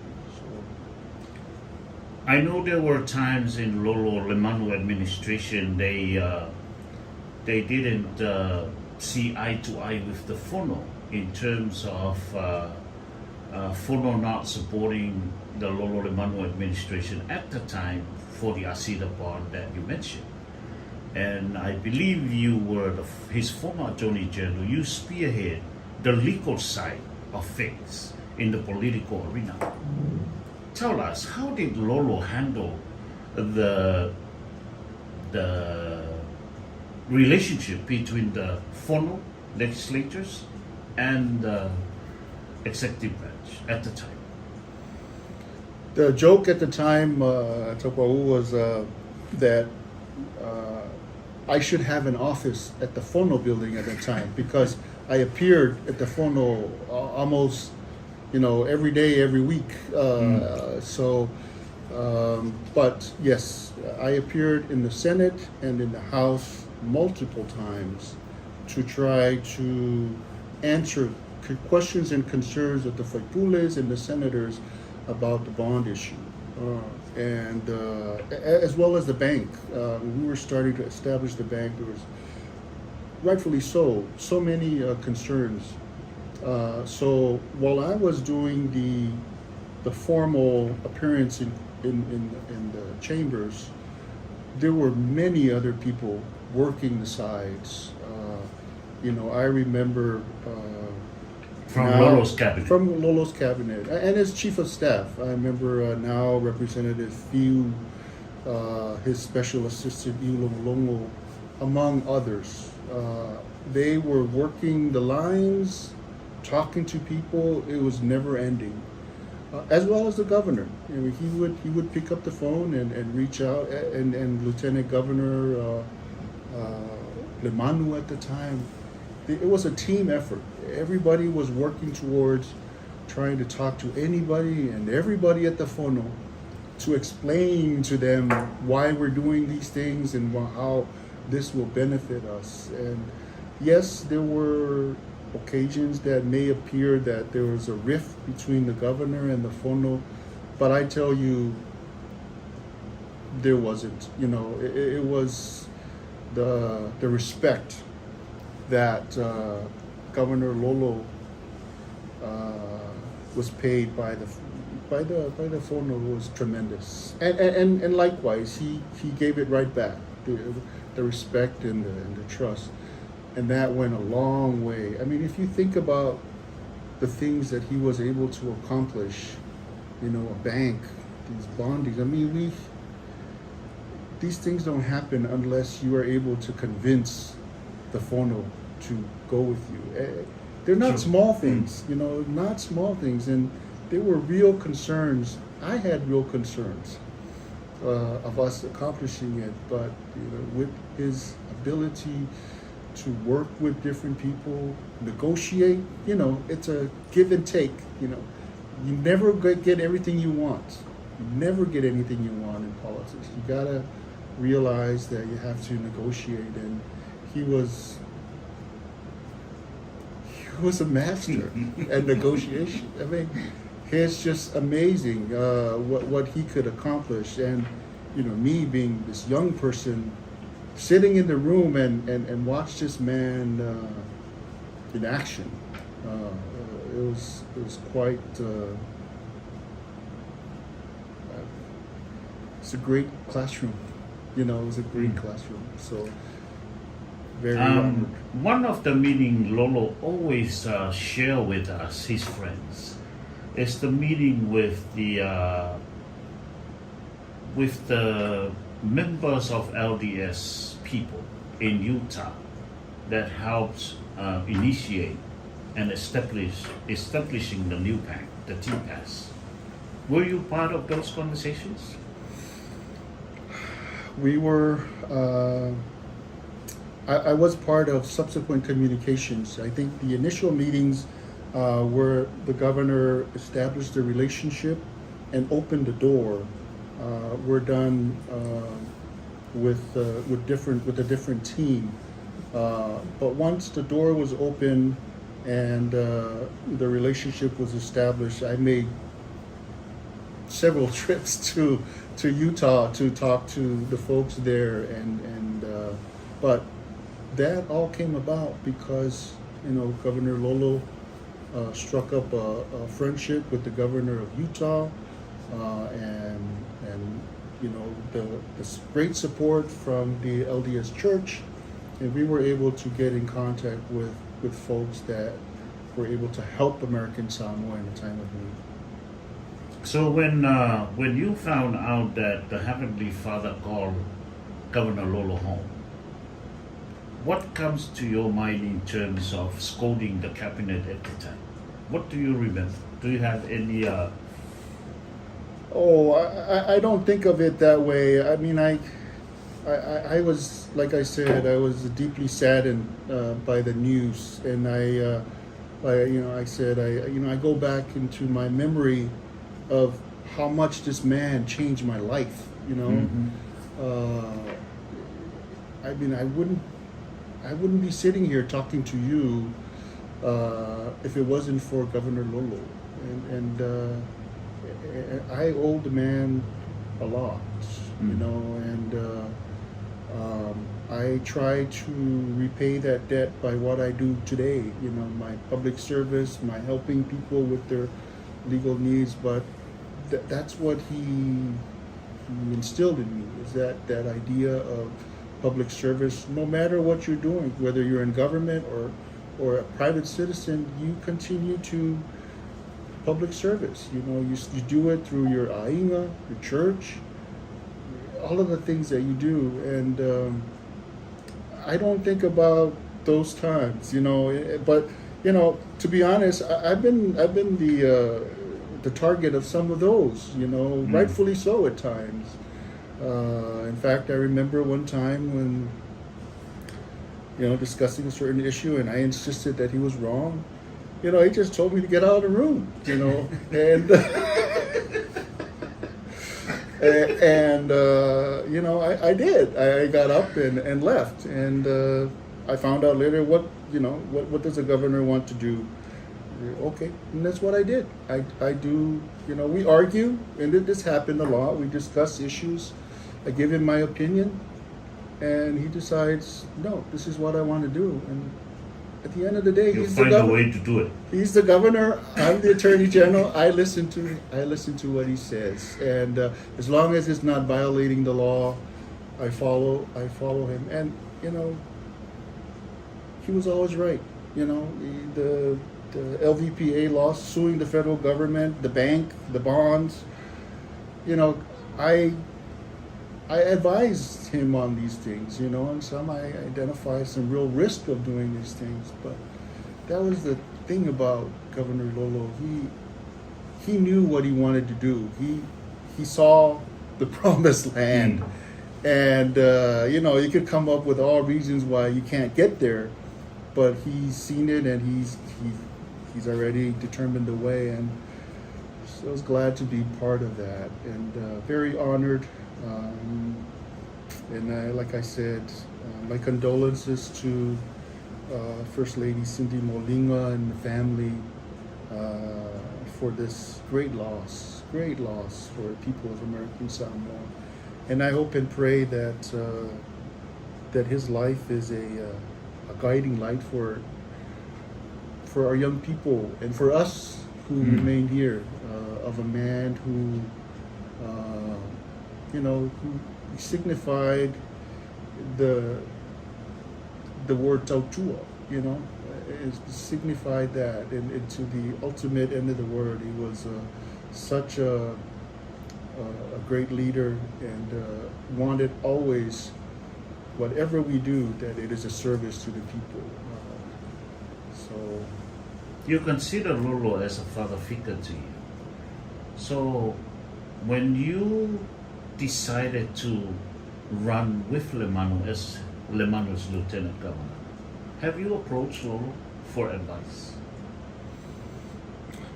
I know there were times in Lolo Lemanu administration they didn't see eye to eye with the Fono in terms of Fono not supporting the Lolo Lemanu administration at the time for the Asida bond that you mentioned. And I believe you were his former Attorney General. You spearhead the legal side of things in the political arena. Tell us, how did Lolo handle the relationship between the Fono legislators and the executive branch at the time?
The joke at the time, Tokau, was that I should have an office at the Fono building at the time because I appeared at the Fono almost, every day, every week. But yes, I appeared in the Senate and in the House multiple times to try to answer questions and concerns of the Faipules and the senators about the bond issue. And as well as the bank. We were starting to establish the bank. There was, rightfully so many concerns. So while I was doing the formal appearance in the chambers, there were many other people working the sides. I remember
from Lolo's cabinet.
From Lolo's cabinet, and as chief of staff, I remember now Representative Fiu, his special assistant Iulongolongo, among others. They were working the lines, talking to people. It was never ending. As well as the governor. He would pick up the phone and reach out, and Lieutenant Governor Lemanu at the time. It was a team effort. Everybody was working towards trying to talk to anybody and everybody at the Fono to explain to them why we're doing these things and how this will benefit us. And yes, there were occasions that may appear that there was a rift between the governor and the Fono, but I tell you, there wasn't. It was the respect that Governor Lolo was paid by the Fono was tremendous, and likewise he gave it right back, the respect and the trust, and that went a long way. I mean, if you think about the things that he was able to accomplish, a bank, these bondings. I mean, these things don't happen unless you are able to convince the Fono to go with you. They're not small things, not small things. And there were real concerns. I had real concerns of us accomplishing it, but with his ability to work with different people, negotiate, it's a give and take, You never get everything you want. You never get anything you want in politics. You gotta realize that you have to negotiate, and he was a master at negotiation. I mean, it's just amazing what he could accomplish. And me being this young person, sitting in the room and watch this man in action, it was quite. It's a great classroom. It was a great classroom. So.
One of the meeting Lolo always share with us, his friends, is the meeting with the members of LDS people in Utah that helped initiate and establishing the new bank, the TPAS. Were you part of those conversations?
We were. I was part of subsequent communications. I think the initial meetings where the governor established a relationship and opened the door. We're done with a different team. But once the door was open and the relationship was established, I made several trips to Utah to talk to the folks there, but that all came about because Governor Lolo struck up a friendship with the governor of Utah, and the great support from the LDS Church, and we were able to get in contact with folks that were able to help American Samoa in a time of need.
So when you found out that the Heavenly Father called Governor Lolo home, what comes to your mind in terms of scolding the cabinet at the time? What do you remember? Do you have any?
I don't think of it that way. I mean, I was, like I said, I was deeply saddened by the news, and I go back into my memory of how much this man changed my life. I mean, I wouldn't be sitting here talking to you if it wasn't for Governor Lolo, and I owe the man a lot, and I try to repay that debt by what I do today. My public service, my helping people with their legal needs, but that's what he instilled in me, is that idea of public service. No matter what you're doing, whether you're in government or a private citizen, you continue to public service. You do it through your ainga, your church, all of the things that you do, and I don't think about those times, but to be honest, I've been the target of some of those, rightfully so at times. In fact, I remember one time when, discussing a certain issue, and I insisted that he was wrong. He just told me to get out of the room, and I did. I got up and left, and I found out later what does a governor want to do. Okay, and that's what I did. I do, we argue, and this happened a lot. We discuss issues. I give him my opinion, and he decides, no, this is what I want to do. And at the end of the day, he's the governor.
Find a way to do it.
He's the governor. I'm the attorney general. I listen to what he says, and as long as it's not violating the law, I follow him. And he was always right. The LVPA law, suing the federal government, the bank, the bonds. I advised him on these things, and some I identify some real risk of doing these things. But that was the thing about Governor Lolo. He knew what he wanted to do. He saw the promised land, and you could come up with all reasons why you can't get there, but he's seen it, and he's already determined the way, and so I was glad to be part of that, and very honored. And like I said, my condolences to First Lady Cindy Molinga and the family for this great loss for the people of American Samoa. And I hope and pray that his life is a guiding light for our young people and for us who remain here, of a man who who signified the word tautua, it signified that, and to the ultimate end of the word. He was such a great leader, and wanted always, whatever we do, that it is a service to the people. So
you consider Lolo as a father figure to you. So when you decided to run with Lemanu as Lemanu's lieutenant governor, have you approached Lolo for advice?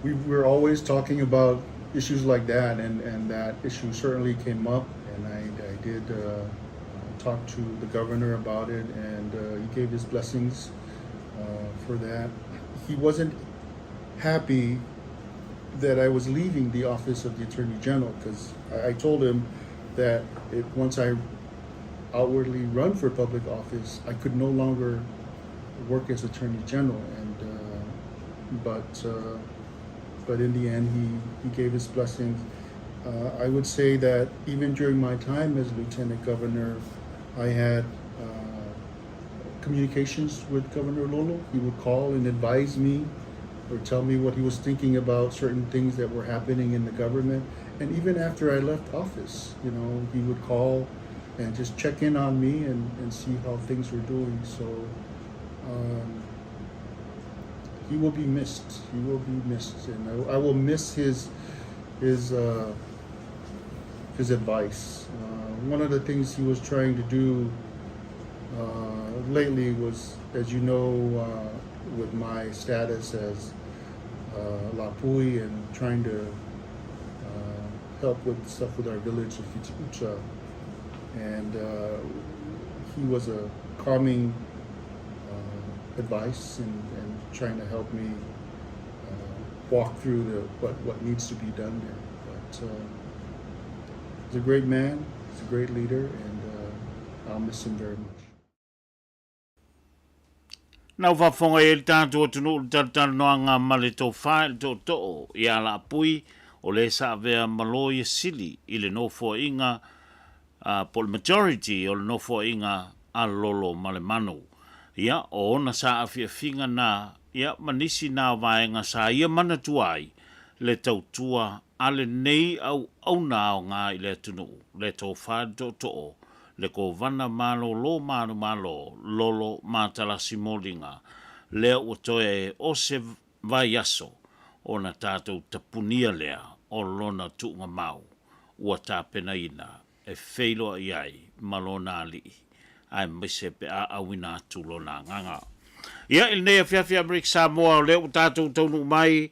we were always talking about issues like that, and that issue certainly came up, and I did talk to the governor about it, and he gave his blessings for that. He wasn't happy that I was leaving the office of the Attorney General, because I told him that once I outwardly run for public office, I could no longer work as Attorney General, and but in the end, he gave his blessings. I would say that even during my time as Lieutenant Governor, I had communications with Governor Lolo. He would call and advise me or tell me what he was thinking about certain things that were happening in the government. And even after I left office, you know, he would call and just check in on me and see how things were doing. So he will be missed. He will be missed, and I will miss his advice. One of the things he was trying to do lately was, as you know, with my status as Laapui'S and trying to help with stuff with our village of Fiti'ucha, and he was a calming advice and trying to help me walk through what needs to be done there. But he's a great man, he's a great leader, and I'll miss him very much.
Nau whafonga e tātua tunu tātana noa ngā male tō whae tō i a Laapui'S o le sa vea maloia sili i le nofo inga po le majority o le nofo inga a Lolo male manu. Ia o ona sa awhia whinga nā ia manisi nā vaenga sa ia mana tuai le tautua ale nei au nā o ngā i le tunu le tō whae tō le ko vana malo lo malo Lolo mātalasi molinga lea ua toe e o se vai aso o na tātou tapunia lea o lona tuunga mau ua tāpena ina e wheiloa i ai malona li ai mise pe a awina atu lona nganga. Ia il nea whiawhia Amerika Samoa o lea o tātou taunu mai.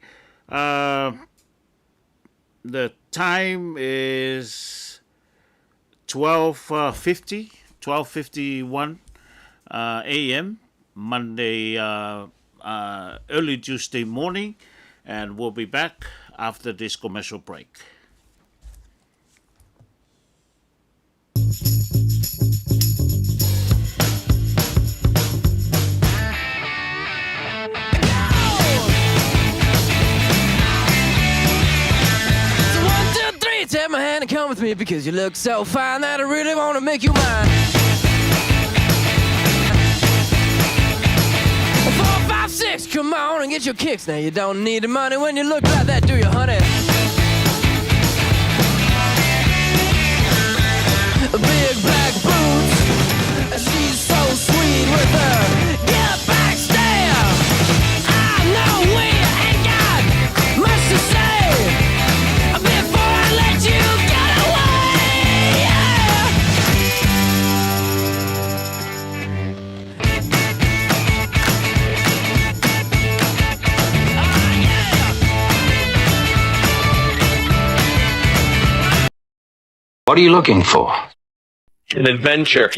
The time is 12:51 a.m. Monday, early Tuesday morning, and we'll be back after this commercial break.
Take my hand and come with me because you look so fine that I really want to make you mine. 4, 5, 6, come on and get your kicks. Now you don't need the money when you look like that, do you, honey? Big black boots, she's so sweet with her get back stare. I know we ain't got much to say. Let you get away, yeah.
What are you looking for?
An adventure.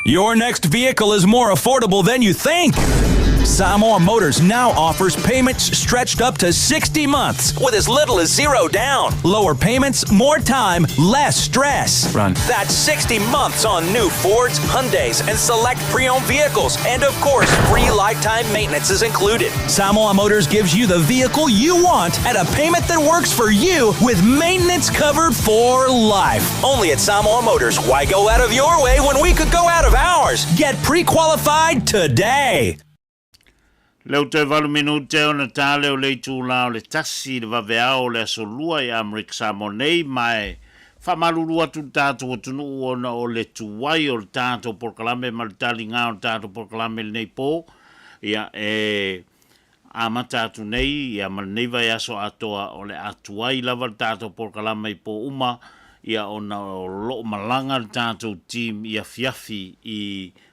Your next vehicle is more affordable than you think. Samoa Motors now offers payments stretched up to 60 months with as little as $0 down. Lower payments, more time, less stress.
Run.
That's 60 months on new Fords, Hyundais, and select pre-owned vehicles. And of course, free lifetime maintenance is included. Samoa Motors gives you the vehicle you want at a payment that works for you with maintenance covered for life. Only at Samoa Motors. Why go out of your way when we could go out of ours? Get pre-qualified today.
Leo te walu minute o na tāle o lei tūlao le tasi le waweao le asolua i Amerika Samoa nei mai whamaruru atu tātou tunu ona o le tuwai o le tātou porkalame ma le talinga o le tātou porkalame le nei pō ia a mata atu nei ia ma nei vai aso atoa o le atuai lava le tātou porkalame i pō uma ia ona o lo malanga le tātou team ia fiafi i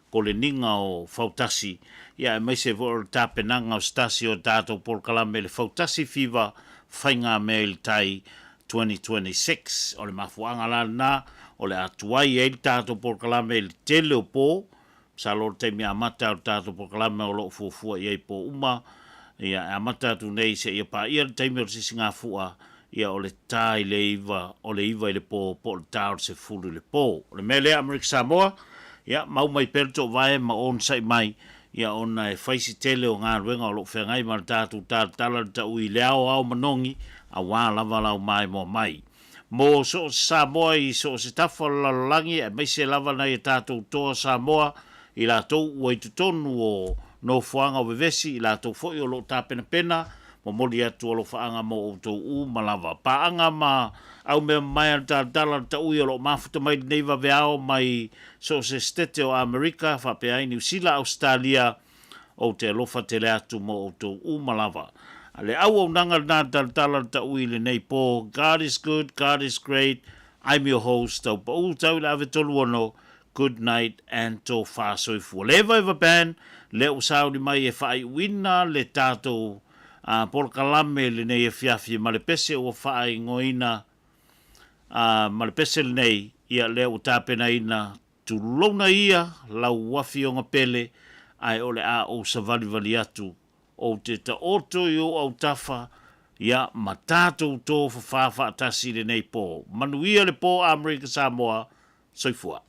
koleninga o fautasi ia e mai se vo o tāpenanga o stasi o tātou porkalame le fautasi fiva whainga me il tai 2026 o le mafuanga lana o le atuai e tātou porkalame le tele o pō sa lor te mea mata o tātou porkalame o lo fuafua i ei pō uma ia amata tu nei se ia pa ia te mea si singa fua ia o le tai le iva o le iva i le pō le tāo se furu le pō o le mele Amerika Samoa ia mau mai perto vai ma on sai mai ia ona e faisi tele o ngā ruenga o lo whengai ma le tātou Talatala ta ui leao au manongi a wā lava lau mai mo mai. Mo so Samoa i so se tafa lalangi e mai se lava nei e tātou toa Samoa i la tau ua i tutonu o no fuanga o vevesi i la tau foi o lo tāpena pena mo moli atu o lo whaanga mo o tau u malava. Paanga ma au mea mai al Talatala ta ui o lo mafuta mai neiva veao mai so se stete o Amerika whapea i New Zealand Australia o te alofa te le atu mo o tau u malava. Ale au au nanga nā Talatala ta ui le nei pō. God is good, God is great. I'm your host. Tau pa u tau le ave tolu ono. Good night and tō whāsoifu. Leva eva ban, le usauri mai e whai wina le tātou porkalame le nei e fiafi ma le pese o whai ngoina ma le pese le nei ia le u tāpena ina tu lona ia lau wafi o ngapele ai ole a o savali vali atu o te ta oto i o au tafa ia ma tātou tō whawhawha atasi le nei pō. Manuia le pō Amerika Samoa, soifua.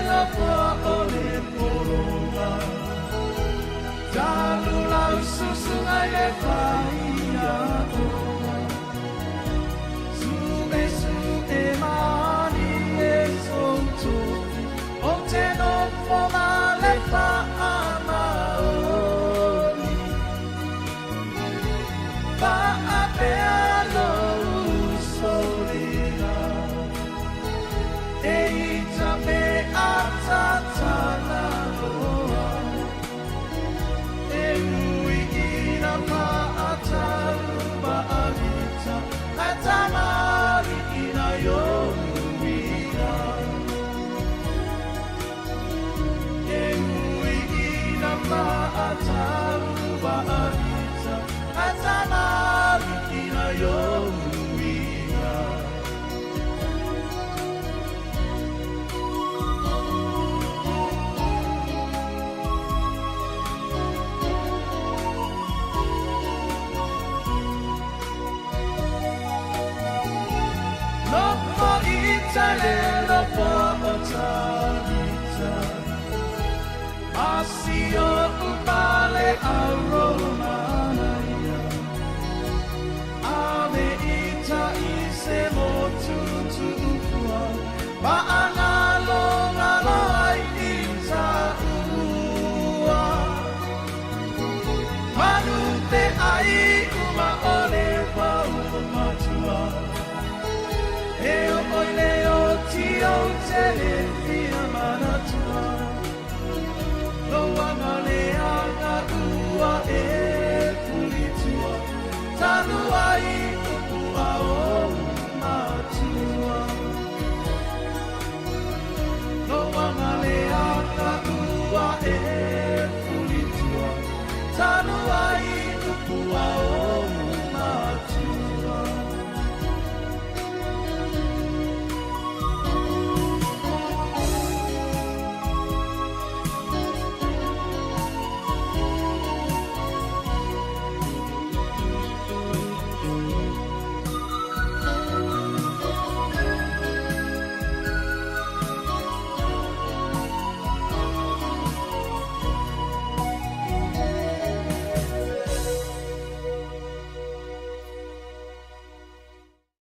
Love for Si o upale aroma